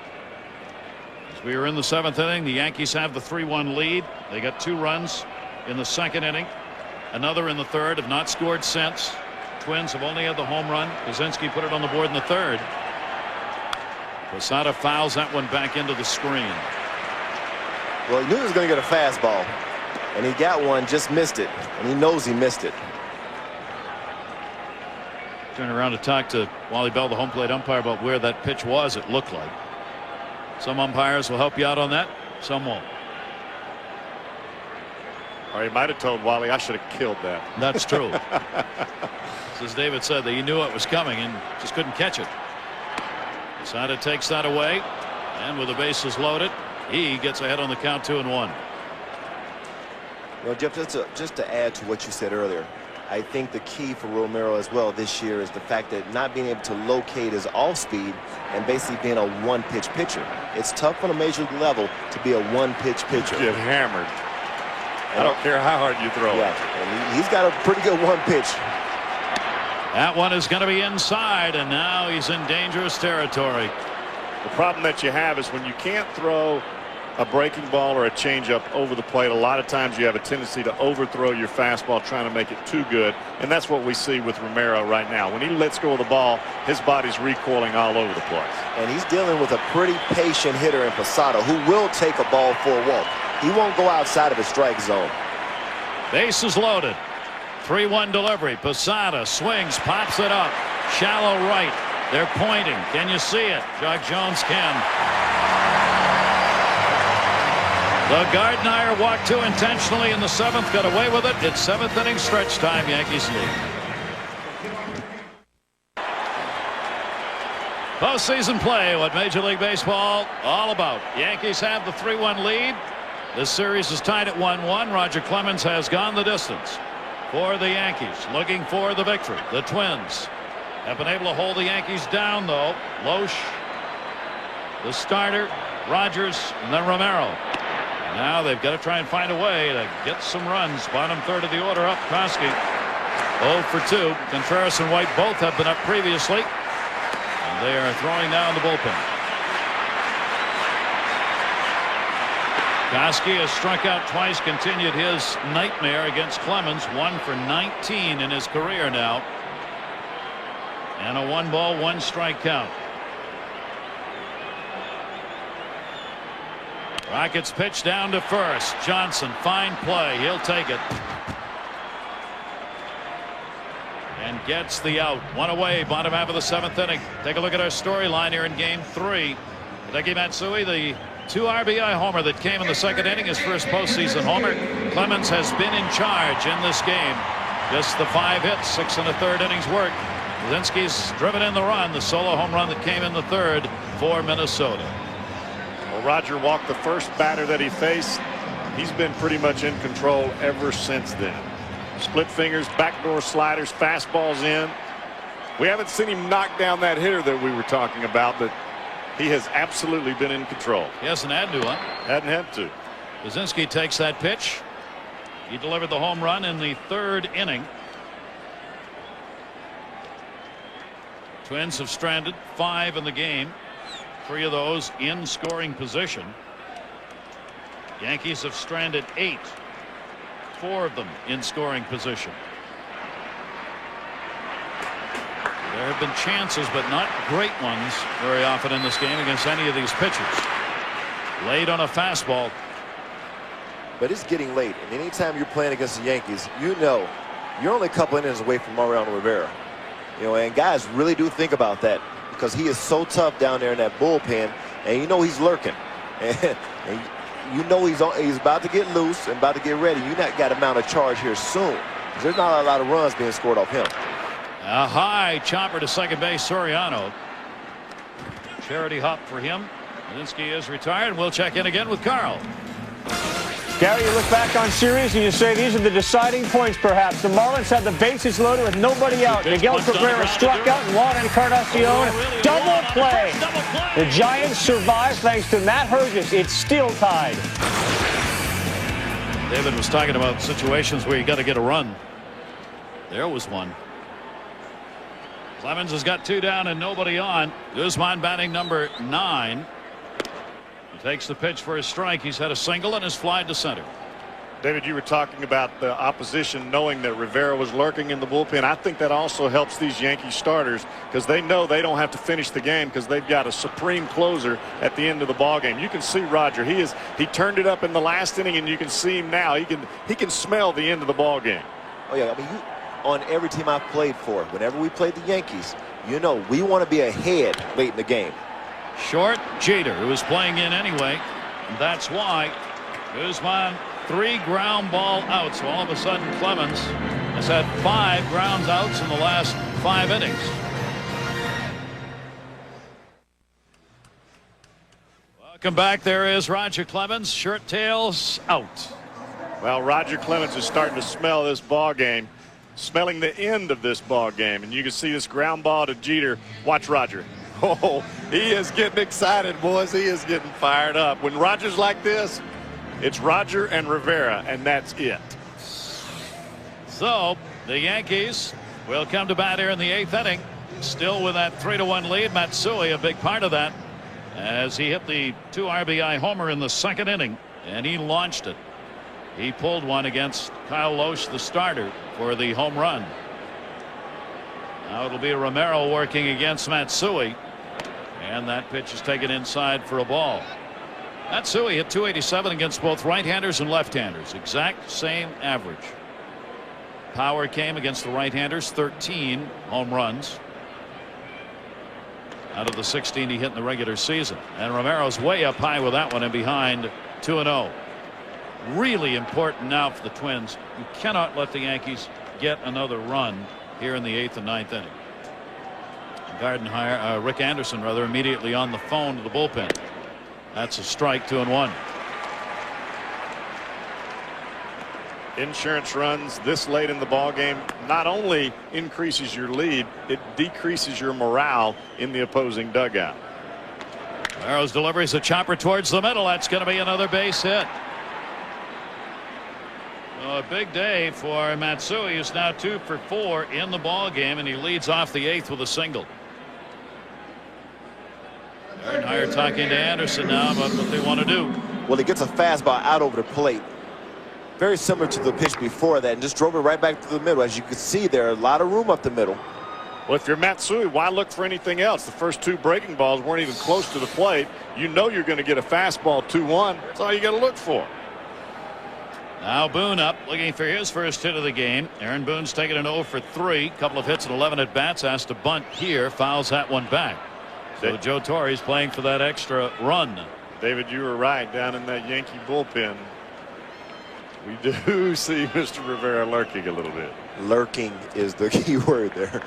As we are in the 7th inning, the Yankees have the 3-1 lead. They got 2 runs in the 2nd inning. Another in the 3rd. Have not scored since. Twins have only had the home run. Kaczynski put it on the board in the 3rd. Posada fouls that one back into the screen. Well, he knew he was going to get a fastball, and he got one, just missed it, and he knows he missed it. Turn around to talk to Wally Bell, the home plate umpire, about where that pitch was. It looked like. Some umpires will help you out on that. Some won't. Or he might have told Wally, I should have killed that. That's true. As David said, that he knew it was coming and just couldn't catch it. Posada takes that away, and with the bases loaded, he gets ahead on the count 2-1. Well, Jeff, just to add to what you said earlier, I think the key for Romero as well this year is the fact that not being able to locate his off speed and basically being a one-pitch pitcher. It's tough on a major league level to be a one-pitch pitcher. Get hammered. I don't care how hard you throw. Yeah, and he's got a pretty good one pitch. That one is going to be inside, and now he's in dangerous territory. The problem that you have is when you can't throw a breaking ball or a changeup over the plate, a lot of times you have a tendency to overthrow your fastball trying to make it too good, and that's what we see with Romero right now. When he lets go of the ball, his body's recoiling all over the place. And he's dealing with a pretty patient hitter in Posada who will take a ball for a walk. He won't go outside of his strike zone. Bases loaded. 3-1 delivery. Posada swings, pops it up. Shallow right. They're pointing. Can you see it? Jock Jones can. The Gardner walked 2 intentionally in the 7th. Got away with it. It's 7th inning stretch time. Yankees lead. Postseason play. What Major League Baseball all about. Yankees have the 3-1 lead. This series is tied at 1-1. Roger Clemens has gone the distance for the Yankees, looking for the victory. The Twins have been able to hold the Yankees down, though. Loesch, the starter, Rogers, and then Romero. Now they've got to try and find a way to get some runs. Bottom 3rd of the order up. Koski 0 for 2. Contreras and White both have been up previously, and they are throwing now in the bullpen. Koski has struck out twice, continued his nightmare against Clemens. 1 for 19 in his career now. And a 1-ball, 1-strike count. Rockets pitch down to first. Johnson, fine play. He'll take it. And gets the out. 1 away, bottom half of the 7th inning. Take a look at our storyline here in Game 3. Hideki Matsui, the 2 RBI homer that came in the 2nd inning, his first postseason homer. Clemens has been in charge in this game. Just the 5 hits, 6 1/3 innings work. Kaczynski's driven in the run, the solo home run that came in the 3rd for Minnesota. Well, Roger walked the first batter that he faced. He's been pretty much in control ever since then. Split fingers, backdoor sliders, fastballs in. We haven't seen him knock down that hitter that we were talking about, but he has absolutely been in control. He hasn't had to, huh? Hadn't had to. Kaczynski takes that pitch. He delivered the home run in the 3rd inning. Twins have stranded 5 in the game, 3 of those in scoring position. Yankees have stranded 8, 4 of them in scoring position. There have been chances, but not great ones very often in this game against any of these pitchers. Late on a fastball. But it's getting late, and anytime you're playing against the Yankees, you know you're only a couple innings away from Mariano Rivera. You know, and guys really do think about that because he is so tough down there in that bullpen, and you know he's lurking. And you know he's about to get loose and about to get ready. You not got to mount a charge here soon. There's not a lot of runs being scored off him. A high chopper to second base. Soriano. Charity hop for him. Malinsky is retired. We'll check in again with Carl. Gary, you look back on series and you say these are the deciding points perhaps. The Marlins had the bases loaded with nobody out. Miguel Cabrera struck out and Juan Encarnacion. Double play. The Giants survive thanks to Matt Hergis. It's still tied. David was talking about situations where you got to get a run. There was one. Clemens has got 2 down and nobody on. Guzman batting number 9. He takes the pitch for his strike. He's had a single and is flied to center. David, you were talking about the opposition knowing that Rivera was lurking in the bullpen. I think that also helps these Yankee starters because they know they don't have to finish the game because they've got a supreme closer at the end of the ball game. You can see Roger. He turned it up in the last inning, and you can see him now. He can smell the end of the ball game. Oh yeah, I mean, on every team I've played for, whenever we played the Yankees, you know we want to be ahead late in the game. Short Jeter, who is playing in anyway, and that's why Guzman 3 ground ball outs. So all of a sudden Clemens has had 5 ground outs in the last 5 innings. Welcome back. There is Roger Clemens. Shirt tails out. Well, Roger Clemens is starting to smell this ball game, smelling the end of this ball game, and you can see this ground ball to Jeter. Watch Roger. Oh, he is getting excited, boys. He is getting fired up. When Roger's like this, it's Roger and Rivera, and that's it. So the Yankees will come to bat here in the 8th inning, still with that 3-1 lead. Matsui a big part of that as he hit the 2 RBI homer in the 2nd inning, and he launched it. He pulled one against Kyle Loesch, the starter, for the home run. Now it'll be Romero working against Matsui, and that pitch is taken inside for a ball. Matsui hit .287 against both right-handers and left-handers. Exact same average. Power came against the right-handers, 13 home runs out of the 16 he hit in the regular season. And Romero's way up high with that one and behind 2-0. Really important now for the Twins. You cannot let the Yankees get another run here in the 8th and 9th inning. Rick Anderson rather immediately on the phone to the bullpen. That's a strike. 2-1. Insurance runs this late in the ball game not only increases your lead, it decreases your morale in the opposing dugout. Romero's delivery is a chopper towards the middle. That's going to be another base hit. Well, a big day for Matsui, who's now 2 for 4 in the ball game, and he leads off the 8th with a single. Ernheimer talking to Anderson now about what they want to do. Well, he gets a fastball out over the plate, very similar to the pitch before that, and just drove it right back to the middle. As you can see, there a lot of room up the middle. Well, if you're Matsui, why look for anything else? The first 2 breaking balls weren't even close to the plate. You know you're going to get a fastball 2-1. That's all you got to look for. Now Boone up, looking for his first hit of the game. Aaron Boone's taken an 0 for 3. Couple of hits and 11 at bats. Has to bunt here. Fouls that one back. So Joe Torre's playing for that extra run. David, you were right. Down in that Yankee bullpen, we do see Mr. Rivera lurking a little bit. Lurking is the key word there.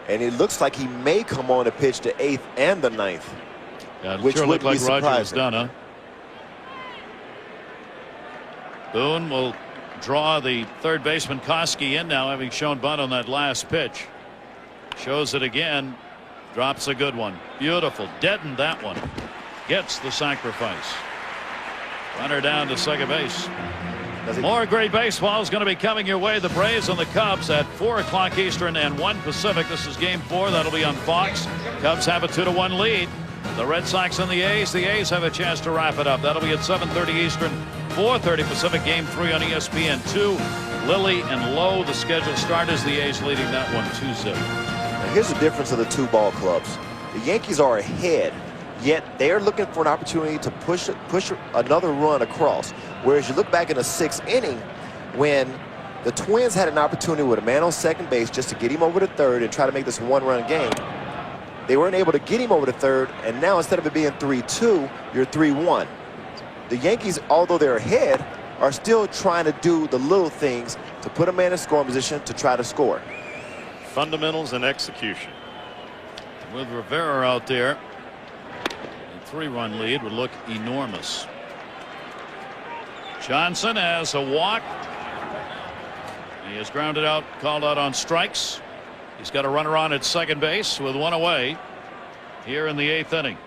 And it looks like he may come on to pitch the 8th and the 9th. Yeah, which sure would looked like be Roger was surprising. done, huh? Boone will draw the third baseman Koski in now, having shown bunt on that last pitch. Shows it again. Drops a good one. Beautiful. Deadened that one. Gets the sacrifice. Runner down to second base. More great baseball is going to be coming your way. The Braves and the Cubs at 4 o'clock Eastern and 1 Pacific. This is game 4. That'll be on Fox. Cubs have a 2-1 lead. The Red Sox and the A's. The A's have a chance to wrap it up. That'll be at 7:30 Eastern, 4:30 Pacific. Game 3 on ESPN2. Lilly and Lowe, the scheduled starters. The A's leading that one 2-0. Here's the difference of the two ball clubs. The Yankees are ahead, yet they're looking for an opportunity to push another run across. Whereas you look back in the 6th inning when the Twins had an opportunity with a man on second base just to get him over to third and try to make this one-run game. They weren't able to get him over to third, and now instead of it being 3-2, you're 3-1. The Yankees, although they're ahead, are still trying to do the little things to put a man in scoring position to try to score. Fundamentals and execution. With Rivera out there, a 3-run lead would look enormous. Johnson has a walk. He is grounded out, called out on strikes. He's got a runner on at second base with 1 away here in the 8th inning.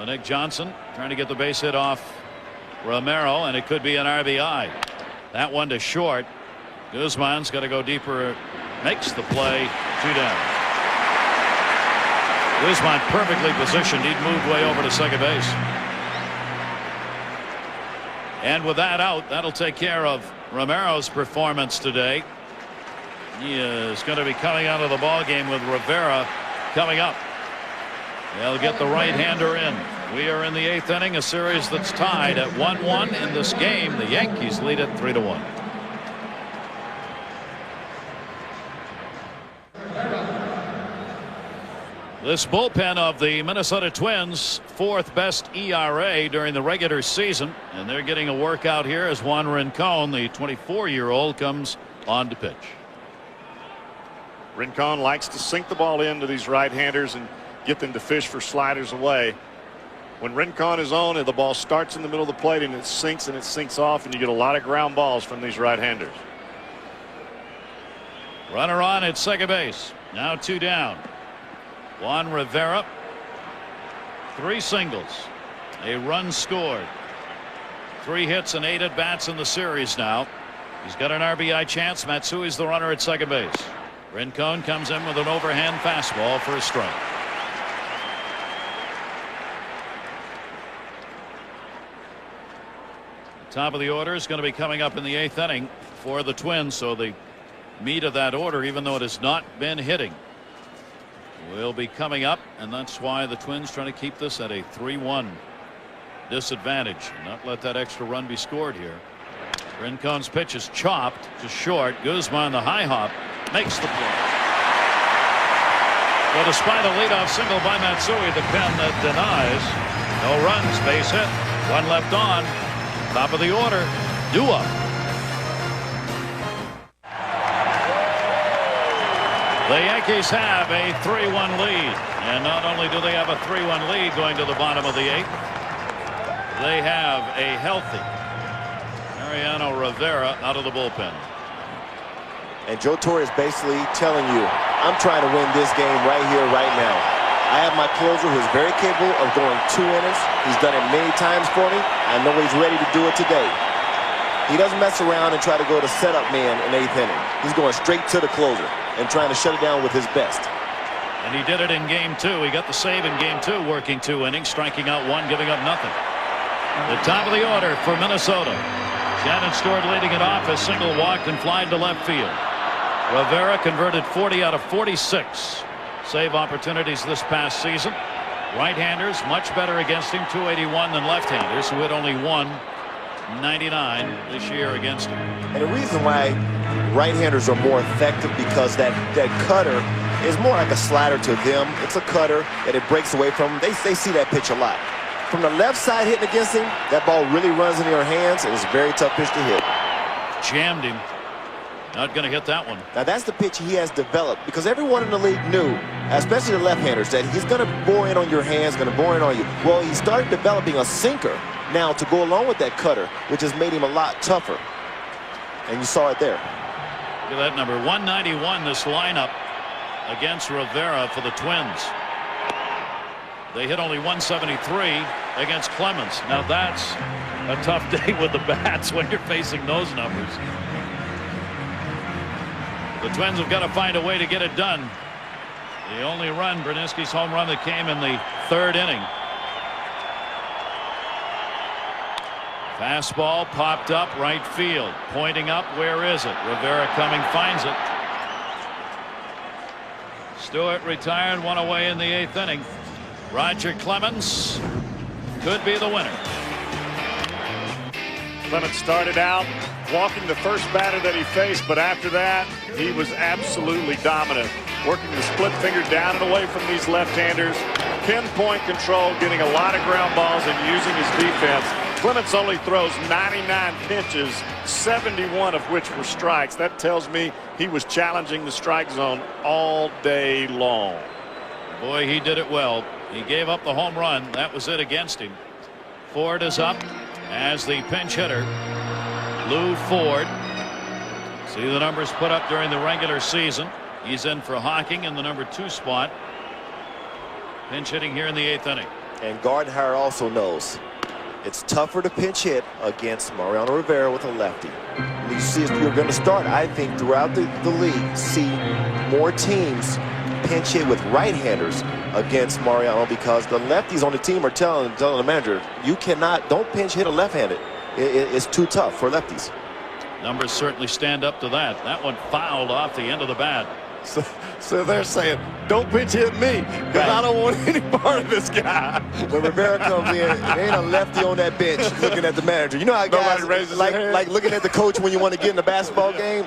Nick Johnson trying to get the base hit off Romero, and it could be an RBI. That one to short. Guzman's got to go deeper. Makes the play. 2 down. Guzman perfectly positioned. He'd moved way over to second base. And with that out, that'll take care of Romero's performance today. He is going to be coming out of the ball game with Rivera coming up. They'll get the right-hander in. We are in the 8th inning, a series that's tied at 1-1 in this game. The Yankees lead it 3-1. This bullpen of the Minnesota Twins, 4th best ERA during the regular season, and they're getting a workout here as Juan Rincon, the 24-year-old, comes on to pitch. Rincon likes to sink the ball into these right-handers and get them to fish for sliders away. When Rincon is on and the ball starts in the middle of the plate and it sinks off, and you get a lot of ground balls from these right-handers. Runner on at second base. Now 2 down. Juan Rivera, 3 singles, a run scored, 3 hits and 8 at bats in the series now. He's got an RBI chance. Matsui's the runner at second base. Rincon comes in with an overhand fastball for a strike. The top of the order is going to be coming up in the 8th inning for the Twins, so the meat of that order, even though it has not been hitting, will be coming up, and that's why the Twins trying to keep this at a 3-1 disadvantage and not let that extra run be scored here. Rincon's pitch is chopped to short. Guzman, the high hop, makes the play. Well, despite a leadoff single by Matsui, the pen that denies. No runs, base hit, 1 left on. Top of the order, Dua. The Yankees have a 3-1 lead, and not only do they have a 3-1 lead going to the bottom of the 8th, they have a healthy Mariano Rivera out of the bullpen. And Joe Torre is basically telling you, I'm trying to win this game right here, right now. I have my closer who is very capable of going 2 innings. He's done it many times for me. I know he's ready to do it today. He doesn't mess around and try to go to setup man in 8th inning. He's going straight to the closer and trying to shut it down with his best. And he did it in game 2. He got the save in game 2, working 2 innings, striking out 1, giving up nothing. The top of the order for Minnesota. Shannon Stewart leading it off. A single walked and flied to left field. Rivera converted 40 out of 46 save opportunities this past season. Right-handers much better against him, 281, than left-handers, who had only 199 this year against him. And the reason why right-handers are more effective because that cutter is more like a slider to them. It's a cutter that it breaks away from them. They see that pitch a lot. From the left side hitting against him, that ball really runs into your hands, and it's a very tough pitch to hit. Jammed him. Not going to hit that one. Now that's the pitch he has developed, because everyone in the league knew, especially the left-handers, that he's going to bore in on your hands, going to bore in on you. Well, he started developing a sinker now to go along with that cutter, which has made him a lot tougher. And you saw it there. Look at that number, 191, this lineup against Rivera for the Twins. They hit only 173 against Clemens. Now that's a tough day with the bats when you're facing those numbers. The Twins have got to find a way to get it done. The only run, Brzezinski's home run, that came in the 3rd inning. Fastball popped up right field. Pointing up. Where is it? Rivera coming, finds it. Stewart retired, one away in the 8th inning. Roger Clemens could be the winner. Clemens started out walking the first batter that he faced, but after that he was absolutely dominant, working the split finger down and away from these left-handers, pinpoint control, getting a lot of ground balls and using his defense. Clemens only throws 99 pitches, 71 of which were strikes. That tells me he was challenging the strike zone all day long. Boy, he did it well. He gave up the home run. That was it against him. Ford is up as the pinch hitter. Lou Ford. See the numbers put up during the regular season. He's in for Hocking in the number 2 spot. Pinch hitting here in the 8th inning. And Gardenhire also knows it's tougher to pinch hit against Mariano Rivera with a lefty. You see, you're going to start, I think, throughout the league, see more teams pinch hit with right-handers against Mariano, because the lefties on the team are telling the manager, you don't pinch hit a left-handed. It's too tough for lefties. Numbers certainly stand up to that. That one fouled off the end of the bat. So they're saying, don't pinch hit me, because I don't want any part of this guy. When Rivera comes in, there ain't a lefty on that bench looking at the manager. You know how guys like looking at the coach when you want to get in the basketball game?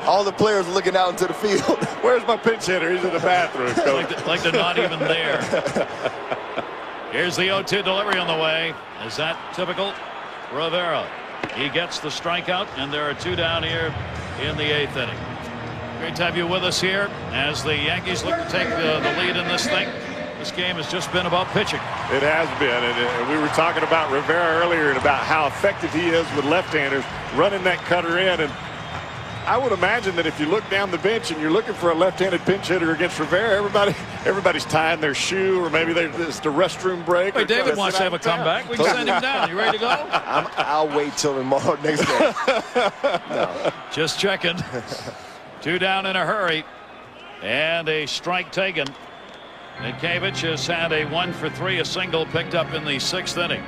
All the players are looking out into the field. Where's my pinch hitter? He's in the bathroom, coach. like they're not even there. Here's the 0-2 delivery on the way. Is that typical? Rivera. He gets the strikeout, and there are 2 down here in the 8th inning. Great to have you with us here as the Yankees look to take the lead in this thing. This game has just been about pitching. It has been, and we were talking about Rivera earlier and about how effective he is with left-handers running that cutter in. And I would imagine that if you look down the bench and you're looking for a left-handed pinch hitter against Rivera, everybody's tying their shoe, or maybe it's the restroom break. Wait, David wants to have a comeback. We can send him down. You ready to go? I'll wait till tomorrow next game. No. Just checking. 2 down in a hurry, and a strike taken. Minkevich has had a 1-for-3, a single picked up in the 6th inning.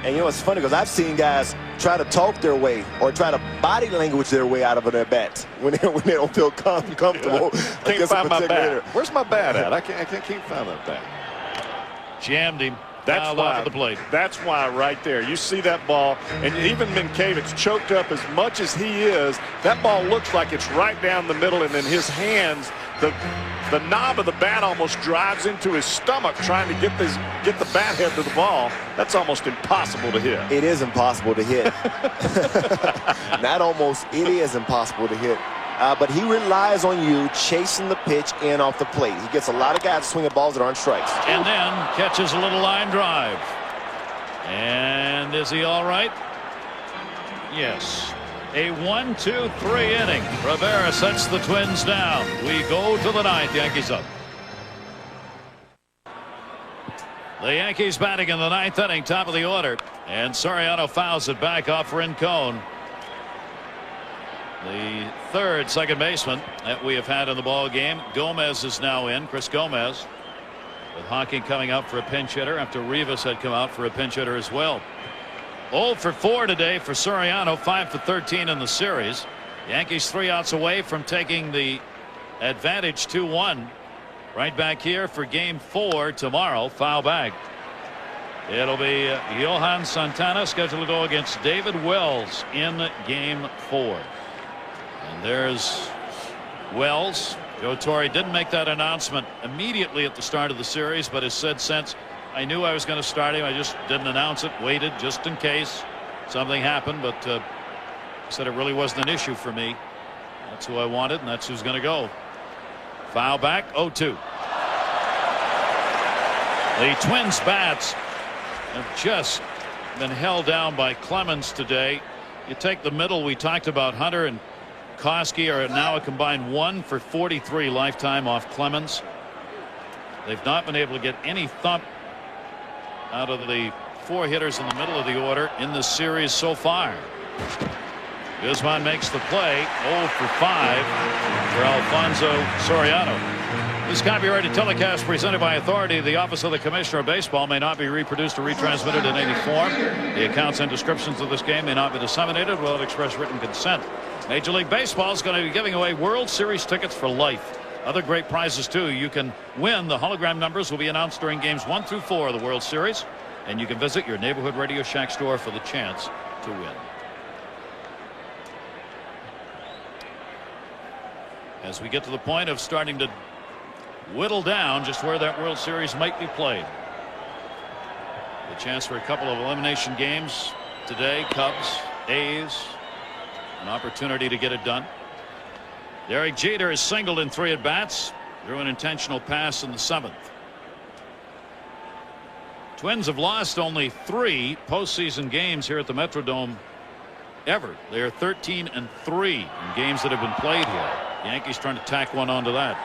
And you know, it's funny because I've seen guys try to talk their way or try to body language their way out of their bats when they don't feel comfortable. Can't find my bat. Where's my bat at? I can't find that bat. Jammed him. That's why, the plate. That's why right there. You see that ball, and even Minkevich, choked up as much as he is, that ball looks like it's right down the middle, and then his hands, the knob of the bat almost drives into his stomach trying to get the bat head to the ball. That's almost impossible to hit. It is impossible to hit. Not almost, it is impossible to hit. But he relies on you chasing the pitch in off the plate. He gets a lot of guys swinging balls that aren't strikes. And then catches a little line drive. And is he all right? Yes. A 1-2-3 inning. Rivera sets the Twins down. We go to the 9th. Yankees up. The Yankees batting in the 9th inning, top of the order. And Soriano fouls it back off Rincon. The 3rd second baseman that we have had in the ball game. Gomez is now in. Chris Gomez, with Hocking coming out for a pinch hitter after Rivas had come out for a pinch hitter as well. 0-for-4 today for Soriano, 5-for-13 in the series. Yankees 3 outs away from taking the advantage 2-1. Right back here for game 4 tomorrow. Foul back. It'll be Johan Santana scheduled to go against David Wells in game 4. And there's Wells. Joe Torre didn't make that announcement immediately at the start of the series, but has said since, I knew I was going to start him. I just didn't announce it, waited just in case something happened, but said it really wasn't an issue for me. That's who I wanted, and that's who's going to go. Foul back, 0-2. The Twins bats have just been held down by Clemens today. You take the middle, we talked about Hunter and Koski are now a combined 1-for-43 lifetime off Clemens. They've not been able to get any thump out of the 4 hitters in the middle of the order in this series so far. Guzman makes the play. 0 for 5 for Alfonso Soriano. This copyrighted telecast presented by authority of the Office of the Commissioner of Baseball may not be reproduced or retransmitted in any form. The accounts and descriptions of this game may not be disseminated without express written consent. Major League Baseball is going to be giving away World Series tickets for life. Other great prizes too. You can win. The hologram numbers will be announced during games 1 through 4 of the World Series, and you can visit your neighborhood Radio Shack store for the chance to win. As we get to the point of starting to whittle down just where that World Series might be played. The chance for a couple of elimination games today. Cubs, A's, an opportunity to get it done. Derek Jeter is singled in 3 at-bats, threw an intentional pass in the 7th. Twins have lost only 3 postseason games here at the Metrodome ever. They are 13-3 in games that have been played here. The Yankees trying to tack one onto that.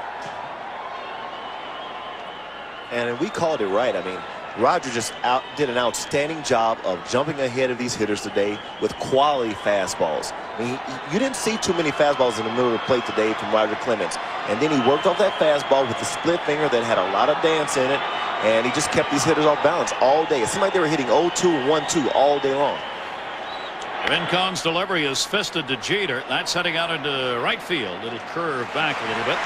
And we called it right. I mean, Roger just did an outstanding job of jumping ahead of these hitters today with quality fastballs. I mean, you didn't see too many fastballs in the middle of the plate today from Roger Clemens. And then he worked off that fastball with the split finger that had a lot of dance in it. And he just kept these hitters off balance all day. It seemed like they were hitting 0-2 and 1-2 all day long. Rincon's delivery is fisted to Jeter. That's heading out into right field. Little curve back a little bit.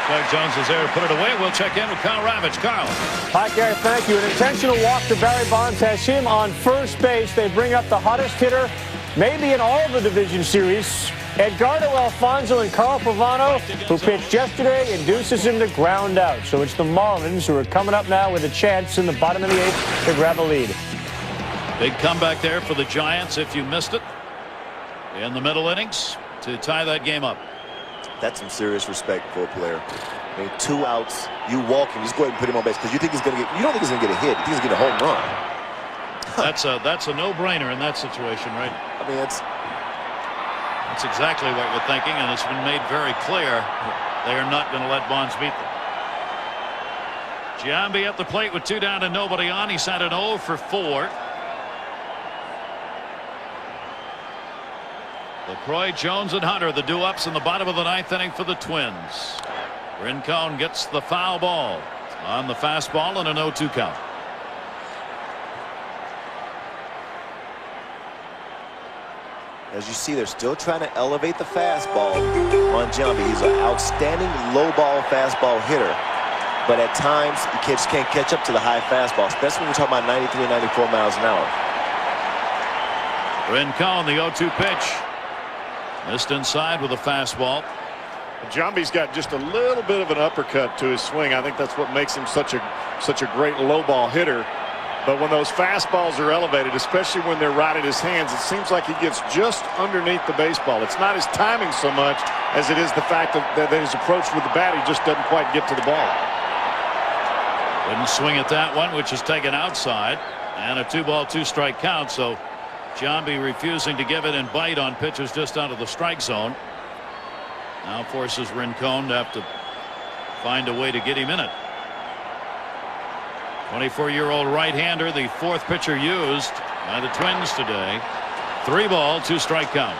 Doug Jones is there to put it away. We'll check in with Carl Ravitch. Carl. Hi, Gary. Thank you. An intentional walk to Barry Bonds has him on first base. They bring up the hottest hitter, maybe in all of the division series. Edgardo Alfonzo and Carl Pavano, who pitched yesterday, induces him to ground out. So it's the Marlins who are coming up now with a chance in the bottom of the 8th to grab a lead. Big comeback there for the Giants, if you missed it, in the middle innings to tie that game up. That's some serious respect for a player. I mean, 2 outs, you walk him, just go ahead and put him on base because you think he's going to get. You don't think he's going to get a hit. You think he's going to get a home run. That's a no-brainer in that situation, right? I mean, that's exactly what we're thinking, and it's been made very clear they are not going to let Bonds beat them. Giambi at the plate with 2 down and nobody on. He's had an 0 for 4. LaCroix, Jones, and Hunter, the do-ups in the bottom of the 9th inning for the Twins. Rincon gets the foul ball on the fastball and a 0-2 count. As you see, they're still trying to elevate the fastball on Giambi. He's an outstanding low ball fastball hitter. But at times, you just can't catch up to the high fastball, especially when you're talking about 93 and 94 miles an hour. Rincon, the 0-2 pitch. Missed inside with a fastball. Giambi's got just a little bit of an uppercut to his swing. I think that's what makes him such a great low ball hitter. But when those fastballs are elevated, especially when they're right at his hands, it seems like he gets just underneath the baseball. It's not his timing so much as it is the fact that his approach with the bat, he just doesn't quite get to the ball. Wouldn't swing at that one, which is taken outside, and a 2-ball 2-strike count. So Giambi refusing to give it and bite on pitches just out of the strike zone. Now forces Rincon to have to find a way to get him in it. 24-year-old right-hander, the 4th pitcher used by the Twins today. 3-ball 2-strike count.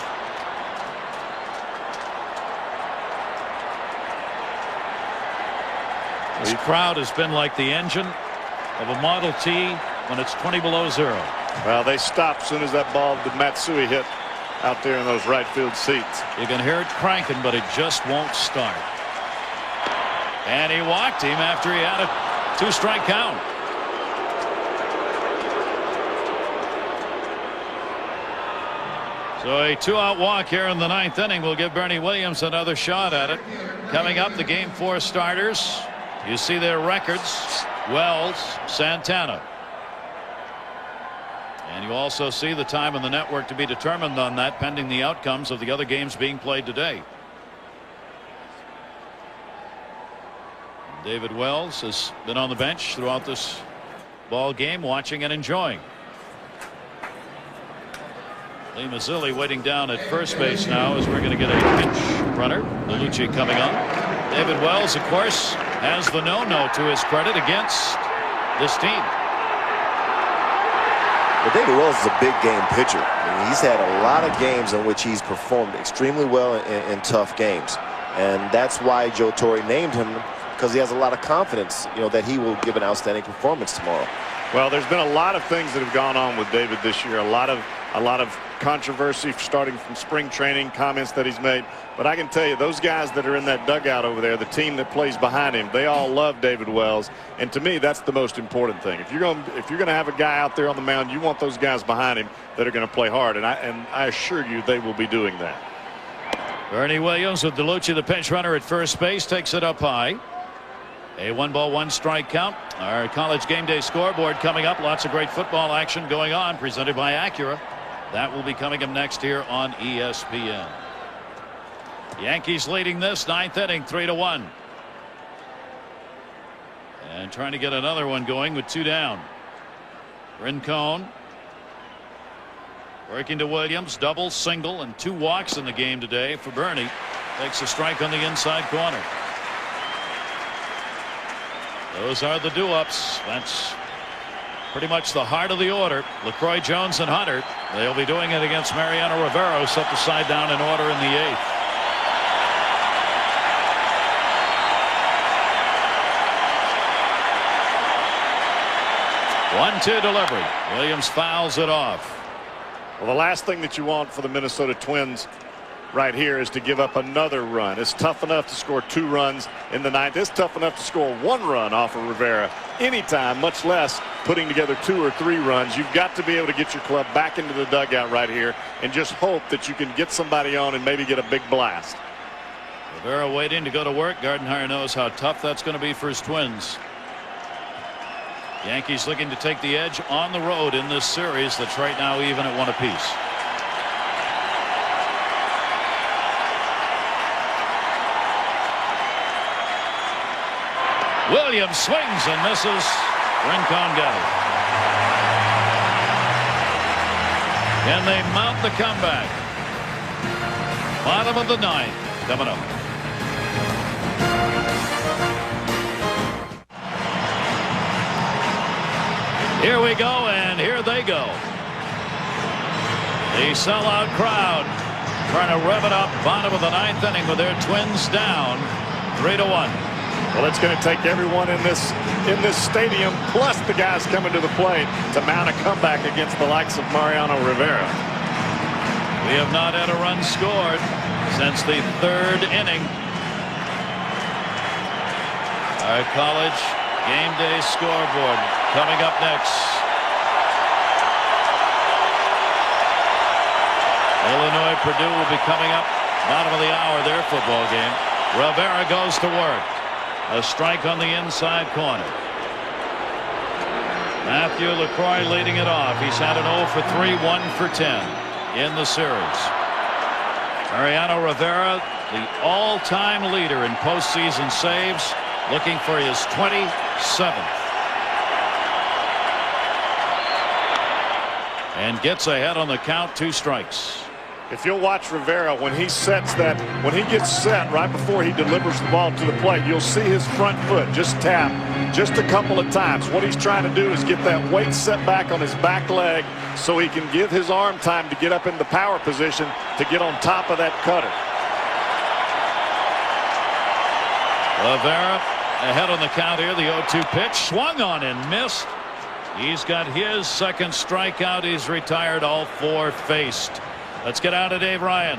This crowd has been like the engine of a Model T when it's 20 below 0. Well, they stopped as soon as that ball that Matsui hit out there in those right field seats. You can hear it cranking, but it just won't start. And he walked him after he had a 2-strike count. So a 2-out walk here in the 9th inning will give Bernie Williams another shot at it. Coming up, the Game 4 starters. You see their records. Wells, Santana. And you also see the time on the network to be determined on that, pending the outcomes of the other games being played today. David Wells has been on the bench throughout this ball game, watching and enjoying. Lee Mazzilli waiting down at first base now as we're going to get a pinch runner. Bellucci coming on. David Wells, of course, has the no-no to his credit against this team. Well, David Wells is a big game pitcher. I mean, he's had a lot of games in which he's performed extremely well in tough games. And that's why Joe Torre named him, because he has a lot of confidence, that he will give an outstanding performance tomorrow. Well, there's been a lot of things that have gone on with David this year. A lot of controversy starting from spring training, comments that he's made. But I can tell you, those guys that are in that dugout over there, the team that plays behind him, they all love David Wells. And to me, that's the most important thing. If you're going to have a guy out there on the mound, you want those guys behind him that are going to play hard. And I assure you, they will be doing that. Bernie Williams with DeLucci, the pinch runner at first base, takes it up high. A 1-ball, 1-strike count. Our college game day scoreboard coming up. Lots of great football action going on, presented by Acura. That will be coming up next here on ESPN. Yankees leading this ninth inning 3-1. And trying to get another one going with 2 down. Rincon working to Williams. Double, single, and 2 walks in the game today for Bernie. Takes a strike on the inside corner. Those are the do-ups. That's pretty much the heart of the order. LaCroix, Jones, and Hunter. They'll be doing it against Mariano Rivera, who set the side down in order in the 8th. One-two delivery. Williams fouls it off. Well, the last thing that you want for the Minnesota Twins right here is to give up another run. It's tough enough to score 2 runs in the 9th. It's tough enough to score 1 run off of Rivera anytime, much less putting together 2 or 3 runs. You've got to be able to get your club back into the dugout right here and just hope that you can get somebody on and maybe get a big blast. Rivera waiting to go to work. Gardenhire knows how tough that's going to be for his Twins. Yankees looking to take the edge on the road in this series that's right now even at 1 apiece. Williams swings and misses. Rincon got it. Can they mount the comeback? Bottom of the 9th coming up. Here we go, and here they go. The sellout crowd trying to rev it up. Bottom of the 9th inning with their Twins down 3-1. Well, it's going to take everyone in this stadium, plus the guys coming to the plate, to mount a comeback against the likes of Mariano Rivera. We have not had a run scored since the 3rd inning. Our college game day scoreboard coming up next. Illinois Purdue will be coming up bottom of the hour, their football game. Rivera goes to work. A strike on the inside corner. Matthew LaCroix leading it off. He's had an 0 for 3, 1 for 10 in the series. Mariano Rivera, the all-time leader in postseason saves, looking for his 27th. And gets ahead on the count, 2 strikes. If you'll watch Rivera when he gets set right before he delivers the ball to the plate, you'll see his front foot just tap just a couple of times. What he's trying to do is get that weight set back on his back leg so he can give his arm time to get up in the power position to get on top of that cutter. Rivera ahead on the count here. The 0-2 pitch swung on and missed. He's got his 2nd strikeout. He's retired. All 4 faced. Let's get out of Dave Ryan.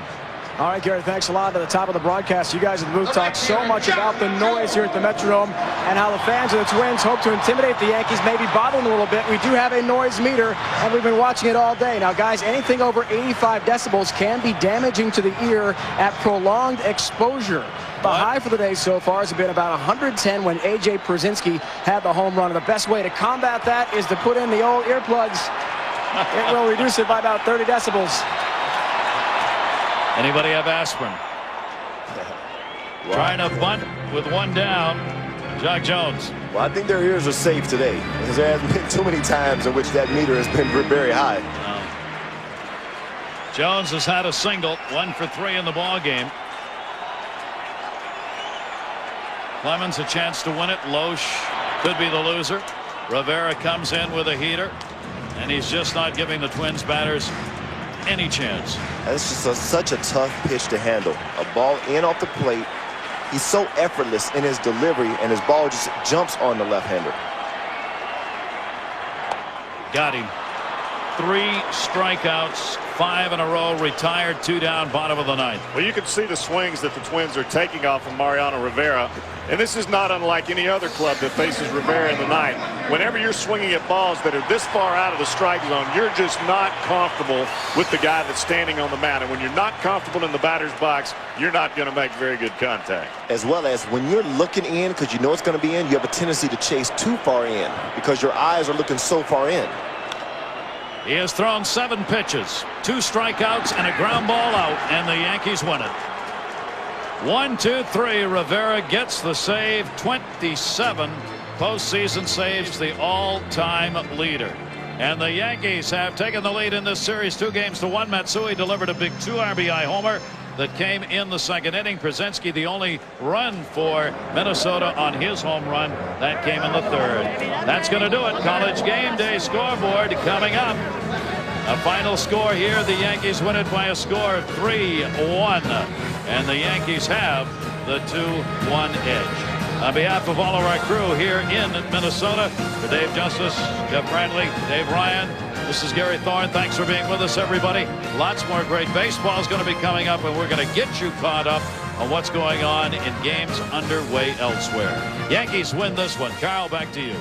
All right, Gary, thanks a lot. At the top of the broadcast, you guys at the booth talk so much about the noise here at the Metrodome and how the fans of the Twins hope to intimidate the Yankees, maybe bother them a little bit. We do have a noise meter, and we've been watching it all day. Now, guys, anything over 85 decibels can be damaging to the ear at prolonged exposure. The high for the day so far has been about 110 when A.J. Przinsky had the home run. And the best way to combat that is to put in the old earplugs. It will reduce it by about 30 decibels. Anybody have aspirin? Trying to bunt with 1 down. Jack Jones. Well, I think their ears are safe today, because there hasn't been too many times in which that meter has been very high. Jones has had a single, 1 for 3 in the ball game. Clemens a chance to win it. Loesch could be the loser. Rivera comes in with a heater, and he's just not giving the Twins batters any chance. That's just such a tough pitch to handle. A ball in off the plate. He's so effortless in his delivery, and his ball just jumps on the left-hander. Got him. 3 strikeouts, 5 in a row, retired, 2 down, bottom of the 9th. Well, you can see the swings that the Twins are taking off of Mariano Rivera, and this is not unlike any other club that faces Rivera in the 9th. Whenever you're swinging at balls that are this far out of the strike zone, you're just not comfortable with the guy that's standing on the mound. And when you're not comfortable in the batter's box, you're not going to make very good contact. As well as when you're looking in because you know it's going to be in, you have a tendency to chase too far in because your eyes are looking so far in. He has thrown 7 pitches, 2 strikeouts, and a ground ball out, and the Yankees win it. 1, 2, 3. Rivera gets the save. 27 postseason saves, the all-time leader. And the Yankees have taken the lead in this series 2-1. Matsui delivered a big 2 RBI homer that came in the 2nd inning. Przenski the only run for Minnesota on his home run. That came in the 3rd. That's going to do it. College Game Day scoreboard coming up. A final score here. The Yankees win it by a score of 3-1. And the Yankees have the 2-1 edge. On behalf of all of our crew here in Minnesota, for Dave Justice, Jeff Bradley, Dave Ryan, this is Gary Thorne. Thanks for being with us, everybody. Lots more great baseball is going to be coming up, and we're going to get you caught up on what's going on in games underway elsewhere. Yankees win this one. Carl, back to you.